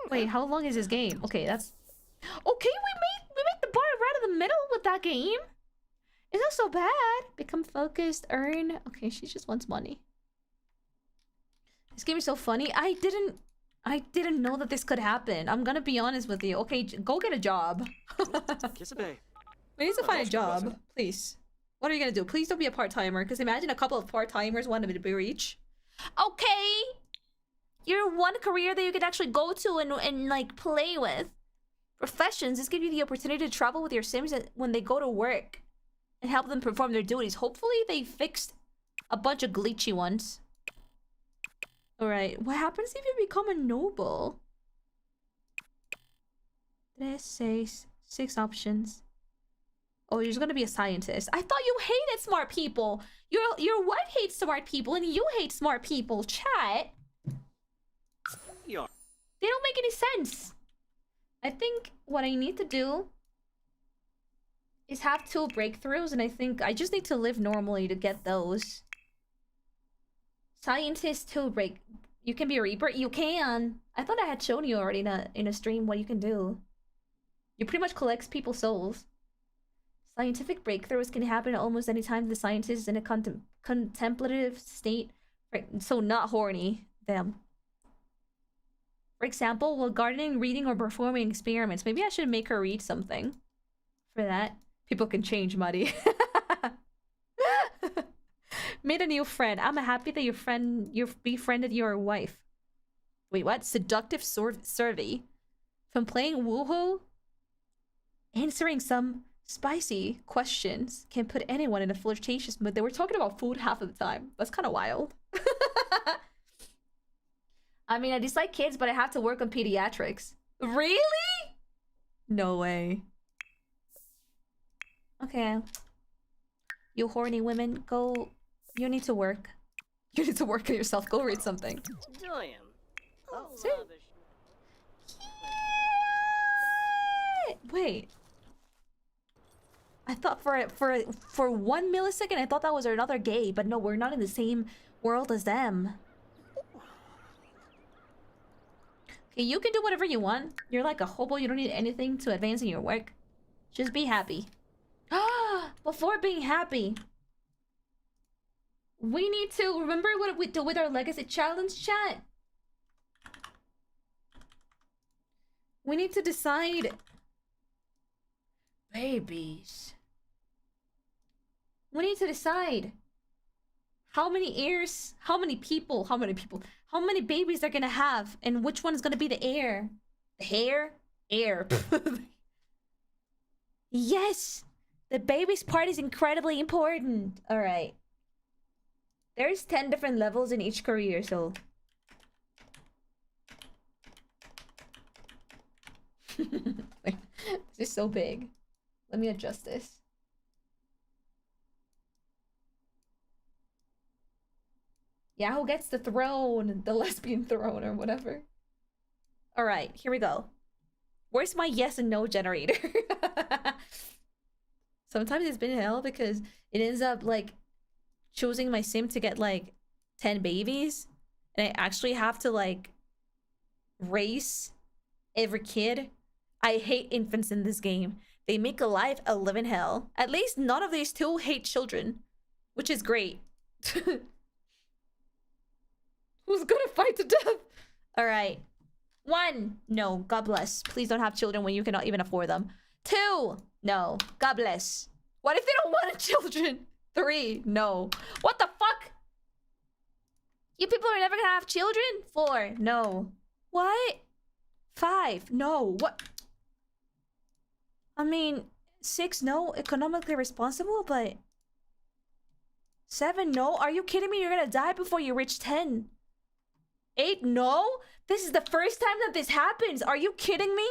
Wait, how long is this game? Okay, that's... Okay, we make the bar right in the middle with that game. It's not so bad. Become focused, earn... Okay, she just wants money. This game is so funny. I didn't know that this could happen. I'm gonna be honest with you. Okay, go get a job. We need to find a job, please. What are you gonna do? Please don't be a part-timer, because imagine a couple of part-timers wanting to be rich. Okay! You're one career that you could actually go to and like play with. Professions, this gives you the opportunity to travel with your Sims when they go to work and help them perform their duties. Hopefully they fixed a bunch of glitchy ones. Alright, what happens if you become a noble? Let's say 6 options. Oh, you're just gonna be a scientist. I thought you hated smart people. Your wife hates smart people and you hate smart people. Chat. They don't make any sense. I think what I need to do is have 2 breakthroughs, and I think I just need to live normally to get those. Scientist 2 break. You can be a Reaper? You can. I thought I had shown you already in a stream what you can do. You pretty much collect people's souls. Scientific breakthroughs can happen at almost any time the scientist is in a contemplative state. Right, so not horny. Them. For example, while gardening, reading, or performing experiments. Maybe I should make her read something. For that. People can change, Marie. Made a new friend. I'm happy that you've befriended your wife. Wait, what? Seductive survey. From playing woohoo, answering some spicy questions can put anyone in a flirtatious mood. They were talking about food half of the time. That's kind of wild. I mean, I dislike kids, but I have to work on pediatrics. Really? No way. Okay. You horny women, go... You need to work. You need to work on yourself. Go read something. See? Wait. I thought for 1 millisecond, I thought that was another gay, but no, we're not in the same world as them. Okay, you can do whatever you want. You're like a hobo. You don't need anything to advance in your work. Just be happy. Before being happy, we need to remember what we do with our legacy challenge, chat. We need to decide. Babies. We need to decide how many heirs, how many babies they're gonna have, and which one is gonna be the heir. Hair? Air. Yes! The baby's part is incredibly important. Alright. There's 10 different levels in each career, so... Wait, this is so big. Let me adjust this. Yeah, who gets the throne? The lesbian throne or whatever. Alright, here we go. Where's my yes and no generator? Sometimes it's been hell because it ends up like choosing my sim to get like 10 babies. And I actually have to like race every kid. I hate infants in this game. They make life a living hell. At least none of these two hate children, which is great. Who's gonna fight to death? Alright. 1. No. God bless. Please don't have children when you cannot even afford them. 2. No. God bless. What if they don't want children? 3. No. What the fuck? You people are never gonna have children? 4. No. What? 5. No. What? I mean, 6. No. Economically responsible, but... 7. No. Are you kidding me? You're gonna die before you reach 10. 8. No. This is the first time that this happens. Are you kidding me?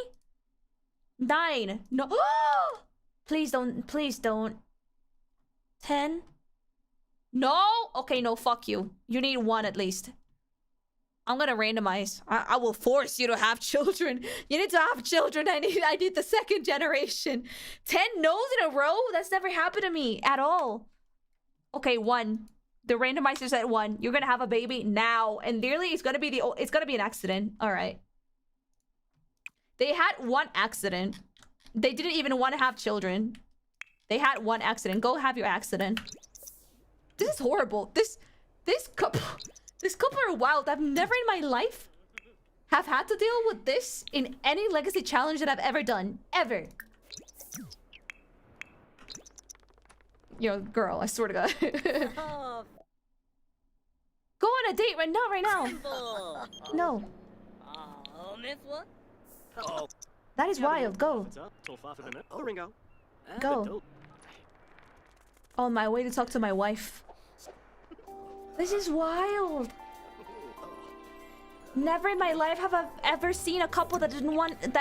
9. No. Please don't. Please don't. 10. No. Okay, no. Fuck you. You need 1 at least. I'm gonna randomize. I will force you to have children. You need to have children. I need the second generation. 10 no's in a row? That's never happened to me at all. Okay, 1. The randomizer said 1. You're gonna have a baby now, and nearly it's gonna be an accident. All right. They had 1 accident. They didn't even want to have children. They had 1 accident. Go have your accident. This is horrible. This couple are wild. I've never in my life have had to deal with this in any legacy challenge that I've ever done. Ever. Yo, girl, I swear to God. Oh, Go on a date right now. simple. No. Oh, myth what? Oh, That is wild. Go. oh, Ringo. Go. On my way to talk to my wife. This is wild. Never in my life have I ever seen a couple that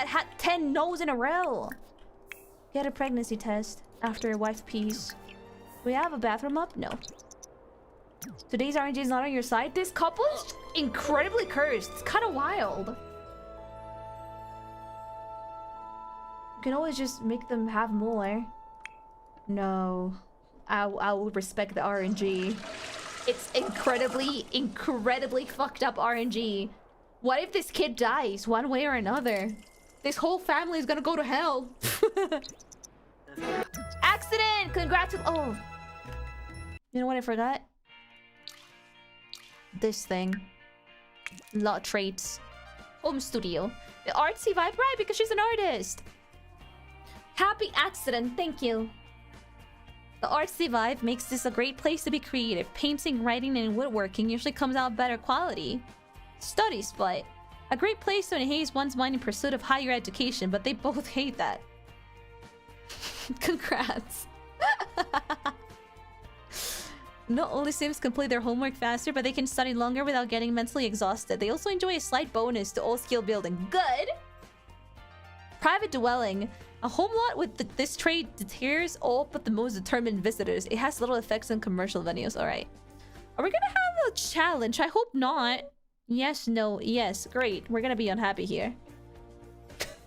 had 10 no's in a row. Get a pregnancy test after your wife pees. Do we have a bathroom up? No. Today's RNG is not on your side. This couple is incredibly cursed. It's kind of wild. You can always just make them have more. No. I will respect the RNG. It's incredibly fucked up RNG. What if this kid dies one way or another? This whole family is gonna go to hell. Accident! Oh. You know what I forgot? This thing. Lot traits. Home studio. The artsy vibe, right? Because she's an artist. Happy accident, thank you. The artsy vibe makes this a great place to be creative. Painting, writing, and woodworking usually comes out better quality. Study spot. A great place to enhance one's mind in pursuit of higher education, but they both hate that. Congrats. Not only Sims complete their homework faster, but they can study longer without getting mentally exhausted. They also enjoy a slight bonus to all skill building. Good! Private dwelling. A home lot with this trait deters all but the most determined visitors. It has little effects on commercial venues. Alright. Are we gonna have a challenge? I hope not. Yes, no, yes. Great. We're gonna be unhappy here.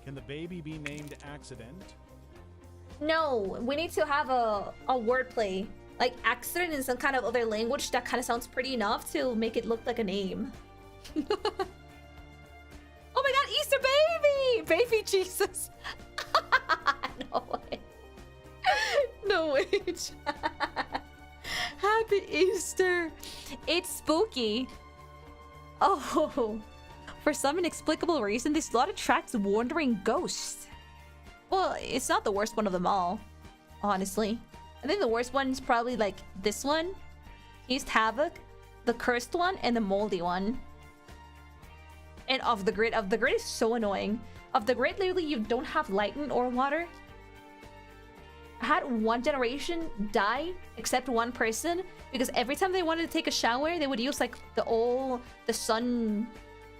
Can the baby be named Accident? No, we need to have a wordplay. Like accident in some kind of other language that kind of sounds pretty enough to make it look like a name. Oh my god, Easter baby! Baby Jesus. No way. No way. Happy Easter. It's spooky. Oh. For some inexplicable reason, this lot attracts wandering ghosts. Well, it's not the worst one of them all, honestly. I think the worst one is probably like this one. Haste Havoc, the cursed one, and the moldy one. And off the grid. Off the grid is so annoying. Off the grid, literally, you don't have lighting or water. I had one generation die, except one person, because every time they wanted to take a shower, they would use like the sun,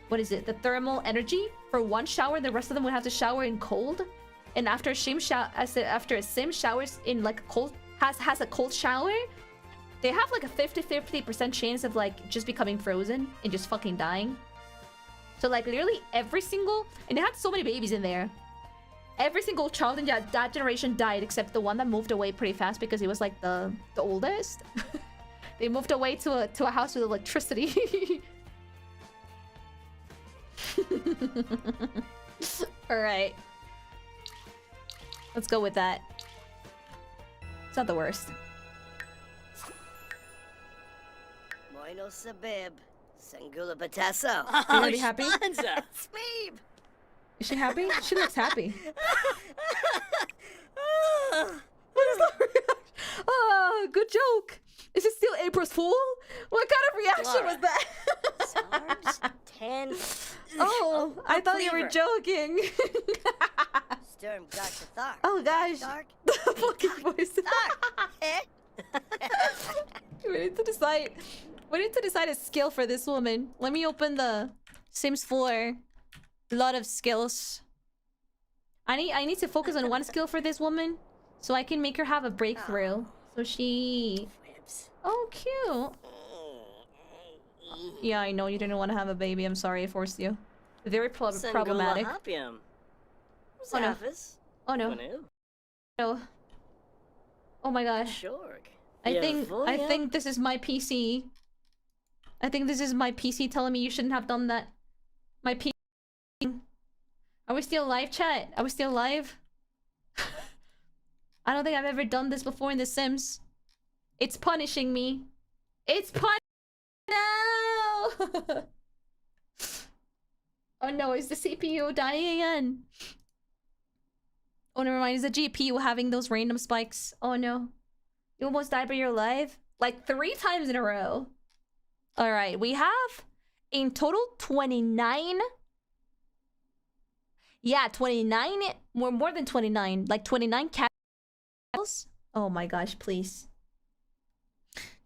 what is it? The thermal energy for one shower. The rest of them would have to shower in cold. And after a sim showers in like a cold, has a cold shower, they have like a 50% chance of like just becoming frozen and just fucking dying. So like literally every single, and they had so many babies in there. Every single child in that generation died except the one that moved away pretty fast because he was like the oldest. They moved away to a house with electricity. Alright. Let's go with that. It's not the worst. Bueno sabib. Sangula batasso. You gonna be happy? Sweep. Is she happy? She looks happy. Oh, good joke. Is it still April's Fool? What kind of reaction was that? SARS 10. Oh, I thought you were joking. Sturm got the thar. Oh gosh. Dark. The fucking voice. Eh? We need to decide. We need to decide a skill for this woman. Let me open the Sims 4. Lot of skills. I need to focus on one skill for this woman, so I can make her have a breakthrough. So she. Oh, cute. Yeah, I know you didn't want to have a baby. I'm sorry I forced you. Very problematic. Oh no. Oh no. No. Oh my gosh. I think this is my PC. I think this is my PC telling me you shouldn't have done that. My PC. Are we still live, chat? Are we still live? I don't think I've ever done this before in The Sims. It's punishing me. It's No! Oh no, is the CPU dying again? Oh, never mind. Is the GPU having those random spikes? Oh no. You almost died, but you're alive? Like 3 times in a row. Alright, we have in total 29. Yeah, 29. More than 29. Like 29 categories. Oh my gosh, please.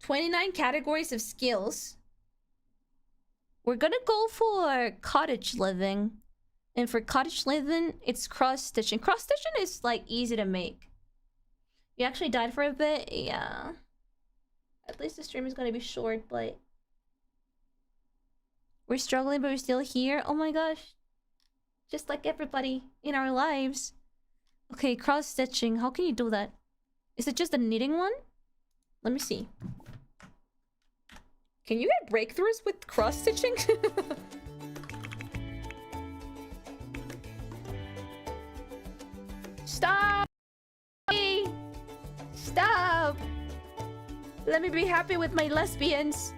29 categories of skills. We're gonna go for cottage living. And for cottage living, it's cross-stitching. Cross-stitching is like easy to make. You actually died for a bit? Yeah. At least the stream is gonna be short, but... We're struggling, but we're still here. Oh my gosh. Just like everybody in our lives. Okay, cross-stitching. How can you do that? Is it just a knitting one? Let me see. Can you get breakthroughs with cross-stitching? Stop! Stop! Let me be happy with my lesbians.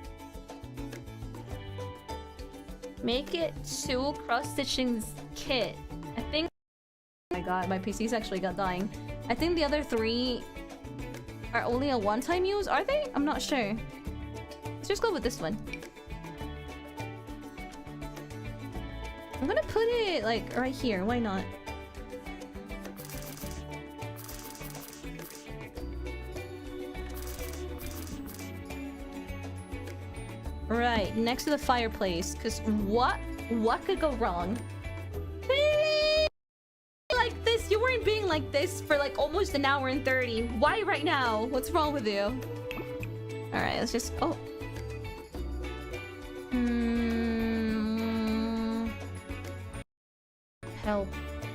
Make it 2 cross-stitching kit. I think... Oh my god, my PC's actually got dying. I think the other 3 are only a one-time use. Are they? I'm not sure. Let's just go with this one. I'm gonna put it like right here. Why not? Right, next to the fireplace. Cause what could go wrong? Like this, you weren't being like this for like almost an hour and 30. Why right now? What's wrong with you? All right, let's just. Oh. Help!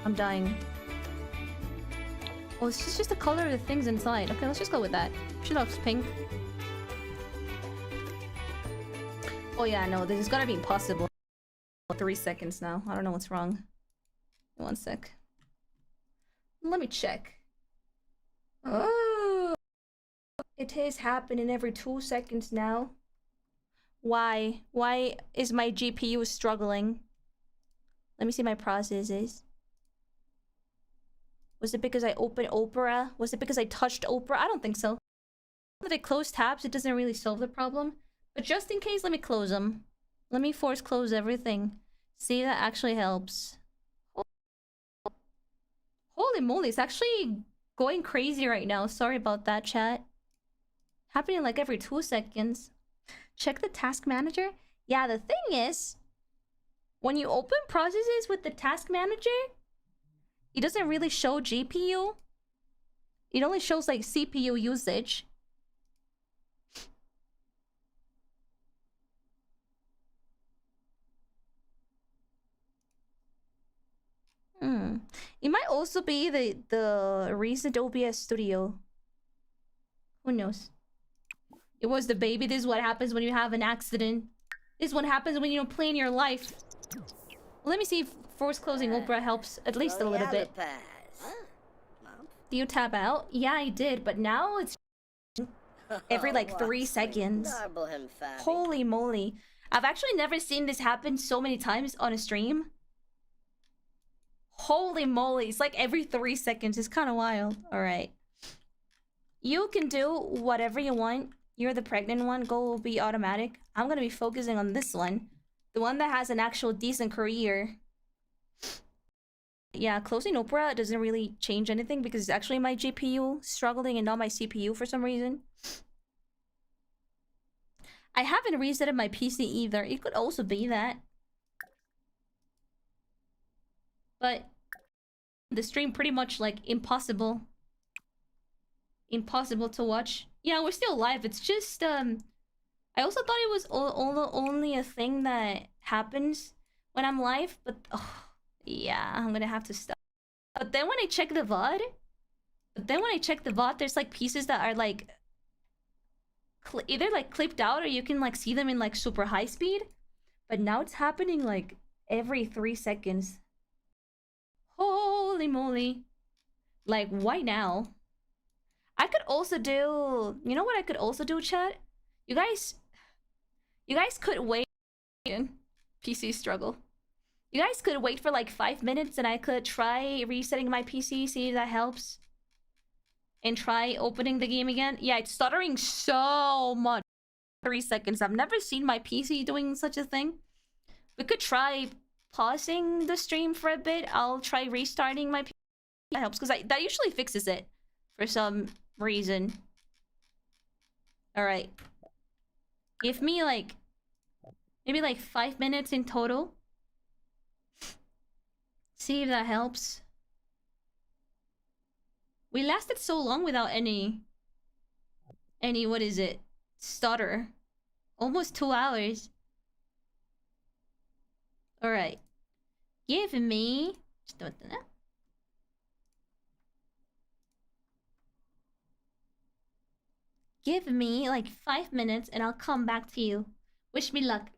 I'm dying. Oh, it's just the color of the things inside. Okay, let's just go with that. She looks pink. Oh yeah, no, this is gonna be impossible. 3 seconds now. I don't know what's wrong. 1 sec. Let me check. Oh, it is happening every 2 seconds now. Why? Why is my GPU struggling? Let me see my processes. Was it because I opened Opera? Was it because I touched Opera? I don't think so. Now that I close tabs, it doesn't really solve the problem. But just in case, let me close them. Let me force close everything. See, that actually helps. Holy moly, it's actually going crazy right now. Sorry about that, chat. Happening like every 2 seconds. Check the task manager. Yeah, the thing is, when you open processes with the task manager, it doesn't really show GPU. It only shows like CPU usage. It might also be the recent OBS studio. Who knows? It was the baby. This is what happens when you have an accident. This is what happens when you don't plan your life. Well, let me see if force closing Opera helps at least a little bit. Do you tap out? Yeah, I did, but now it's every like 3 seconds. Holy moly. I've actually never seen this happen so many times on a stream. Holy moly, it's like every 3 seconds. It's kind of wild. Alright. You can do whatever you want. You're the pregnant one. Goal will be automatic. I'm gonna be focusing on this one. The one that has an actual decent career. Yeah, closing Opera doesn't really change anything because it's actually my GPU struggling and not my CPU for some reason. I haven't resetted my PC either. It could also be that. But the stream pretty much like impossible to watch. Yeah, we're still live. It's just I also thought it was only a thing that happens when I'm live, but yeah, I'm gonna have to stop. But then when I check the VOD, there's like pieces that are like either like clipped out or you can like see them in like super high speed. But now it's happening like every 3 seconds. Holy moly. Like, why now? I could also do... You know what I could also do, chat? You guys could wait... PC struggle. You guys could wait for like 5 minutes and I could try resetting my PC, see if that helps. And try opening the game again. Yeah, it's stuttering so much. 3 seconds. I've never seen my PC doing such a thing. We could try pausing the stream for a bit. I'll try restarting my PC. That helps because that usually fixes it for some reason. Alright. Give me like maybe like 5 minutes in total. See if that helps. We lasted so long without any what is it? Stutter. Almost 2 hours. Alright. Give me... Give me like 5 minutes and I'll come back to you. Wish me luck.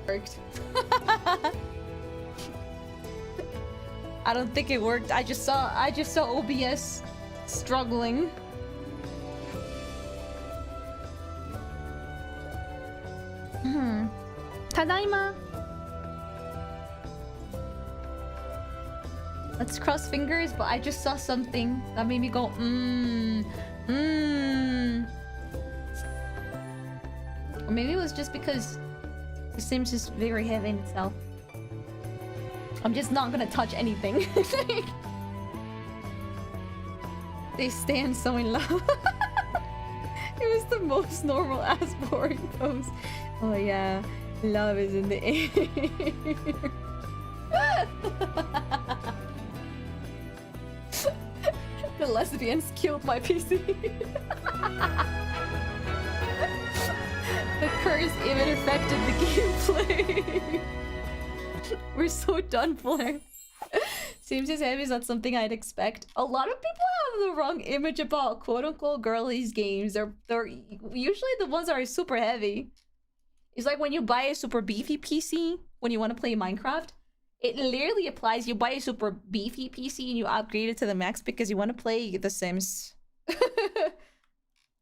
worked. I don't think it worked. I just saw OBS struggling. Tadaima. Let's cross fingers, but I just saw something that made me go, Or maybe it was just because the Sims is very heavy in itself. I'm just not gonna touch anything. They stand so in love. It was the most normal ass boring pose. Oh yeah, love is in the air. The lesbians killed my PC. The curse even affected the gameplay. We're so done for. Seems as heavy is not something I'd expect. A lot of people have the wrong image about quote-unquote girlies games. They're usually the ones that are super heavy. It's like when you buy a super beefy PC when you want to play Minecraft. It literally applies. You buy a super beefy PC and you upgrade it to the max because you want to play The Sims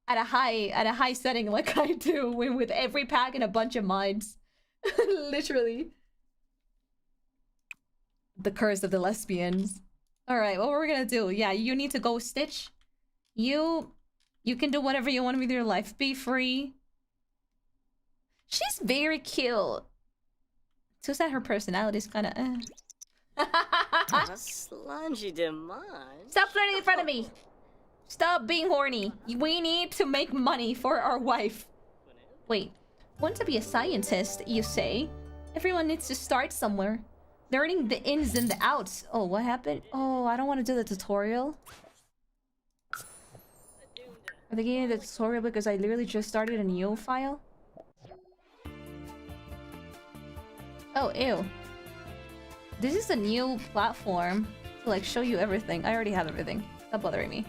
at a high setting like I do with every pack and a bunch of mods. Literally. The curse of the lesbians. All right, what we're gonna do? Yeah, you need to go, Stitch. You can do whatever you want with your life. Be free. She's very cute. It's just that her personality is kind of. Slungy demand. Stop flirting in front of me. Stop being horny. We need to make money for our wife. Wait, want to be a scientist? You say? Everyone needs to start somewhere. Learning the ins and the outs. Oh, what happened? Oh, I don't want to do the tutorial. Are they giving me the tutorial because I literally just started a new file? Oh, ew. This is a new platform to like show you everything. I already have everything. Stop bothering me.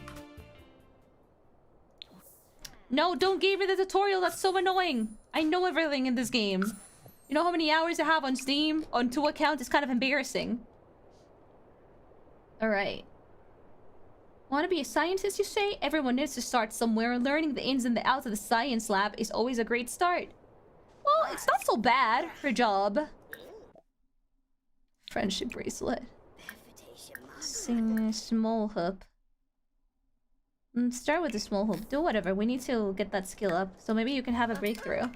No, don't give me the tutorial. That's so annoying. I know everything in this game. You know how many hours I have on Steam? On 2 accounts? It's kind of embarrassing. Alright. Want to be a scientist, you say? Everyone needs to start somewhere. Learning the ins and the outs of the science lab is always a great start. Well, it's not so bad. Her job. Friendship bracelet. Sing small hoop. Start with the small hoop. Do whatever. We need to get that skill up. So maybe you can have a breakthrough.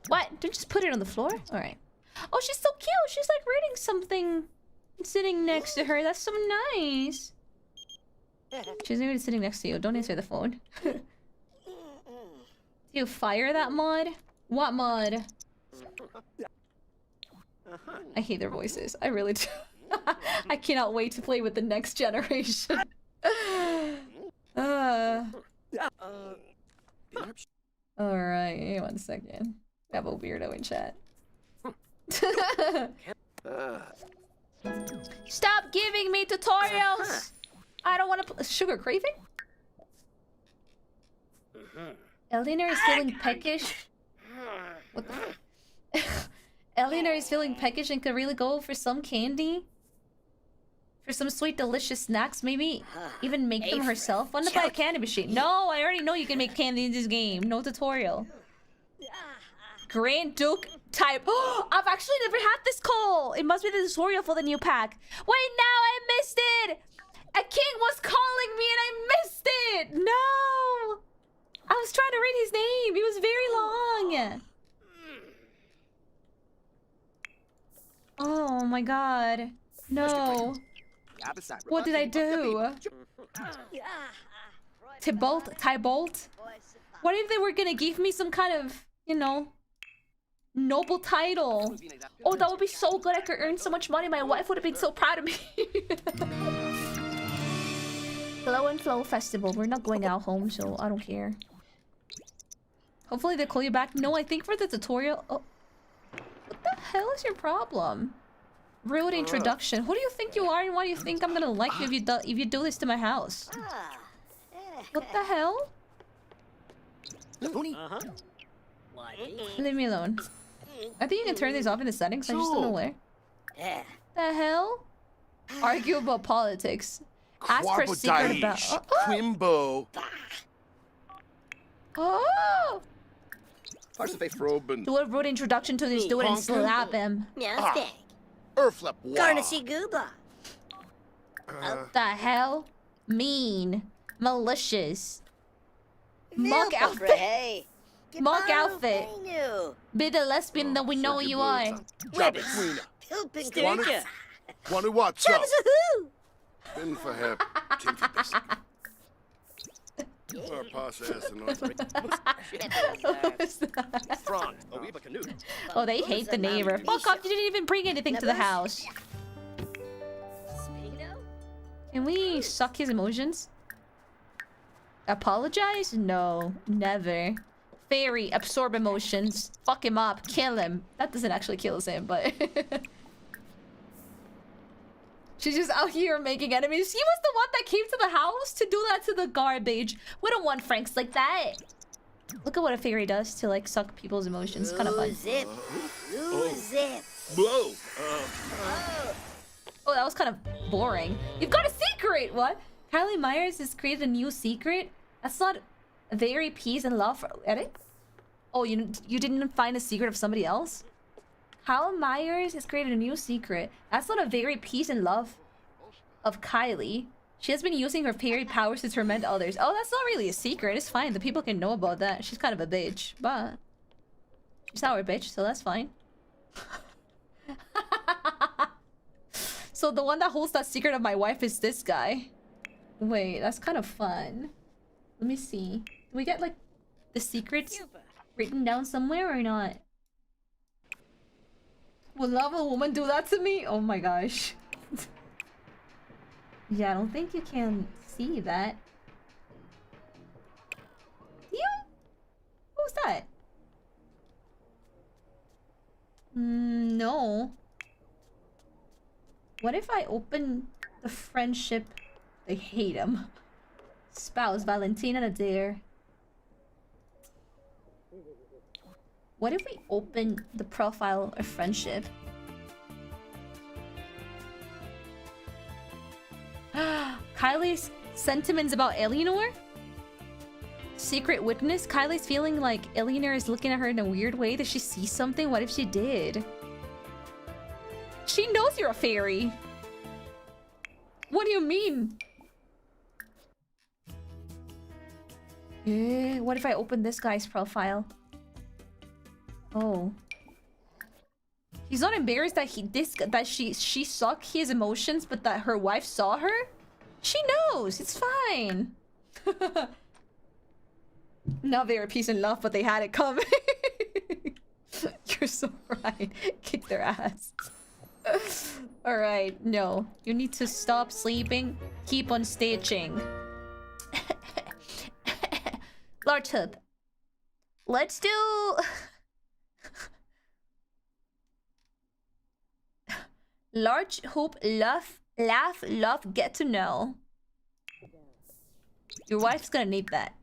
What? Don't just put it on the floor? Alright. Oh, she's so cute! She's like reading something sitting next to her. That's so nice. She's even sitting next to you. Don't answer the phone. Do you fire that mod? What mod? I hate their voices. I really do. I cannot wait to play with the next generation. Alright, 1 second. I have a weirdo in chat. Stop giving me tutorials! I don't want to sugar craving? Eleanor is feeling peckish. What the Eleanor is feeling peckish and could really go for some candy? For some sweet, delicious snacks, maybe even make them herself? Want to buy a candy machine? No, I already know you can make candy in this game. No tutorial. Grand Duke type. Oh, I've actually never had this call. It must be the tutorial for the new pack. Wait, now I missed it. A king was calling me and I missed it. No. I was trying to read his name. It was very long. Oh my god. No. What did I do? Tybolt? What if they were gonna give me some kind of, you know, noble title? Oh, that would be so good. I could earn so much money. My wife would have been so proud of me. Glow and Flow Festival. We're not going out home, so I don't care. Hopefully they call you back. No, I think for the tutorial... Oh. What the hell is your problem? Rude introduction. Who do you think you are and why do you think I'm gonna like you if you do this to my house? What the hell? Leave me alone. I think you can turn these off in the settings. I just don't know where. Yeah. The hell? Argue about politics. Ask for a secret about. Quimbo. Oh! Parsifroben. Do a rude introduction to the student and slap him. Meow stick. Erflap. Garnishy gooba. What the hell? Mean. Malicious. Monk outfit. Hey. Monk outfit. New. Be the lesbian that we know you are. Queen. Pilpin Wanna- Wanna watch Travis a who? Been for her. Tim for best. Our pass ass and Front. A weave a canoe. Oh, they hate the neighbor. Fuck off, you didn't even bring anything to the house. Speedo? Can we suck his emotions? Apologize? No, never. Fairy, absorb emotions. Fuck him up, kill him. That doesn't actually kill him, but... She's just out here making enemies. She was the one that came to the house to do that to the garbage. We don't want Franks like that. Look at what a fairy does to like suck people's emotions. Kind of fun. Zip. Zip. blow. Oh, that was kind of boring. You've got a secret! What? Kylie Myers has created a new secret? That's not very peace and love for Eric? Oh, you didn't find a secret of somebody else? Kylie Myers has created a new secret. That's not a very peace and love of Kylie. She has been using her fairy powers to torment others. Oh, that's not really a secret. It's fine. The people can know about that. She's kind of a bitch, but she's not a bitch, so that's fine. So the one that holds that secret of my wife is this guy. Wait, that's kind of fun. Let me see. Do we get like the secrets written down somewhere or not? Will lava woman do that to me? Oh my gosh. Yeah, I don't think you can see that. You? Who's that? No. What if I open the friendship? They hate him. Spouse, Valentina Adair. What if we open the profile of friendship? Kylie's sentiments about Eleanor? Secret witness? Kylie's feeling like Eleanor is looking at her in a weird way. Does she see something? What if she did? She knows you're a fairy. What do you mean? What if I open this guy's profile? Oh. He's not embarrassed that she sucked his emotions, but that her wife saw her? She knows. It's fine. Not very peace and love, but they had it coming. You're so right. Kick their ass. Alright, no. You need to stop sleeping. Keep on stitching. Large hub. Let's do... Large hoop, laugh, love, get to know. Your wife's gonna need that.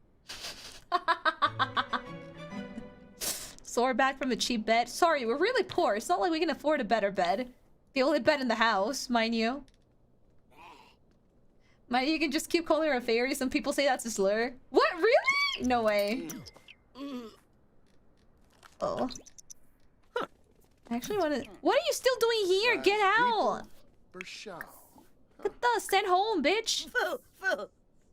So we're back from the cheap bed. Sorry, we're really poor. It's not like we can afford a better bed. The only bed in the house, mind you. Mind you can just keep calling her a fairy. Some people say that's a slur. What? Really? No way. Oh. I actually want to... What are you still doing here? Get out! Get the send home, bitch! Foo, foo.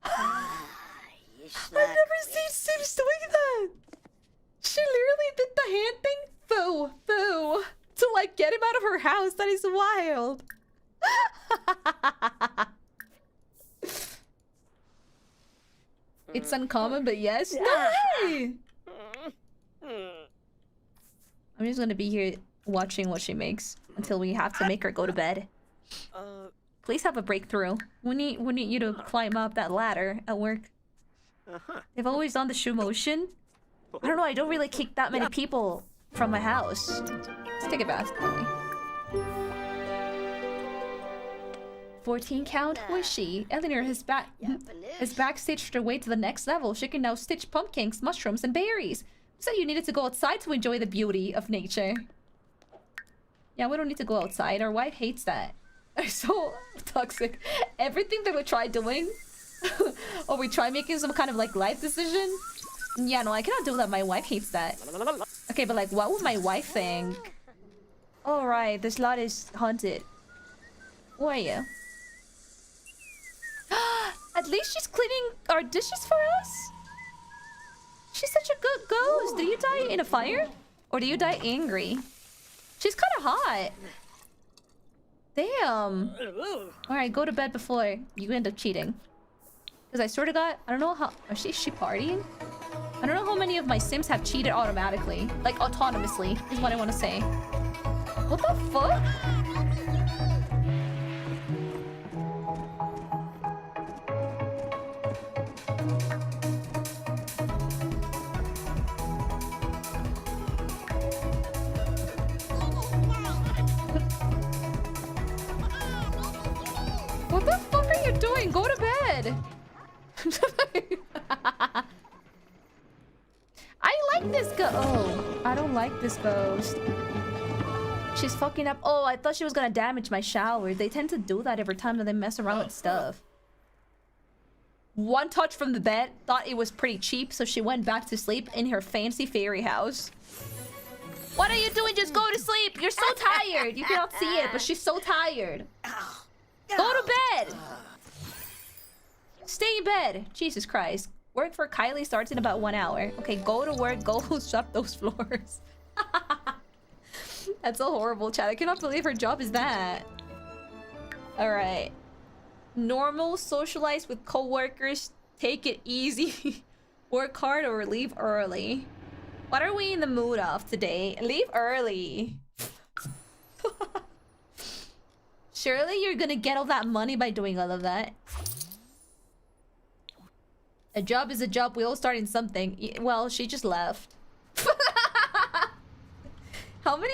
I've never seen Sims doing that! She literally did the hand thing? Foo, foo. To like get him out of her house. That is wild. It's uncommon, but yes. No way! I'm just gonna be here watching what she makes until we have to make her go to bed. Please have a breakthrough. We need you to climb up that ladder at work. They've always done the shoe motion. I don't know, I don't really kick that many people from my house. Let's take a bath, Chloe. 14 count? Who is she? Eleanor has backstitched her way to the next level. She can now stitch pumpkins, mushrooms, and berries. So you needed to go outside to enjoy the beauty of nature. Yeah, we don't need to go outside. Our wife hates that. They're so toxic. Everything that we try doing, or we try making some kind of like life decision. Yeah, no, I cannot do that. My wife hates that. Okay, but like, what would my wife think? All right, this lot is haunted. Who are you? At least she's cleaning our dishes for us. She's such a good ghost. Did you die in a fire? Or do you die angry? She's kind of hot. Damn. Alright, go to bed before you end up cheating. Because I swear to God, I don't know how... Is she partying? I don't know how many of my Sims have cheated automatically. Like, autonomously, is what I want to say. What the fuck? What the fuck are you doing? Go to bed. I like this ghost. Oh, I don't like this ghost. She's fucking up. Oh, I thought she was gonna damage my shower. They tend to do that every time that they mess around with stuff. One touch from the bed, thought it was pretty cheap, so she went back to sleep in her fancy fairy house. What are you doing? Just go to sleep. You're so tired. You cannot see it, but she's so tired. Go to bed. Stay in bed. Jesus Christ. Work for Kylie starts in about 1 hour. Okay, go to work. Go sweep those floors. That's so horrible, chat. I cannot believe her job is that. Alright. Normal, socialize with co-workers. Take it easy. Work hard or leave early. What are we in the mood of today? Leave early. Surely you're gonna get all that money by doing all of that. A job is a job. We all start in something. Well, she just left. How much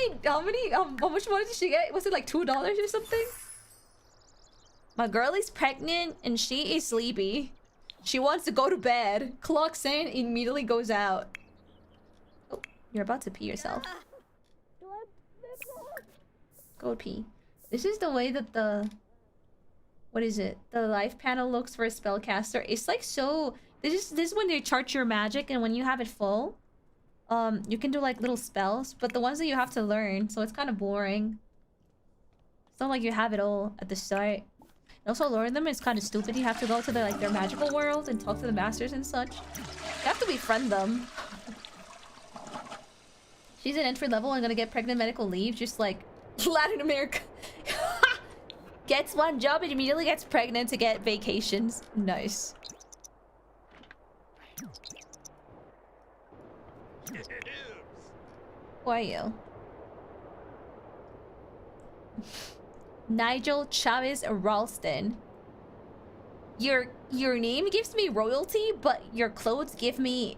money did she get? Was it like $2 or something? My girl is pregnant and she is sleepy. She wants to go to bed. Clocks in, immediately goes out. Oh, you're about to pee yourself. Go pee. This is the way that the... What is it? The life panel looks for a spellcaster. It's like so... This is when they chart your magic, and when you have it full, you can do like little spells, but the ones that you have to learn, so it's kind of boring. It's not like you have it all at the start. And also learn them is kind of stupid. You have to go to their magical world and talk to the masters and such. You have to befriend them. She's an entry level and gonna get pregnant medical leave, just like Latin America. Gets one job and immediately gets pregnant to get vacations. Nice. Who are you? Nigel Chavez Ralston. Your name gives me royalty, but your clothes give me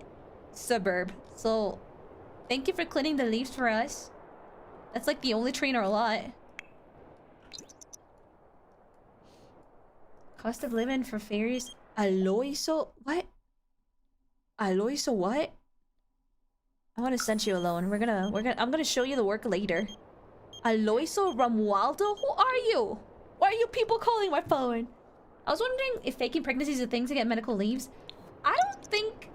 suburb. So, thank you for cleaning the leaves for us. That's like the only tree in our lot. Cost of living for fairies. Aloiso? What? Aloiso what? I want to send you alone. I'm gonna show you the work later. Aloiso Romualdo? Who are you? Why are you people calling my phone? I was wondering if faking pregnancy is a thing to get medical leaves. I don't think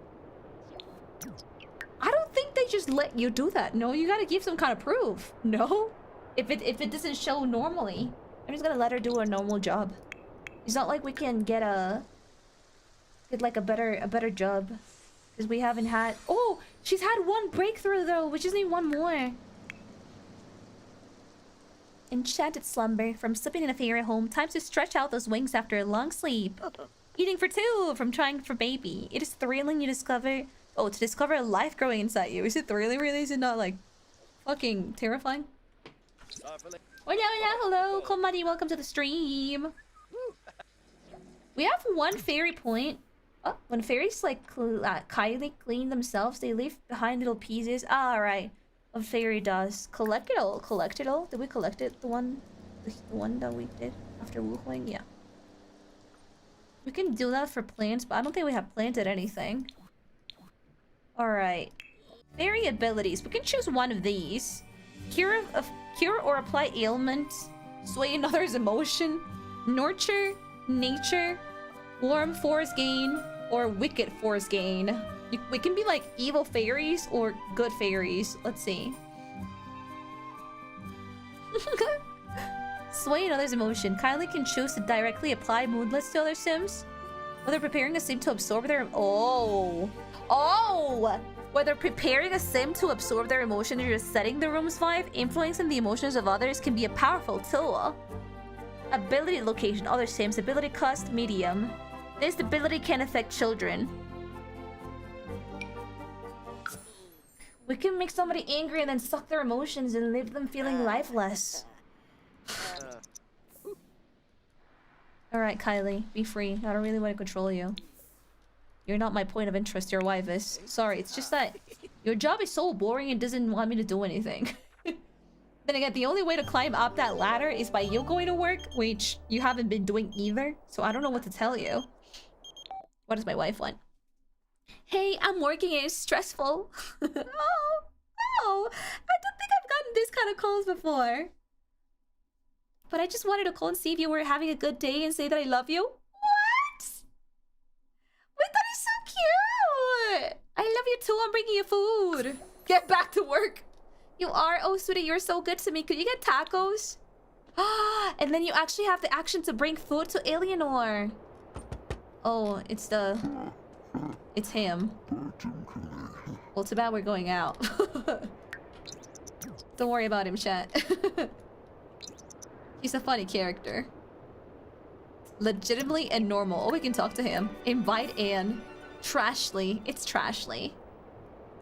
they just let you do that. No, you gotta give some kind of proof. No? If it doesn't show normally, I'm just gonna let her do a normal job. It's not like we can get like a better job. Because we haven't had... Oh! She's had one breakthrough though! We just need one more. Enchanted slumber. From sleeping in a fairy home. Time to stretch out those wings after a long sleep. Eating for two! From trying for baby. It is thrilling to discover a life growing inside you. Is it thrilling really? Is it not like... fucking terrifying? Hola, hello! Ko Mari, welcome to the stream! We have one fairy point. Oh, when fairies like Kylie clean themselves, they leave behind little pieces. Ah, right. A fairy does. Collect it all. Collect it all. Did we collect it? The one that we did after Wuhuing? Yeah. We can do that for plants, but I don't think we have planted anything. Alright. Fairy abilities. We can choose one of these. Cure or apply ailment. Sway another's emotion. Nurture, nature, warm force gain, or wicked force gain. We can be like evil fairies or good fairies. Let's see. Sway another's emotion. Kylie can choose to directly apply moodlets to other Sims. Whether preparing a Sim to absorb their... Oh! Whether preparing a Sim to absorb their emotions or just setting the room's vibe, influencing the emotions of others can be a powerful tool. Ability location. Other Sims. Ability cost medium. This ability can affect children. We can make somebody angry and then suck their emotions and leave them feeling lifeless. Alright, Kylie. Be free. I don't really want to control you. You're not my point of interest, your wife is. Sorry, it's just that your job is so boring and doesn't want me to do anything. Then again, the only way to climb up that ladder is by you going to work, which you haven't been doing either. So I don't know what to tell you. What does my wife want? Hey, I'm working and it's stressful. Oh, I don't think I've gotten this kind of calls before. But I just wanted to call and see if you were having a good day and say that I love you. What? Wait, that is so cute. I love you too. I'm bringing you food. Get back to work. You are? Oh, sweetie, you're so good to me. Could you get tacos? And then you actually have the action to bring food to Eleanor. Oh, it's him. Well, too bad we're going out. Don't worry about him, chat. He's a funny character. Legitimately and normal. Oh, we can talk to him. Invite Anne. Trashly. It's Trashly.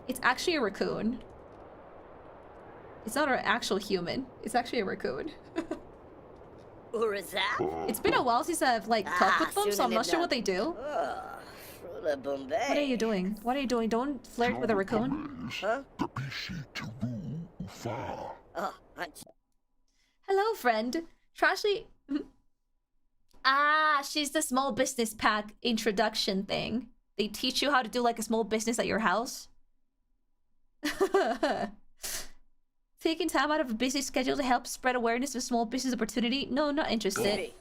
It's actually a raccoon. It's not an actual human. It's actually a raccoon. Or is that? It's been a while since I've like talked with them, so I'm not sure what they do. What are you doing? What are you doing? Don't flirt with a raccoon. Huh? Hello, friend. Trashly. She's the small business pack introduction thing. They teach you how to do like a small business at your house. Taking time out of a busy schedule to help spread awareness of small business opportunity? No, not interested.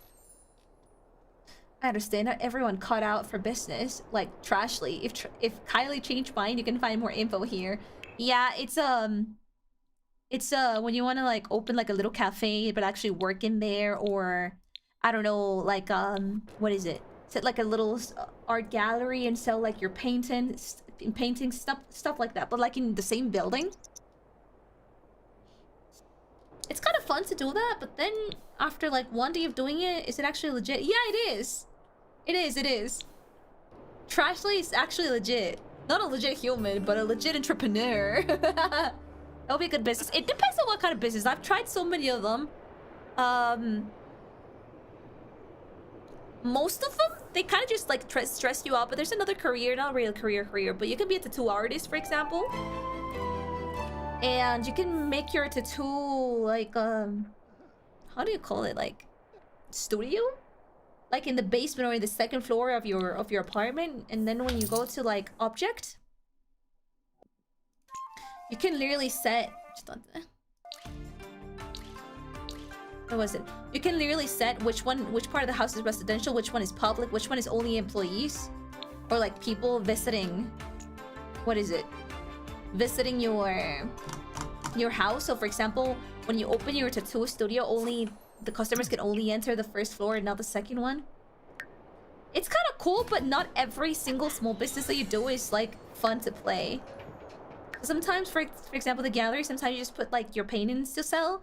I understand. Not everyone cut out for business. Like Trashly. If Kylie changed mind, you can find more info here. Yeah, it's when you want to like open like a little cafe, but actually work in there, or I don't know, like what is it? Set like a little art gallery and sell like your painting stuff like that, but like in the same building. It's kind of fun to do that, but then after like one day of doing it, is it actually legit? Yeah, it is. It is. Trashly is actually legit. Not a legit human, but a legit entrepreneur. That'll be a good business. It depends on what kind of business. I've tried so many of them. Most of them, they kind of just like stress you out. But there's another career, not a real career, but you can be a tattoo artist, for example. And you can make your tattoo like how do you call it, like studio, like in the basement or in the second floor of your apartment. And then when you go to like object, you can literally set what was it? You can literally set which part of the house is residential, which one is public, which one is only employees, or like people visiting. What is it? Visiting your house. So for example, when you open your tattoo studio, only the customers can only enter the first floor and not the second one. It's kind of cool, but not every single small business that you do is like fun to play. Sometimes, for example, the gallery, sometimes you just put like your paintings to sell,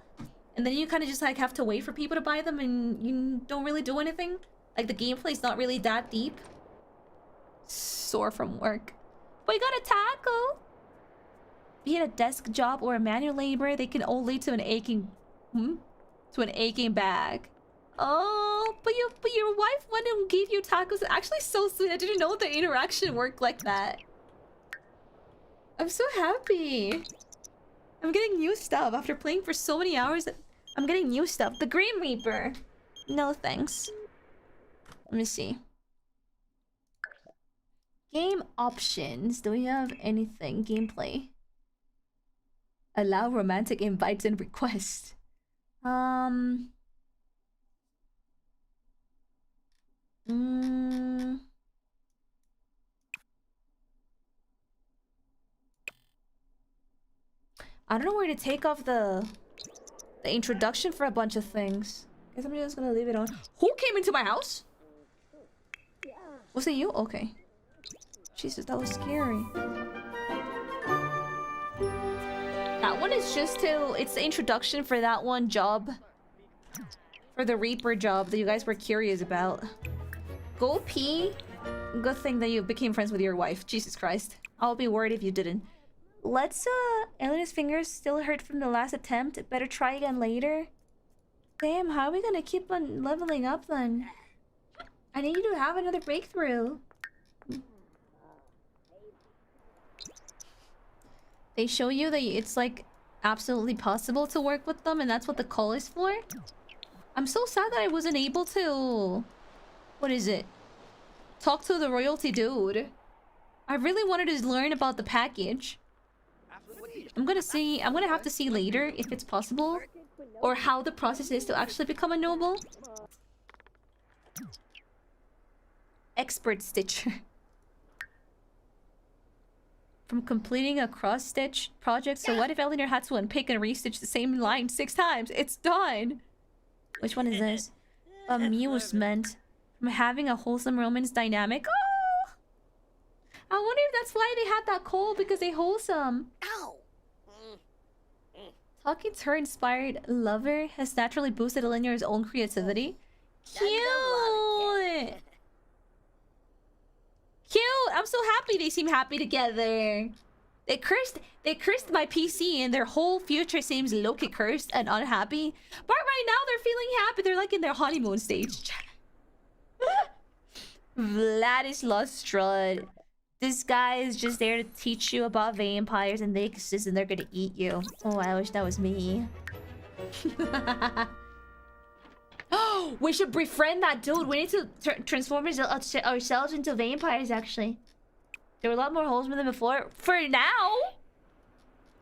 and then you kind of just like have to wait for people to buy them, and you don't really do anything. Like the gameplay is not really that deep. Sore from work. We got a taco. Be it a desk job or a manual labor, they can all lead to an aching bag. Oh, but your wife went and gave you tacos. Actually, so sweet. I didn't know the interaction worked like that. I'm so happy. I'm getting new stuff after playing for so many hours. I'm getting new stuff. The Green Reaper. No thanks. Let me see. Game options. Do we have anything? Gameplay. Allow romantic invites and requests. I don't know where to take off the introduction for a bunch of things. Guess I'm just gonna leave it on. Who came into my house? Was it you? Okay. Jesus, that was scary. That one is just to... It's the introduction for that one job. For the Reaper job that you guys were curious about. Go pee. Good thing that you became friends with your wife. Jesus Christ. I'll be worried if you didn't. Let's, Elena's fingers still hurt from the last attempt. Better try again later. Damn, how are we gonna keep on leveling up then? I need you to have another breakthrough. They show you that it's like absolutely possible to work with them, and that's what the call is for. I'm so sad that I wasn't able to... What is it? Talk to the royalty dude. I really wanted to learn about the package. I'm gonna have to see later if it's possible. Or how the process is to actually become a noble. Expert stitcher. From completing a cross-stitch project, so what if Eleanor had to unpick and restitch the same line 6 times? It's done! Which one is this? Amusement. From having a wholesome romance dynamic. Oh! I wonder if that's why they had that call, because they wholesome. Ow! Talking to her inspired lover has naturally boosted Eleanor's own creativity. Cute! Cute! I'm so happy they seem happy together. They cursed my PC and their whole future seems low-key cursed and unhappy. But right now they're feeling happy. They're like in their honeymoon stage. Vladislav Strud. This guy is just there to teach you about vampires and they exist and they're gonna eat you. Oh, I wish that was me. Oh, we should befriend that dude. We need to transform ourselves into vampires, actually. There were a lot more holes than before. For now!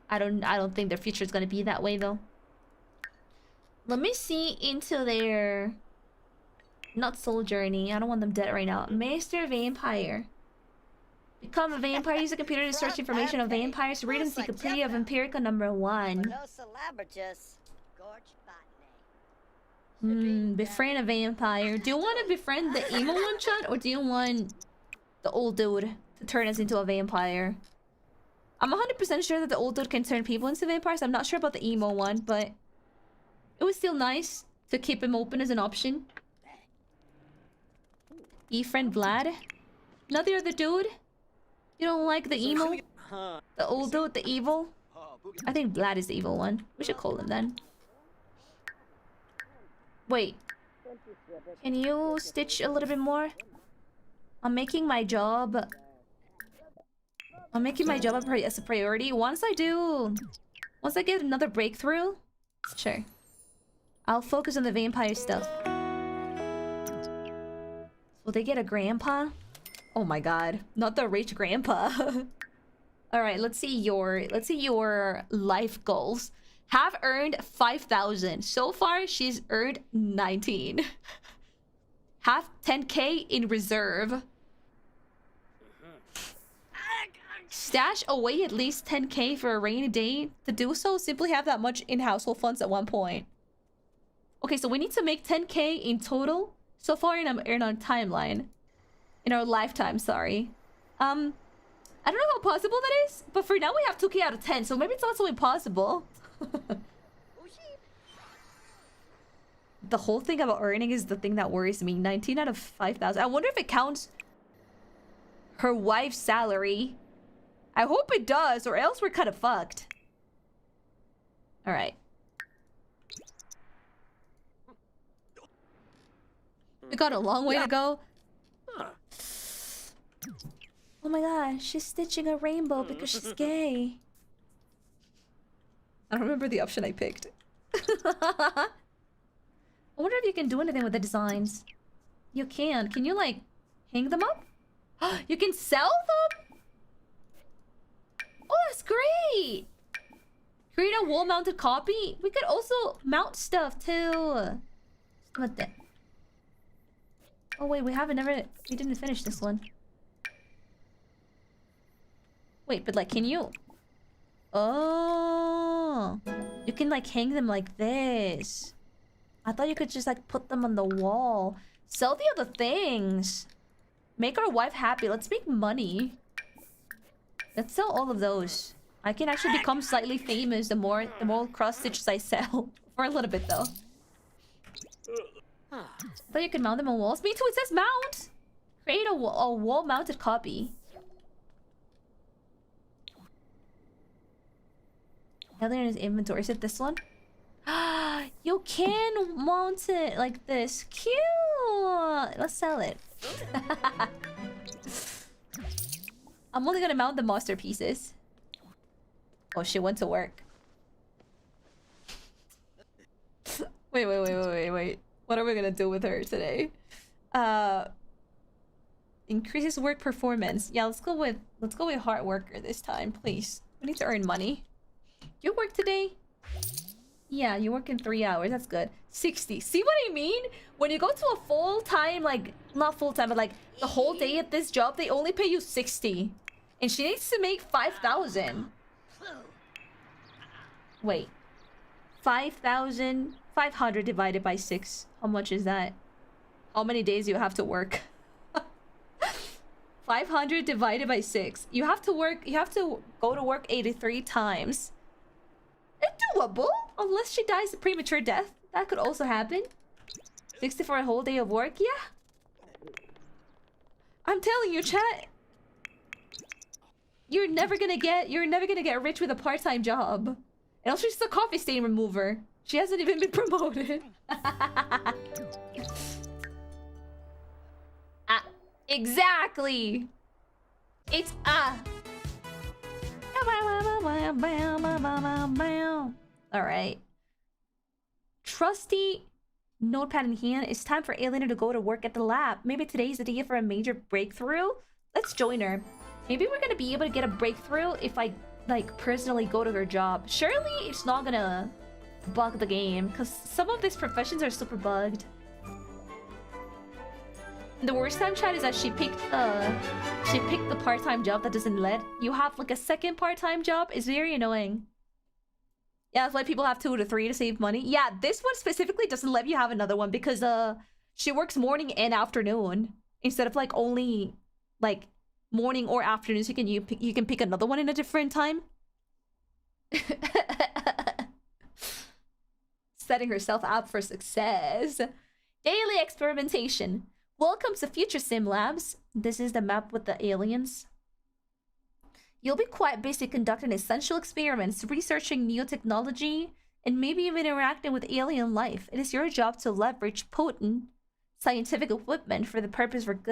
I don't think their future is gonna be that way, though. Let me see into their... Not soul journey. I don't want them dead right now. Master Vampire. Become a vampire. Use a computer to search information on vampires. Read Encyclopedia of Empirical #1. Befriend a vampire. Do you want to befriend the emo one, chat? Or do you want the old dude to turn us into a vampire? I'm 100% sure that the old dude can turn people into vampires. I'm not sure about the emo one, but... It was still nice to keep him open as an option. Befriend Vlad? Another other dude? You don't like the emo? The old dude, the evil? I think Vlad is the evil one. We should call him then. Wait. Can you stitch a little bit more? I'm making my job as a priority. Once I get another breakthrough, sure. I'll focus on the vampire stuff. Will they get a grandpa? Oh my god, not the rich grandpa. Alright, let's see your life goals. Have earned 5,000. So far, she's earned 19. Have 10k in reserve. Stash away at least 10k for a rainy day. To do so, simply have that much in household funds at one point. Okay, so we need to make 10k in total so far in our timeline. In our lifetime, sorry. I don't know how possible that is, but for now we have 2k out of 10, so maybe it's not so impossible. The whole thing about earning is the thing that worries me. 19 out of 5,000. I wonder if it counts her wife's salary. I hope it does, or else we're kind of fucked. Alright. We got a long way to go. Oh my god, she's stitching a rainbow because she's gay. I don't remember the option I picked. I wonder if you can do anything with the designs. You can. Can you, like, hang them up? You can sell them? Oh, that's great! Create a wall-mounted copy? We could also mount stuff too. What the? Oh wait, we didn't finish this one. Wait, but like, can you? Oh, you can like hang them like this. I thought you could just like put them on the wall. Sell the other things. Make our wife happy. Let's make money. Let's sell all of those. I can actually become slightly famous the more cross stitches I sell. For a little bit though. I thought you could mount them on walls. Me too, it says mount! Create a wall-mounted copy. Other in his inventory. Is it this one? You can mount it like this. Cute! Let's sell it. I'm only gonna mount the masterpieces. Oh, she went to work. Wait. What are we gonna do with her today? Increases work performance. Yeah, let's go with hard worker this time, please. We need to earn money. You work today? Yeah, you work in 3 hours. That's good. 60. See what I mean? When you go to a full-time, like, not full-time, but like the whole day at this job, they only pay you 60. And she needs to make 5,000. Wait. 5,500 divided by 6. How much is that? How many days you have to work? 500 divided by 6. You have to go to work 83 times. It's doable, unless she dies a premature death. That could also happen. 60 for a whole day of work, yeah. I'm telling you, chat. You're never gonna get rich with a part-time job. And also she's a coffee stain remover. She hasn't even been promoted. Exactly. It's Alright. Trusty notepad in hand. It's time for Alien to go to work at the lab. Maybe today's the day for a major breakthrough. Let's join her. Maybe we're gonna be able to get a breakthrough if I, like, personally go to her job. Surely it's not gonna bug the game, because some of these professions are super bugged. The worst time, chat, is that she picked the part-time job that doesn't let you have like a second part-time job. It's very annoying. Yeah, that's why people have 2 to 3 to save money. Yeah, this one specifically doesn't let you have another one because she works morning and afternoon instead of like only like morning or afternoon. So you can pick another one in a different time. Setting herself up for success. Daily experimentation. Welcome to Future Sim Labs. This is the map with the aliens. You'll be quite busy conducting essential experiments, researching new technology, and maybe even interacting with alien life. It is your job to leverage potent scientific equipment for the purpose of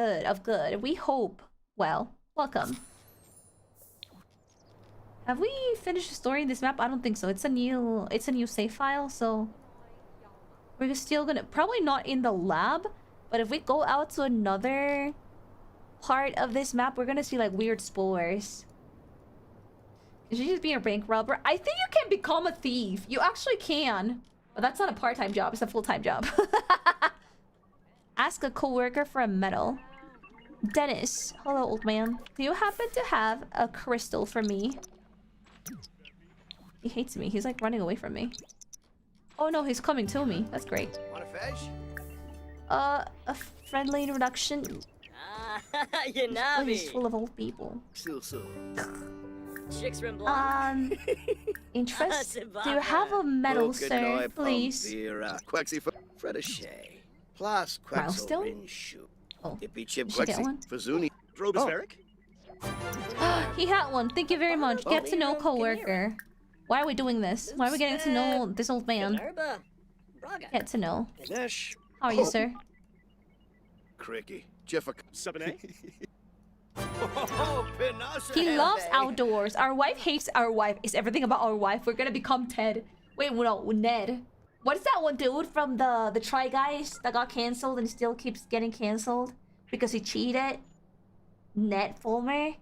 good. We hope. Well, welcome. Have we finished the story in this map? I don't think so. It's a new save file, so we're still gonna probably not in the lab. But if we go out to another part of this map, we're gonna see like weird spores. Is she just being a bank robber? I think you can become a thief. You actually can. But that's not a part-time job, it's a full-time job. Ask a co-worker for a medal. Dennis. Hello, old man. Do you happen to have a crystal for me? He hates me. He's like running away from me. Oh no, he's coming to me. That's great. Want a fish? A friendly introduction. You know me. He's full of old people. Chicks from blonde. Interest? Do you have a medal, sir? Please. Milestone? Oh, did she get one? He had one. Thank you very much. Get to know coworker. Why are we doing this? Why are we getting to know this old man? Get to know. How are you, sir? Cricky. Jeffa. He loves outdoors. Our wife hates our wife. It's everything about our wife. We're gonna become Ted. Wait, no, Ned. What is that one dude from the Try Guys that got cancelled and still keeps getting cancelled because he cheated? Ned Fulmer.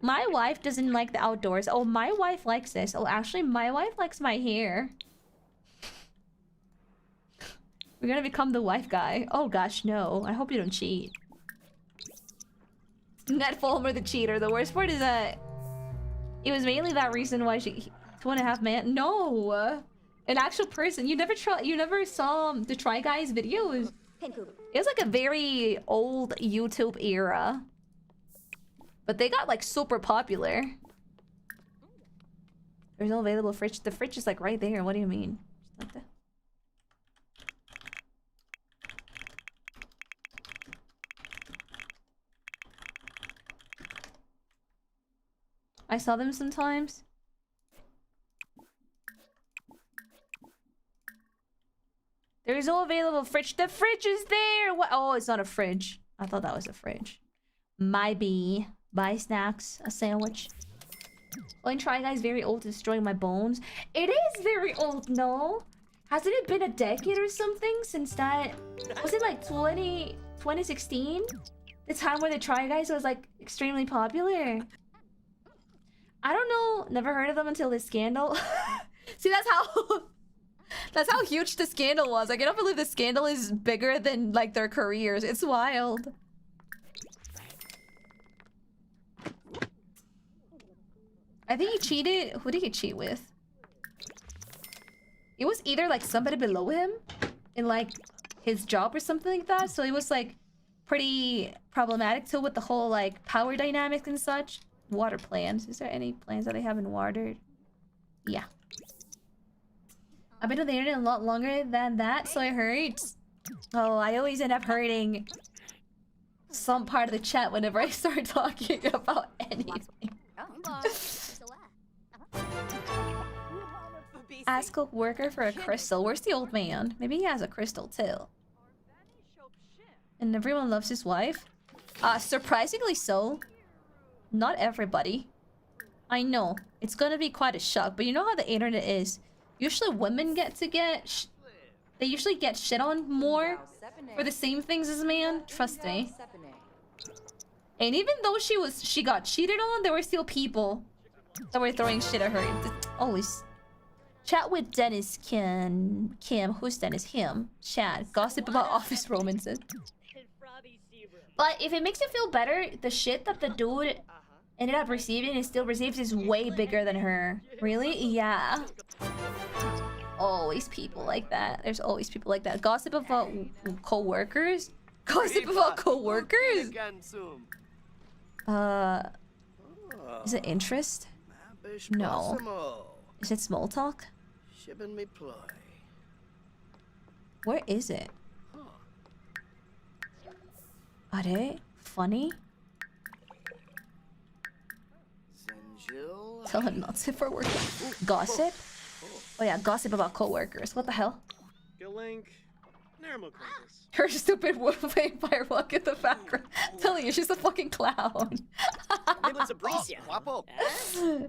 My wife doesn't like the outdoors. Oh, my wife likes this. Oh, actually, my wife likes my hair. We're gonna become the wife guy. Oh gosh, no. I hope you don't cheat. Net Fulmer the cheater. The worst part is that it was mainly that reason why she 2.5 man. No, an actual person. You never saw the Try Guys videos. It was like a very old YouTube era, but they got like super popular. There's no available fridge. The fridge is like right there. What do you mean? Like that. I saw them sometimes. There's no available fridge. The fridge is there! What? Oh, it's not a fridge. I thought that was a fridge. Maybe. Buy snacks. A sandwich. Playing Try Guys very old, destroying my bones. It is very old, no? Hasn't it been a decade or something since that? Was it like 2016? The time where the Try Guys was like extremely popular. I don't know. Never heard of them until this scandal. See, that's how huge the scandal was. Like, I don't believe the scandal is bigger than like their careers. It's wild. I think he cheated. Who did he cheat with? It was either like somebody below him in like his job or something like that. So it was like pretty problematic too with the whole like power dynamics and such. Water plants. Is there any plants that I haven't watered? Yeah. I've been on the internet a lot longer than that, so I heard. Oh, I always end up hurting some part of the chat whenever I start talking about anything. Ask a worker for a crystal. Where's the old man? Maybe he has a crystal too. And everyone loves his wife? Surprisingly so. Not everybody. I know. It's gonna be quite a shock, but you know how the internet is. Usually women they usually get shit on more for the same things as man. Trust me. And even though she got cheated on, there were still people that were throwing shit at her. Always. Chat with Dennis Kim. Who's Dennis? Him. Chat. Gossip about office romances. But if it makes you feel better, the shit that the dude ended up receiving and still receives is way bigger than her. Really? Yeah. Always people like that. There's always people like that. Gossip about co-workers? Gossip about co-workers? Is it interest? No. Is it small talk? Where is it? Are they funny? Tell him not to for work. Gossip? Oh yeah, gossip about co-workers. What the hell? Her stupid vampire walk in the background. I'm telling you, she's a fucking clown.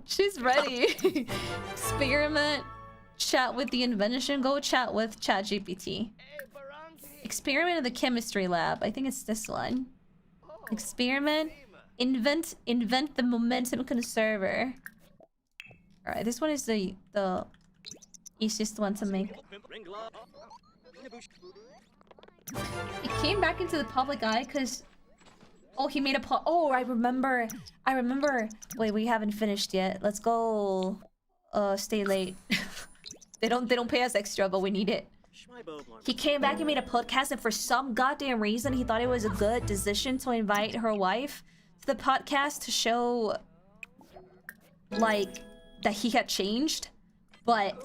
She's ready. Experiment. Chat with the invention. Go chat with ChatGPT. Experiment in the chemistry lab. I think it's this one. Experiment. Invent the momentum conserver. Alright, this one is the easiest one to make. It came back into the public eye because he made a oh, I remember. Wait, we haven't finished yet. Let's go stay late. They don't pay us extra, but we need it. He came back and made a podcast, and for some goddamn reason he thought it was a good decision to invite her wife to the podcast to show like that he had changed. But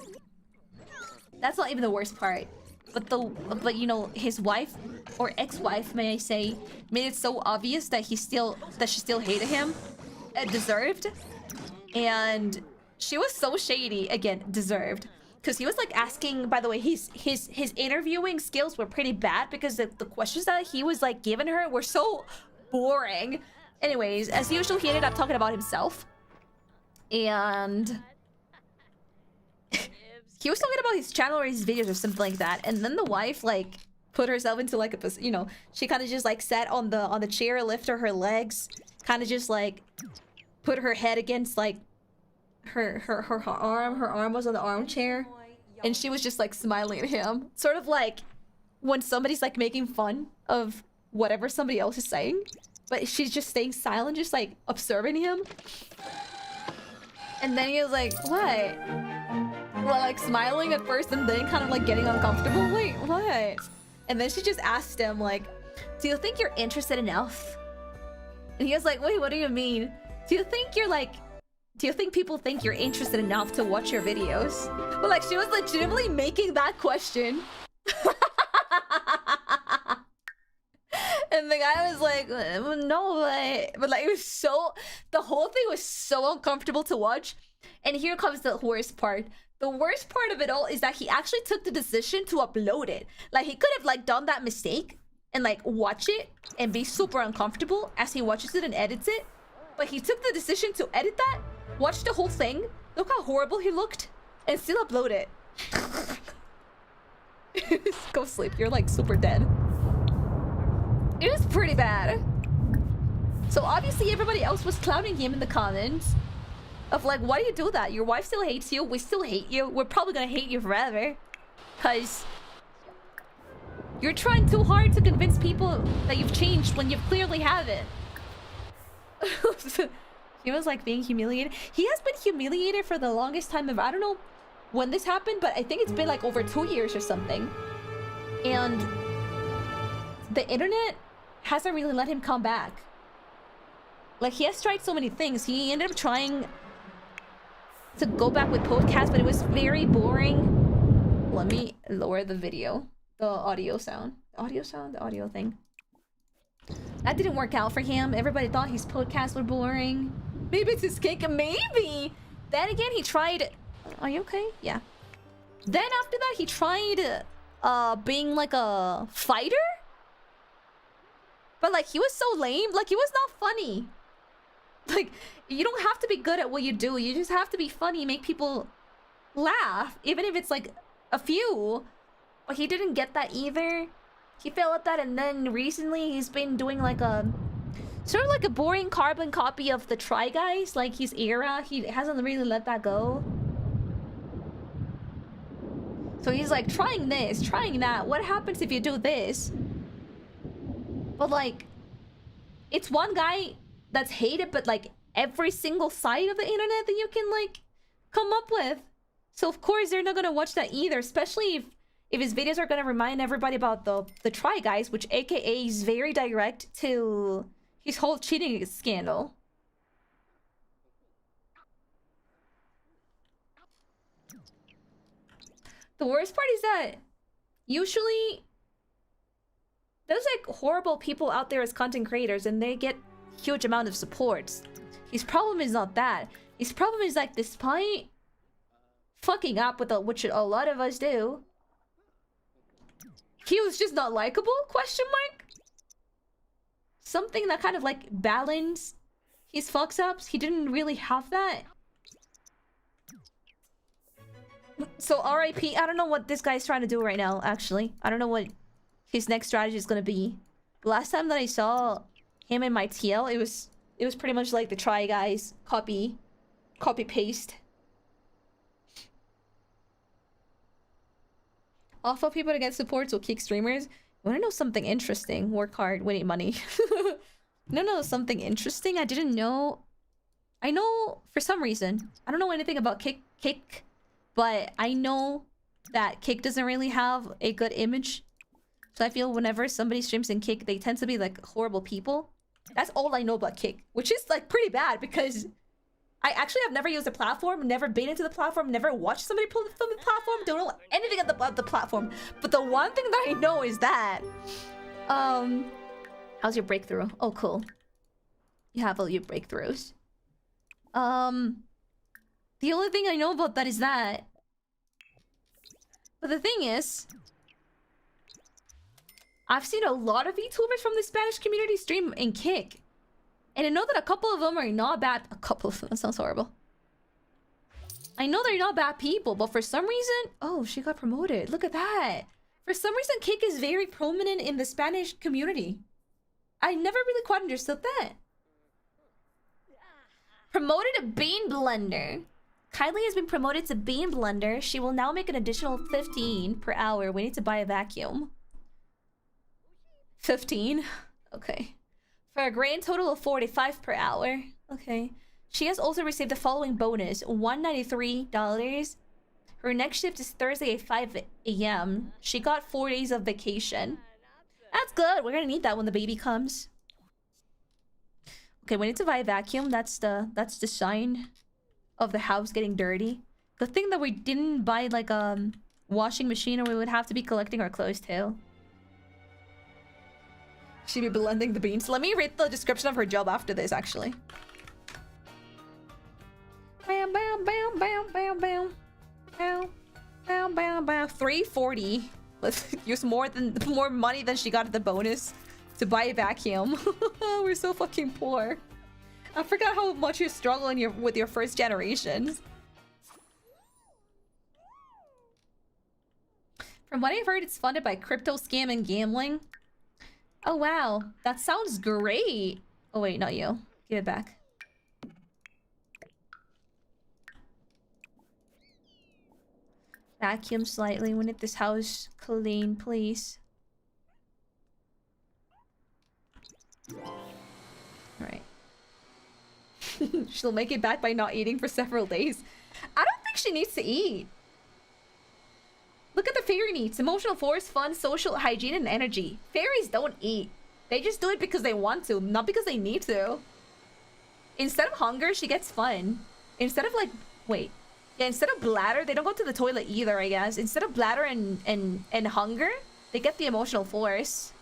that's not even the worst part. But you know, his wife or ex-wife, may I say, made it so obvious that she still hated him, deserved, and she was so shady. Again, deserved, because he was like asking. By the way, his interviewing skills were pretty bad because the questions that he was like giving her were so boring. Anyways, as usual, he ended up talking about himself, and he was talking about his channel or his videos or something like that, and then the wife like put herself into like a, you know, she kind of just like sat on the chair, lifted her legs, kind of just like put her head against like her arm. Her arm was on the armchair, and she was just like smiling at him, sort of like when somebody's like making fun of whatever somebody else is saying, but she's just staying silent, just like observing him. And then he was like, what? Well, like smiling at first and then kind of like getting uncomfortable. Wait, what? And then she just asked him like, do you think you're interested enough? And he was like, wait, what do you mean? Do you think people think you're interested enough to watch your videos? But like she was legitimately making that question. And the guy was like, no, but like it was so, the whole thing was so uncomfortable to watch. And here comes the worst part. The worst part of it all is that he actually took the decision to upload it. Like he could have like done that mistake and like watch it and be super uncomfortable as he watches it and edits it. But he took the decision to edit that, watch the whole thing, look how horrible he looked, and still upload it. Go sleep, you're like super dead. It was pretty bad. So obviously everybody else was clowning him in the comments of like, why do you do that? Your wife still hates you, we still hate you, we're probably gonna hate you forever. Cause you're trying too hard to convince people that you've changed when you clearly haven't. He was like being humiliated. He has been humiliated for the longest time ever. I don't know when this happened, but I think it's been like over 2 years or something. And the internet hasn't really let him come back. Like he has tried so many things. He ended up trying to go back with podcasts, but it was very boring. Let me lower the video, the audio sound, the audio thing. That didn't work out for him. Everybody thought his podcasts were boring. Maybe it's his cake, maybe. Then again, he tried. Are you okay? Yeah. Then after that, he tried being like a fighter. But like he was so lame. Like he was not funny. Like you don't have to be good at what you do. You just have to be funny, make people laugh, even if it's like a few. But he didn't get that either. He failed at that, and then recently he's been doing like a sort of like a boring carbon copy of the Try Guys, like his era. He hasn't really let that go. So he's like trying this, trying that. What happens if you do this? But like, it's one guy that's hated, but like every single side of the internet that you can like come up with. So of course they're not gonna watch that either, especially if his videos are gonna remind everybody about the Try Guys, which AKA is very direct to his whole cheating scandal. The worst part is that usually there's like horrible people out there as content creators and they get huge amount of supports. His problem is not that. His problem is like, despite fucking up with which a lot of us do, he was just not likable? Question mark? Something that kind of like balanced his fucks ups. He didn't really have that. So RIP. I don't know what this guy's trying to do right now, actually. I don't know what his next strategy is gonna be. Last time that I saw him in my TL, it was pretty much like the Try Guys copy paste. Awful people to get supports will kick streamers. You wanna know something interesting? Work hard, winning money. No, something interesting? I didn't know. I know for some reason. I don't know anything about Kick, but I know that Kick doesn't really have a good image. So I feel whenever somebody streams in Kick, they tend to be like horrible people. That's all I know about Kick, which is like pretty bad because I actually have never used the platform, never been into the platform, never watched somebody pull from the platform, don't know anything about the platform. But the one thing that I know is that, how's your breakthrough? Oh, cool. You have all your breakthroughs. The only thing I know about that is that. But the thing is, I've seen a lot of VTubers from the Spanish community stream in Kick. And I know that a couple of them are not bad. A couple of them, that sounds horrible. I know they're not bad people, but for some reason... Oh, she got promoted. Look at that. For some reason, Kick is very prominent in the Spanish community. I never really quite understood that. promoted a bean blender. Kylie has been promoted to bean blender. She will now make an additional 15 per hour. We need to buy a vacuum. 15? Okay. For a grand total of 45 per hour. Okay. She has also received the following bonus. $193. Her next shift is Thursday at 5 a.m. She got 4 days of vacation. That's good. We're gonna need that when the baby comes. Okay, we need to buy a vacuum. That's the sign of the house getting dirty. Good thing that we didn't buy like a washing machine, or we would have to be collecting our clothes too. She'd be blending the beans. Let me read the description of her job after this, actually. Bam, bam, bam, bam, bam, bam. Bam, bam, bam, bam. 340. Let's use more money than she got at the bonus to buy a vacuum. We're so fucking poor. I forgot how much you're struggling with your first generations. From what I've heard, it's funded by crypto scam and gambling. Oh wow, that sounds great. Oh wait, not you. Give it back. Vacuum slightly. We need this house clean, please. Alright. She'll make it back by not eating for several days. I don't think she needs to eat. Look at the fairy needs. Emotional force, fun, social, hygiene, and energy. Fairies don't eat. They just do it because they want to, not because they need to. Instead of hunger, she gets fun. Instead of like... Wait. Yeah, instead of bladder, they don't go to the toilet either, I guess. Instead of bladder and hunger, they get the emotional force.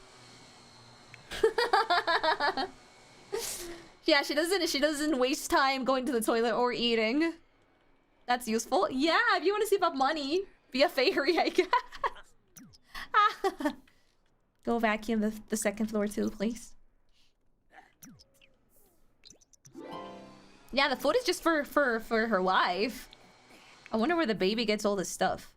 Yeah, she doesn't waste time going to the toilet or eating. That's useful. Yeah, if you want to save up money, be a fairy, I guess. Go vacuum the second floor too, please. Yeah, the food is just for her wife. I wonder where the baby gets all this stuff.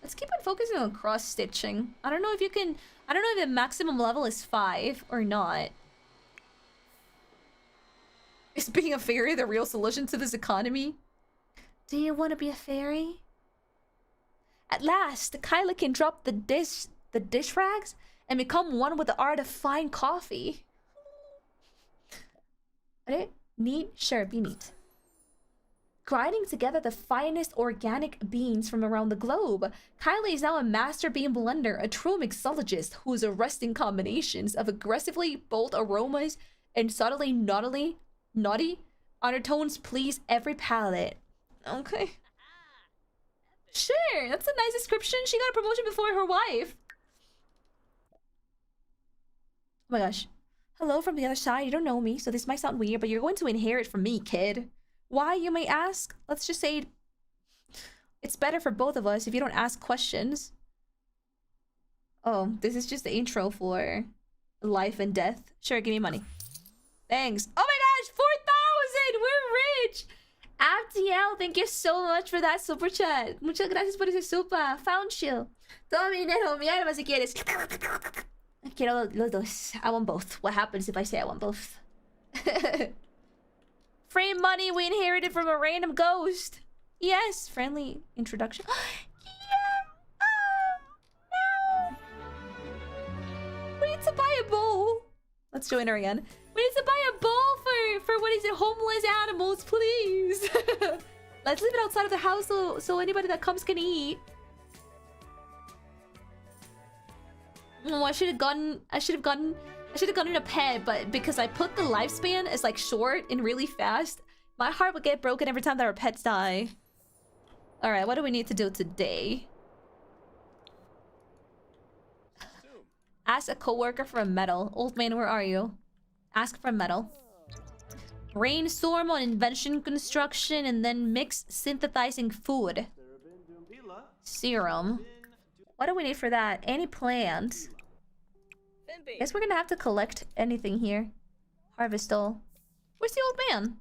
Let's keep on focusing on cross-stitching. I don't know if you can... I don't know if the maximum level is 5 or not. Is being a fairy the real solution to this economy? Do you want to be a fairy? At last, Kyla can drop the dish rags and become one with the art of fine coffee. Okay, neat? Sure, be neat. Grinding together the finest organic beans from around the globe, Kylie is now a master bean blender, a true mixologist whose arresting combinations of aggressively bold aromas and subtly naughty undertones please every palate. Okay. Sure, that's a nice description. She got a promotion before her wife. Oh my gosh. Hello from the other side. You don't know me, so this might sound weird, but you're going to inherit from me, kid. Why, you may ask? Let's just say it's better for both of us if you don't ask questions. Oh, this is just the intro for life and death. Sure, give me money. Thanks. Oh my gosh, 4,000! We're rich! Abdiel, thank you so much for that super chat. Muchas gracias por ese super. Found you. Todo mi dinero, mi alma si quieres. Quiero los dos. I want both. What happens if I say I want both? Free money we inherited from a random ghost. Yes, friendly introduction. Yeah. No. We need to buy a bowl. Let's join her again. We need to buy a bowl for what is it? Homeless animals, please. Let's leave it outside of the house so anybody that comes can eat. Oh, I should have gotten a pet, but because I put the lifespan as like short and really fast, my heart would get broken every time that our pets die. Alright, what do we need to do today? Ask a coworker for a medal. Old man, where are you? Ask for a medal. Brainstorm on invention construction and then mix synthesizing food. Serum. What do we need for that? Any plants? Guess we're gonna have to collect anything here. Harvest all. Where's the old man?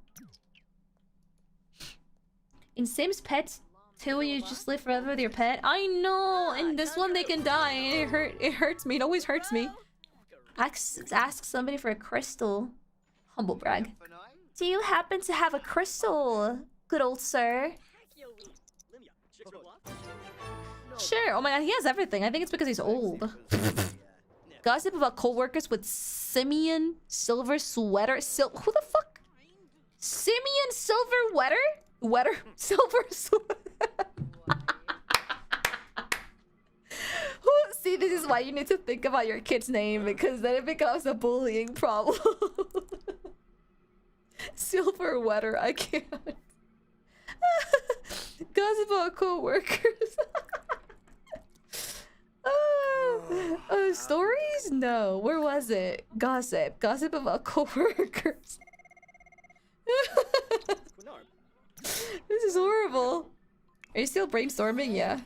In Sims Pets Two, you just live forever with your pet. I know, and this one they can die. And it hurts me. It always hurts me. Ask somebody for a crystal. Humble brag. Do you happen to have a crystal, good old sir? Sure. Oh my god, he has everything. I think it's because he's old. Gossip about co-workers with simian silver sweater. Who the fuck? Simian silver wetter? Silver sweater. See, this is why you need to think about your kid's name, because then it becomes a bullying problem. Silver wetter, I can't. Gossip about co-workers. Stories? No. Where was it? Gossip. Gossip about co-workers. This is horrible. Are you still brainstorming? Yeah.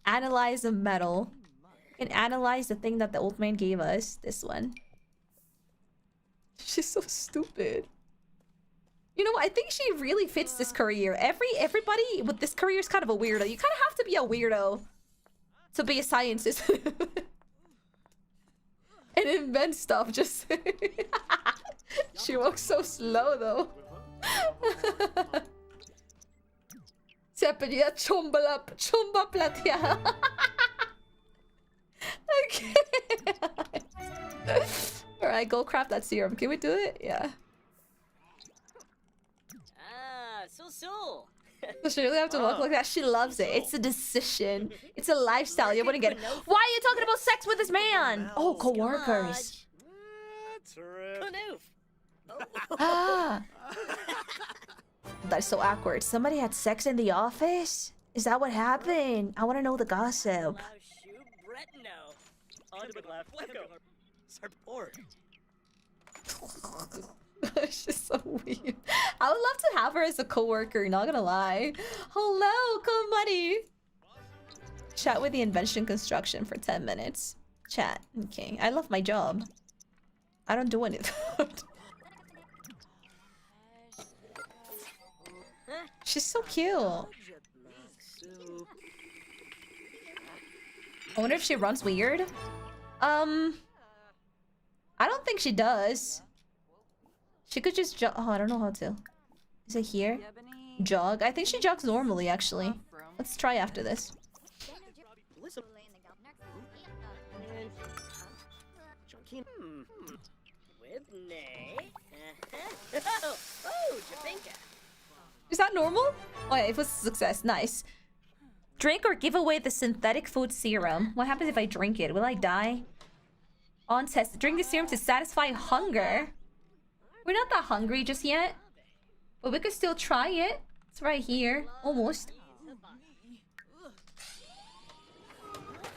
Analyze a medal. And analyze the thing that the old man gave us. This one. She's so stupid. You know what? I think she really fits this career. Everybody with this career is kind of a weirdo. You kind of have to be a weirdo to be a scientist. And invent stuff. Just she walks so slow though. Se apellida Chomba Platea. Okay. Alright, go craft that serum. Can we do it? Yeah. So. Does she really have to look like that? She loves it. It's a decision. It's a lifestyle. You wouldn't get it. Why are you talking about sex with this man? Oh, co-workers. Ah. That's so awkward. Somebody had sex in the office? Is that what happened? I want to know the gossip. It's just so weird. I would love to have her as a co-worker, not gonna lie. Hello, Ko Marie. Chat with the invention construction for 10 minutes. Chat. Okay. I love my job. I don't do anything. She's so cute. I wonder if she runs weird. I don't think she does. She could just jog. Oh, I don't know how to. Is it here? Jog? I think she jogs normally, actually. Let's try after this. Is that normal? Oh yeah, it was a success. Nice. Drink or give away the synthetic food serum. What happens if I drink it? Will I die? On test. Drink the serum to satisfy hunger. We're not that hungry just yet. But we could still try it. It's right here. Almost.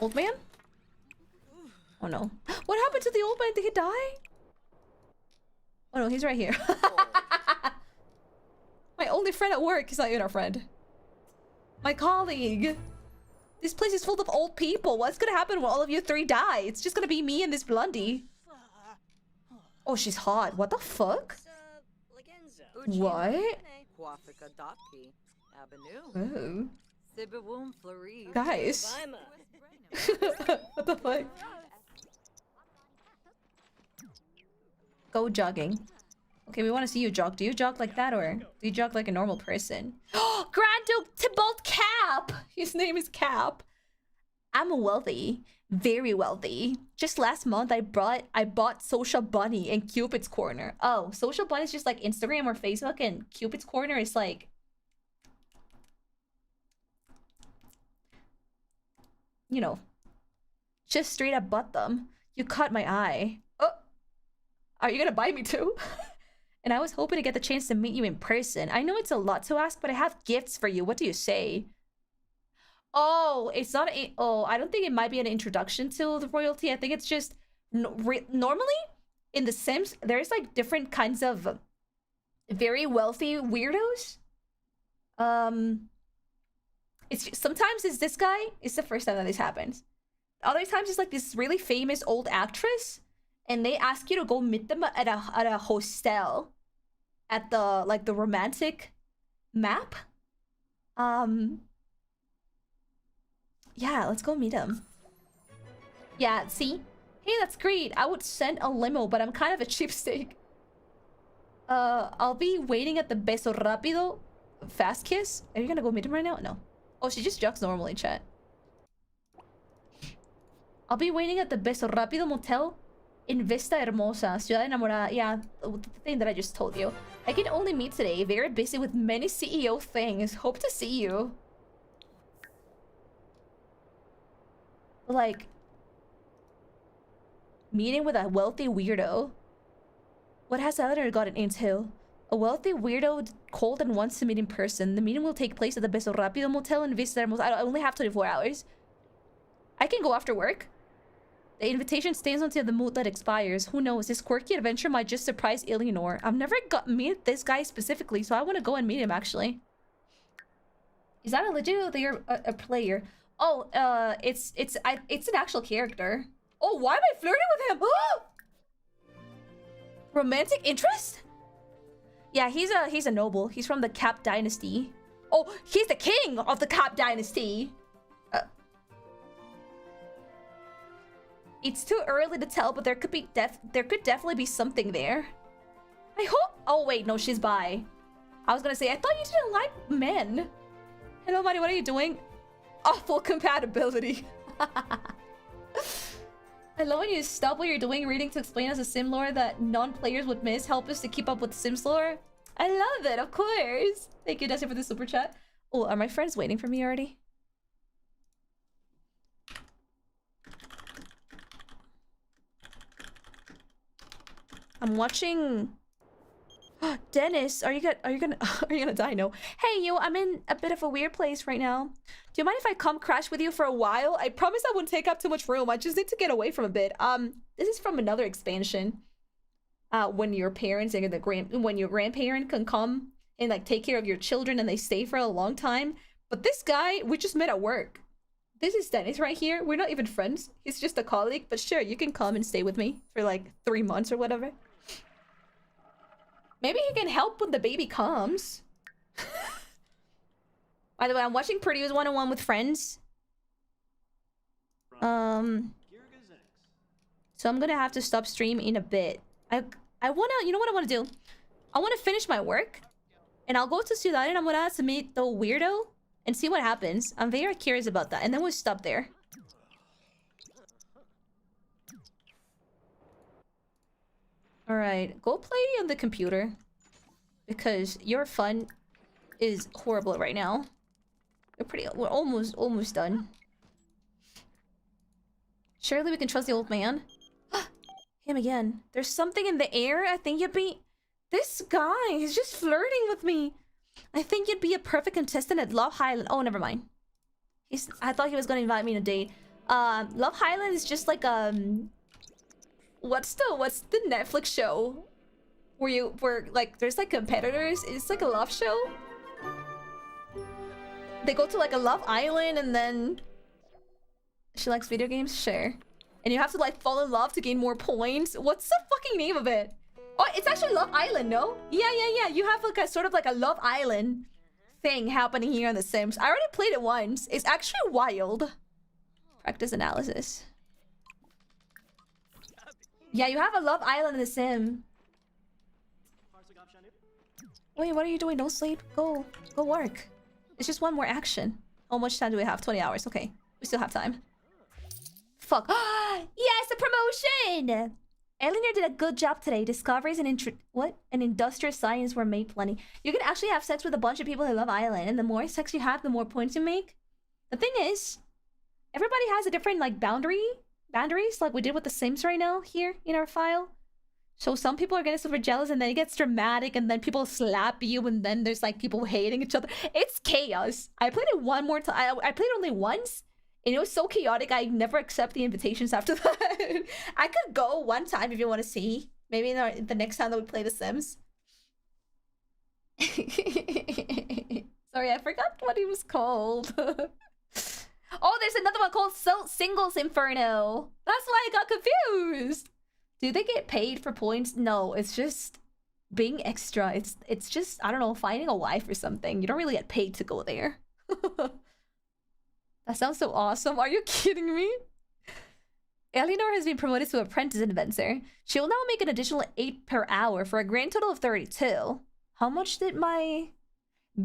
Old man? Oh no. What happened to the old man? Did he die? Oh no, he's right here. My only friend at work is not even our friend. My colleague. This place is full of old people. What's gonna happen when all of you three die? It's just gonna be me and this blondie. Oh, she's hot. What the fuck? What? Oh. Guys. What the fuck? Go jogging. Okay, we want to see you jog. Do you jog like that or do you jog like a normal person? Grand Duke Tybalt Cap! His name is Cap. I'm wealthy. Very wealthy. Just last month, I bought Social Bunny and Cupid's Corner. Oh, Social Bunny is just like Instagram or Facebook, and Cupid's Corner is like... You know. Just straight up bought them. You caught my eye. Oh! Are you gonna buy me too? And I was hoping to get the chance to meet you in person. I know it's a lot to ask, but I have gifts for you. What do you say? Oh, it's not a... Oh, I don't think it might be an introduction to the royalty. I think it's just... normally, in the Sims, there's like different kinds of very wealthy weirdos. Sometimes it's this guy. It's the first time that this happens. Other times it's like this really famous old actress. And they ask you to go meet them at a hostel. at the like the romantic map. Yeah, let's go meet him. Yeah, see? Hey, that's great. I would send a limo, but I'm kind of a cheapskate. I'll be waiting at the Beso Rápido fast kiss. Are you gonna go meet him right now? No. Oh, she just jokes normally, chat. I'll be waiting at the Beso Rápido motel in Vista Hermosa, Ciudad Enamorada. Yeah, the thing that I just told you. I can only meet today. Very busy with many CEO things. Hope to see you. Like, meeting with a wealthy weirdo. What has Eleanor gotten into? A wealthy weirdo called and wants to meet in person. The meeting will take place at the Beso Rápido motel in Vista Hermosa. I only have 24 hours. I can go after work. The invitation stands until the moodlet expires. Who knows? This quirky adventure might just surprise Eleanor. I've never meet this guy specifically, so I want to go and meet him, actually. Is that a legit or you're a player? Oh, it's an actual character. Oh, why am I flirting with him? Romantic interest? Yeah, he's a noble. He's from the Cap Dynasty. Oh, he's the king of the Cap Dynasty. It's too early to tell, but there could definitely be something there. I hope. Oh wait, no, she's bi. I was gonna say I thought you didn't like men. Hello, buddy. What are you doing? Awful compatibility. I love when you stop what you're doing reading to explain as a sim lore that non-players would miss. Help us to keep up with Sims lore. I love it, of course. Thank you, Dusty, for the super chat. Oh, are my friends waiting for me already? I'm watching. Dennis, are you gonna die? No. Hey, you. I'm in a bit of a weird place right now. Do you mind if I come crash with you for a while? I promise I wouldn't take up too much room. I just need to get away from a bit. This is from another expansion. When your parents and when your grandparent can come and like take care of your children and they stay for a long time. But this guy, we just met at work. This is Dennis right here. We're not even friends. He's just a colleague. But sure, you can come and stay with me for like 3 months or whatever. Maybe he can help when the baby comes. By the way, I'm watching Purdue's 101 with friends. So I'm gonna have to stop stream in a bit. I wanna, you know what I wanna do? I wanna finish my work. And I'll go to Ciudad Enamorada to meet the weirdo. And see what happens. I'm very curious about that. And then we'll stop there. Alright, go play on the computer. Because your fun is horrible right now. We're almost done. Surely we can trust the old man. Him again. There's something in the air. I think you'd be... This guy is just flirting with me. I think you'd be a perfect contestant at Love Island. Oh, never mind. I thought he was gonna invite me on a date. Love Island is just like what's the Netflix show where like there's like competitors? It's like a love show. They go to like a Love Island and then she likes video games. Sure, and you have to like fall in love to gain more points. What's the fucking name of it? Oh, it's actually Love Island, no? Yeah. You have like a sort of like a Love Island thing happening here on The Sims. I already played it once. It's actually wild. Practice analysis. Yeah, you have a Love Island in The Sim. Wait, what are you doing? Don't sleep. Go work. It's just one more action. How much time do we have? 20 hours. Okay, we still have time. Fuck. Yes, a promotion! Eleanor did a good job today. Discoveries and industrial science were made plenty. You can actually have sex with a bunch of people who love Island, and the more sex you have, the more points you make. The thing is, everybody has a different like boundaries, like we did with The Sims right now here in our file. So some people are getting super jealous, and then it gets dramatic, and then people slap you, and then there's like people hating each other. It's chaos. I played it one more time. I played it only once. And it was so chaotic, I never accept the invitations after that. I could go one time if you want to see. Maybe the next time that we play The Sims. Sorry, I forgot what he was called. Oh, there's another one called Singles Inferno. That's why I got confused. Do they get paid for points? No, it's just being extra. It's just, I don't know, finding a wife or something. You don't really get paid to go there. That sounds so awesome. Are you kidding me? Eleanor has been promoted to apprentice inventor. She will now make an additional 8 per hour for a grand total of 32. How much did my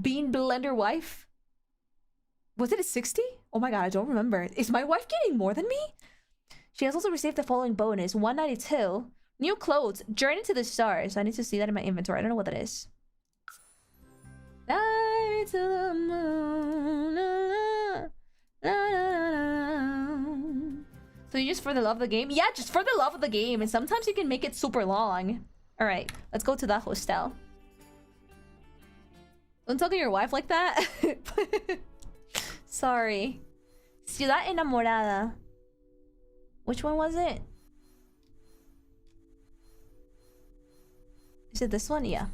bean blender wife? Was it a 60? Oh my god, I don't remember. Is my wife getting more than me? She has also received the following bonus: 192. New clothes. Journey to the stars. I need to see that in my inventory. I don't know what that is. Fly to the moon. La, la, la, la. So you just for the love of the game? Yeah, just for the love of the game. And sometimes you can make it super long. Alright, let's go to that hostel. Don't talk to your wife like that. Sorry. Ciudad Enamorada. Which one was it? Is it this one? Yeah.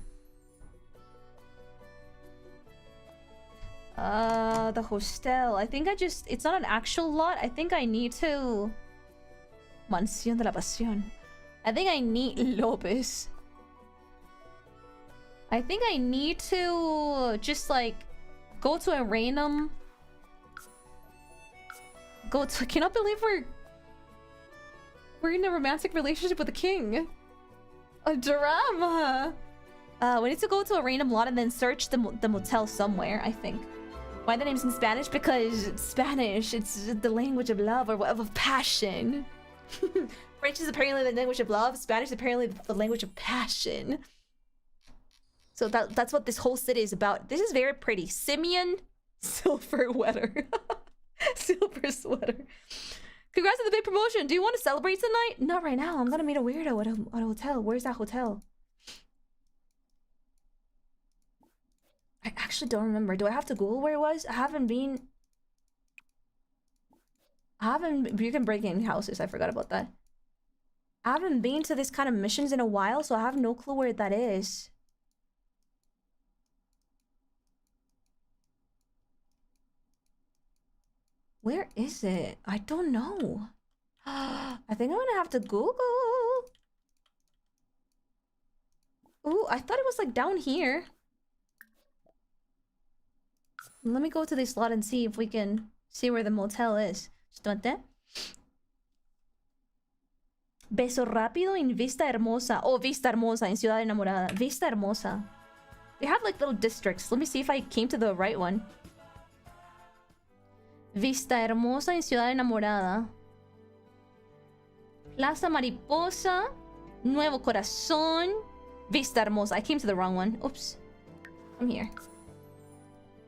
The hostel. I think it's not an actual lot. I think I need to... Mansión de la Pasión. I think I need Lopez. I think I need to just like go to a random... Cannot believe we're in a romantic relationship with the king. A drama. We need to go to a random lot and then search the motel somewhere, I think. Why the name's in Spanish? Because it's Spanish. It's the language of love or of passion. French is apparently the language of love. Spanish is apparently the language of passion. So that's what this whole city is about. This is very pretty. Simeon Silver Sweater. Silver sweater. Congrats on the big promotion. Do you want to celebrate tonight? Not right now. I'm gonna meet a weirdo at a hotel. Where's that hotel? I actually don't remember. Do I have to Google where it was? I haven't been... You can break in houses. I forgot about that. I haven't been to this kind of missions in a while, so I have no clue where that is. Where is it? I don't know. I think I'm gonna have to Google. Ooh, I thought it was like down here. Let me go to this lot and see if we can see where the motel is. Just a minute. Beso rápido en Vista Hermosa. Oh, Vista Hermosa en Ciudad Enamorada. Vista Hermosa. They have like little districts. Let me see if I came to the right one. Vista Hermosa en Ciudad Enamorada. Plaza Mariposa. Nuevo Corazón. Vista Hermosa. I came to the wrong one. Oops. I'm here.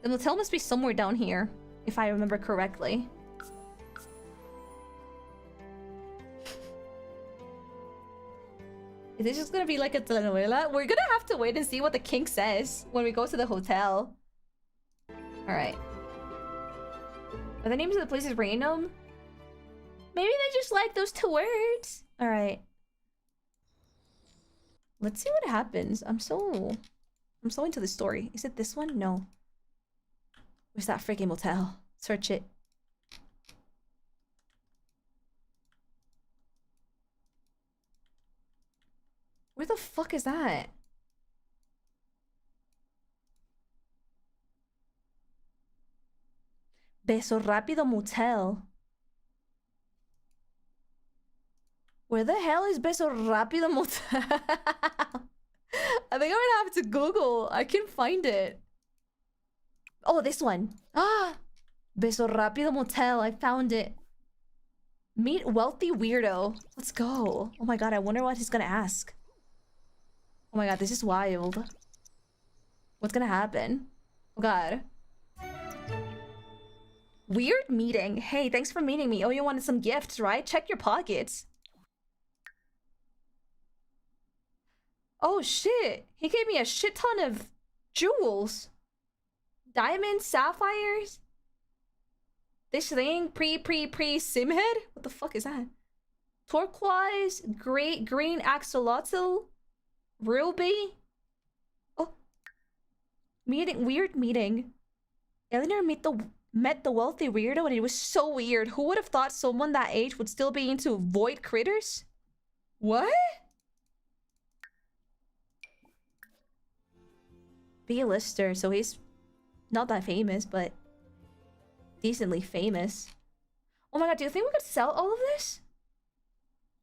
The motel must be somewhere down here, if I remember correctly. Is this just gonna be like a telenovela? We're gonna have to wait and see what the king says when we go to the hotel. Alright. Are the names of the places random? Maybe they just like those 2 words. Alright. Let's see what happens. I'm so into the story. Is it this one? No. Where's that freaking motel? Search it. Where the fuck is that? Beso Rápido Motel. Where the hell is Beso Rápido Motel? I think I'm gonna have to Google. I can find it. Oh, this one. Ah! Beso Rápido Motel. I found it. Meet wealthy weirdo. Let's go. Oh my god, I wonder what he's gonna ask. Oh my god, this is wild. What's gonna happen? Oh god. Weird meeting. Hey, thanks for meeting me. Oh, you wanted some gifts, right? Check your pockets. Oh shit. He gave me a shit ton of jewels. Diamonds, sapphires. This thing, sim head? What the fuck is that? Turquoise, green axolotl, ruby. Oh. Weird meeting. Eleanor met the wealthy weirdo and it was so weird. Who would have thought someone that age would still be into void critters? What? B-lister, so he's not that famous, but decently famous. Oh my god, do you think we could sell all of this?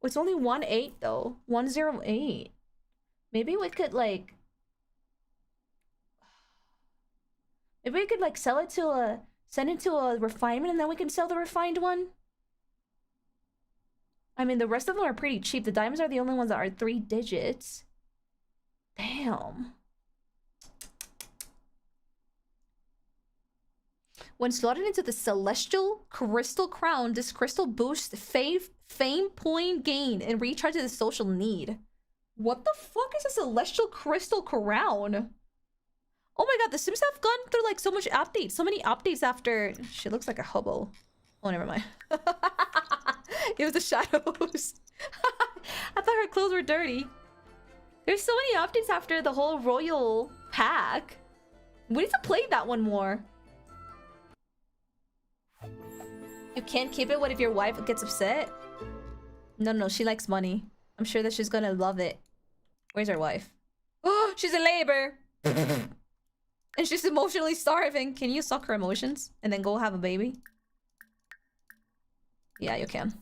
Oh, it's only 1.8 though. 108. Maybe we could like... Maybe we could like sell it to a... Send it to a refinement and then we can sell the refined one? I mean, the rest of them are pretty cheap. The diamonds are the only ones that are 3 digits. Damn. When slotted into the Celestial Crystal Crown, this crystal boosts fame point gain and recharges the social need. What the fuck is a Celestial Crystal Crown? Oh my god, the Sims have gone through like so much updates. So many updates after... She looks like a hobo. Oh, never mind. It was the shadows. I thought her clothes were dirty. There's so many updates after the whole royal pack. We need to play that one more. You can't keep it. What if your wife gets upset? No, she likes money. I'm sure that she's gonna love it. Where's her wife? Oh, she's in labor. And she's emotionally starving. Can you suck her emotions and then go have a baby? Yeah, you can.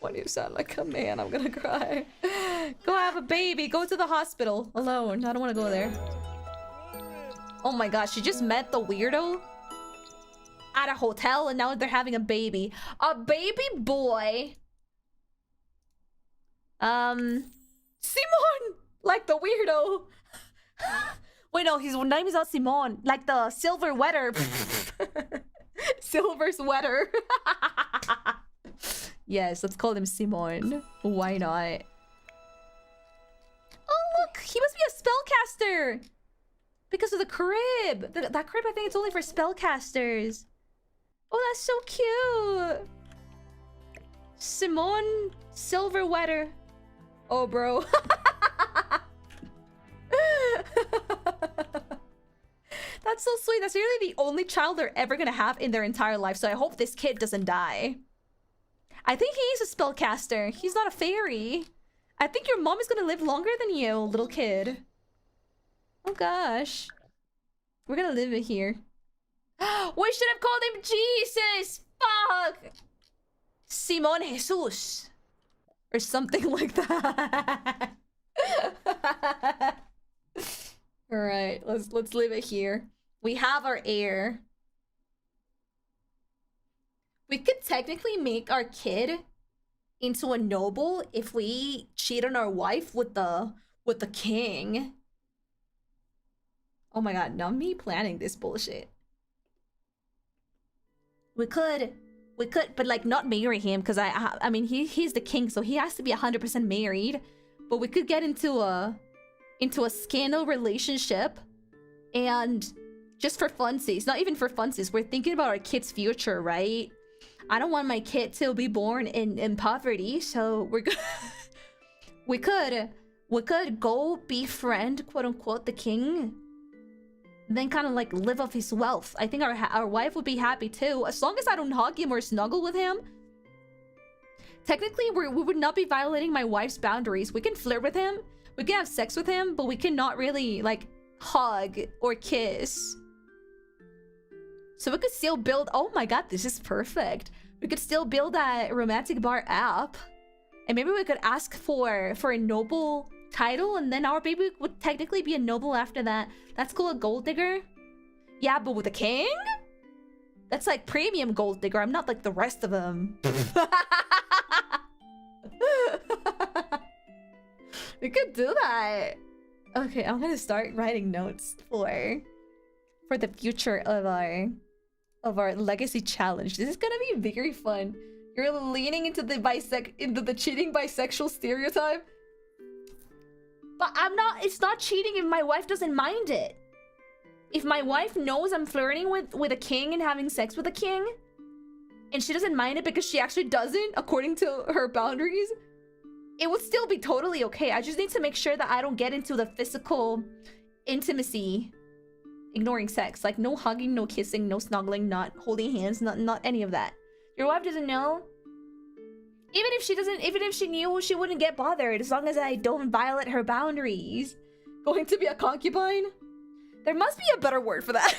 Why do you sound like a man? I'm gonna cry. Go have a baby. Go to the hospital alone. I don't want to go there. Oh my gosh, she just met the weirdo at a hotel and now they're having a baby. A baby boy. Simon! Like the weirdo. Wait, no, his name is not Simon. Like the silver wetter. Silver sweater. Yes, let's call him Simon. Why not? Oh, look! He must be a spellcaster! Because of the crib! That crib, I think it's only for spellcasters. Oh, that's so cute! Simon Silver Wetter. Oh, bro. That's so sweet. That's really the only child they're ever gonna have in their entire life. So I hope this kid doesn't die. I think he's a spellcaster. He's not a fairy. I think your mom is gonna live longer than you, little kid. Oh gosh. We're gonna live it here. We should have called him Jesus! Fuck! Simon Jesus. Or something like that. Alright, let's leave it here. We have our heir. We could technically make our kid into a noble if we cheat on our wife with the king. Oh my god, not me planning this bullshit. We could, but like not marry him because I mean he's the king, so he has to be 100% married. But we could get into a scandal relationship, and just for funsies, not even for funsies, we're thinking about our kid's future, right? I don't want my kid to be born in poverty, so we could go befriend, quote unquote, the king, then kind of like live off his wealth. I think our wife would be happy too, as long as I don't hug him or snuggle with him. Technically, we would not be violating my wife's boundaries. We can flirt with him, we can have sex with him, but we cannot really like hug or kiss. So we could still build... Oh my god, this is perfect. We could still build that romantic bar app. And maybe we could ask for a noble title, and then our baby would technically be a noble after that. That's cool, a gold digger. Yeah, but with a king? That's like premium gold digger. I'm not like the rest of them. We could do that. Okay, I'm gonna start writing notes for the future of our legacy challenge. This is gonna be very fun. You're leaning into the cheating bisexual stereotype. But I'm not, it's not cheating if my wife doesn't mind it. If my wife knows I'm flirting with a king and having sex with a king, and she doesn't mind it because she actually doesn't, according to her boundaries, it would still be totally okay. I just need to make sure that I don't get into the physical intimacy, ignoring sex. Like no hugging, no kissing, no snuggling, not holding hands, not any of that. Your wife doesn't know? Even if she knew, she wouldn't get bothered as long as I don't violate her boundaries. Going to be a concubine? There must be a better word for that.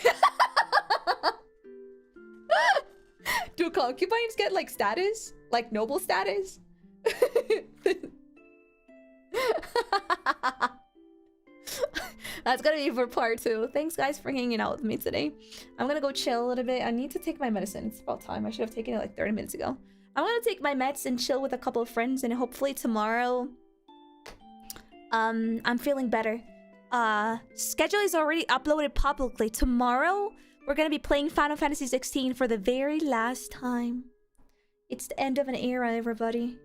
Do concubines get like status? Like noble status? That's gonna be for part 2. Thanks guys for hanging out with me today. I'm gonna go chill a little bit. I need to take my medicine. It's about time. I should have taken it like 30 minutes ago. I'm gonna take my meds and chill with a couple of friends, and hopefully tomorrow I'm feeling better. Schedule is already uploaded publicly. Tomorrow we're gonna be playing Final Fantasy 16 for the very last time. It's the end of an era, everybody.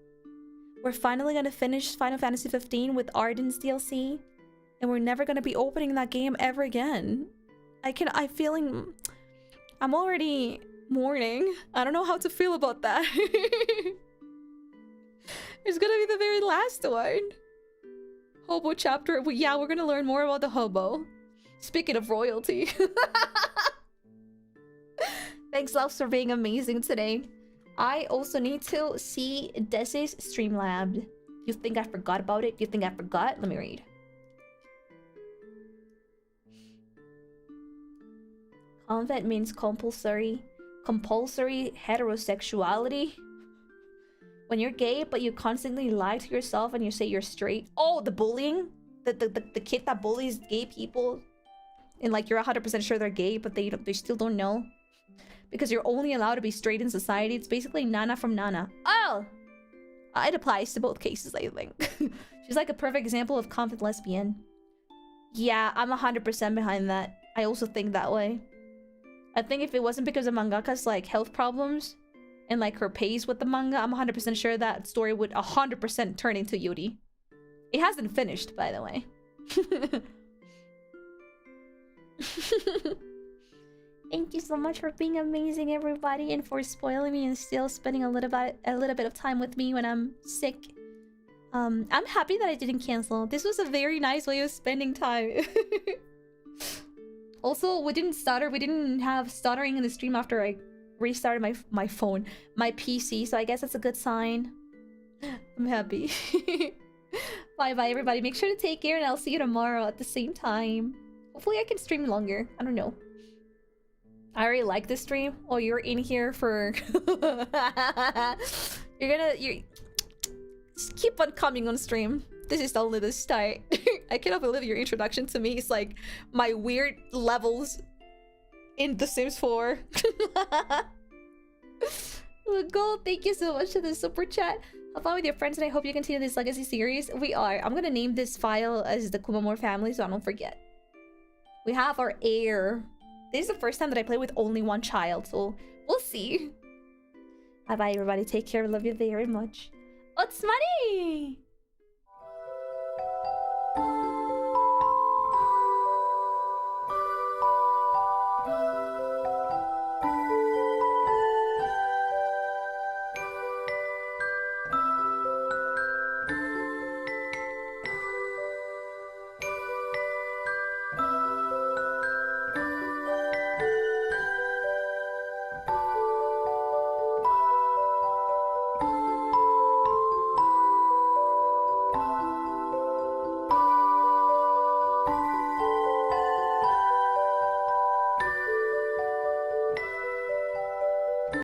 We're finally gonna finish Final Fantasy 15 with Arden's DLC, and we're never gonna be opening that game ever again. I'm already mourning. I don't know how to feel about that. It's gonna be the very last one. Hobo chapter. Well, yeah, we're gonna learn more about the hobo. Speaking of royalty. Thanks, loves, for being amazing today. I also need to see Desi's Streamlabs. You think I forgot about it? You think I forgot? Let me read. Convent means compulsory heterosexuality. When you're gay, but you constantly lie to yourself and you say you're straight. Oh, the bullying? The kid that bullies gay people. And like you're 100% sure they're gay, but they still don't know. Because you're only allowed to be straight in society. It's basically Nana from Nana. Oh! It applies to both cases, I think. She's like a perfect example of confident lesbian. Yeah, I'm 100% behind that. I also think that way. I think if it wasn't because of mangaka's like health problems and like her pace with the manga, I'm 100% sure that story would 100% turn into Yuri. It hasn't finished, by the way. Thank you so much for being amazing, everybody, and for spoiling me and still spending a little bit of time with me when I'm sick. I'm happy that I didn't cancel. This was a very nice way of spending time. Also, we didn't stutter. We didn't have stuttering in the stream after I restarted my phone, my PC. So I guess that's a good sign. I'm happy. Bye bye, everybody. Make sure to take care, and I'll see you tomorrow at the same time. Hopefully, I can stream longer. I don't know. I already like this stream. Oh, you're in here for... you just keep on coming on stream. This is only the start. I cannot believe your introduction to me is like my weird levels in The Sims 4. Gold, thank you so much for the super chat. Have fun with your friends, and I hope you continue this legacy series. We are. I'm gonna name this file as the Kumamore family so I don't forget. We have our heir. This is the first time that I play with only one child, so we'll see. Bye bye, everybody. Take care. Love you very much. What's money?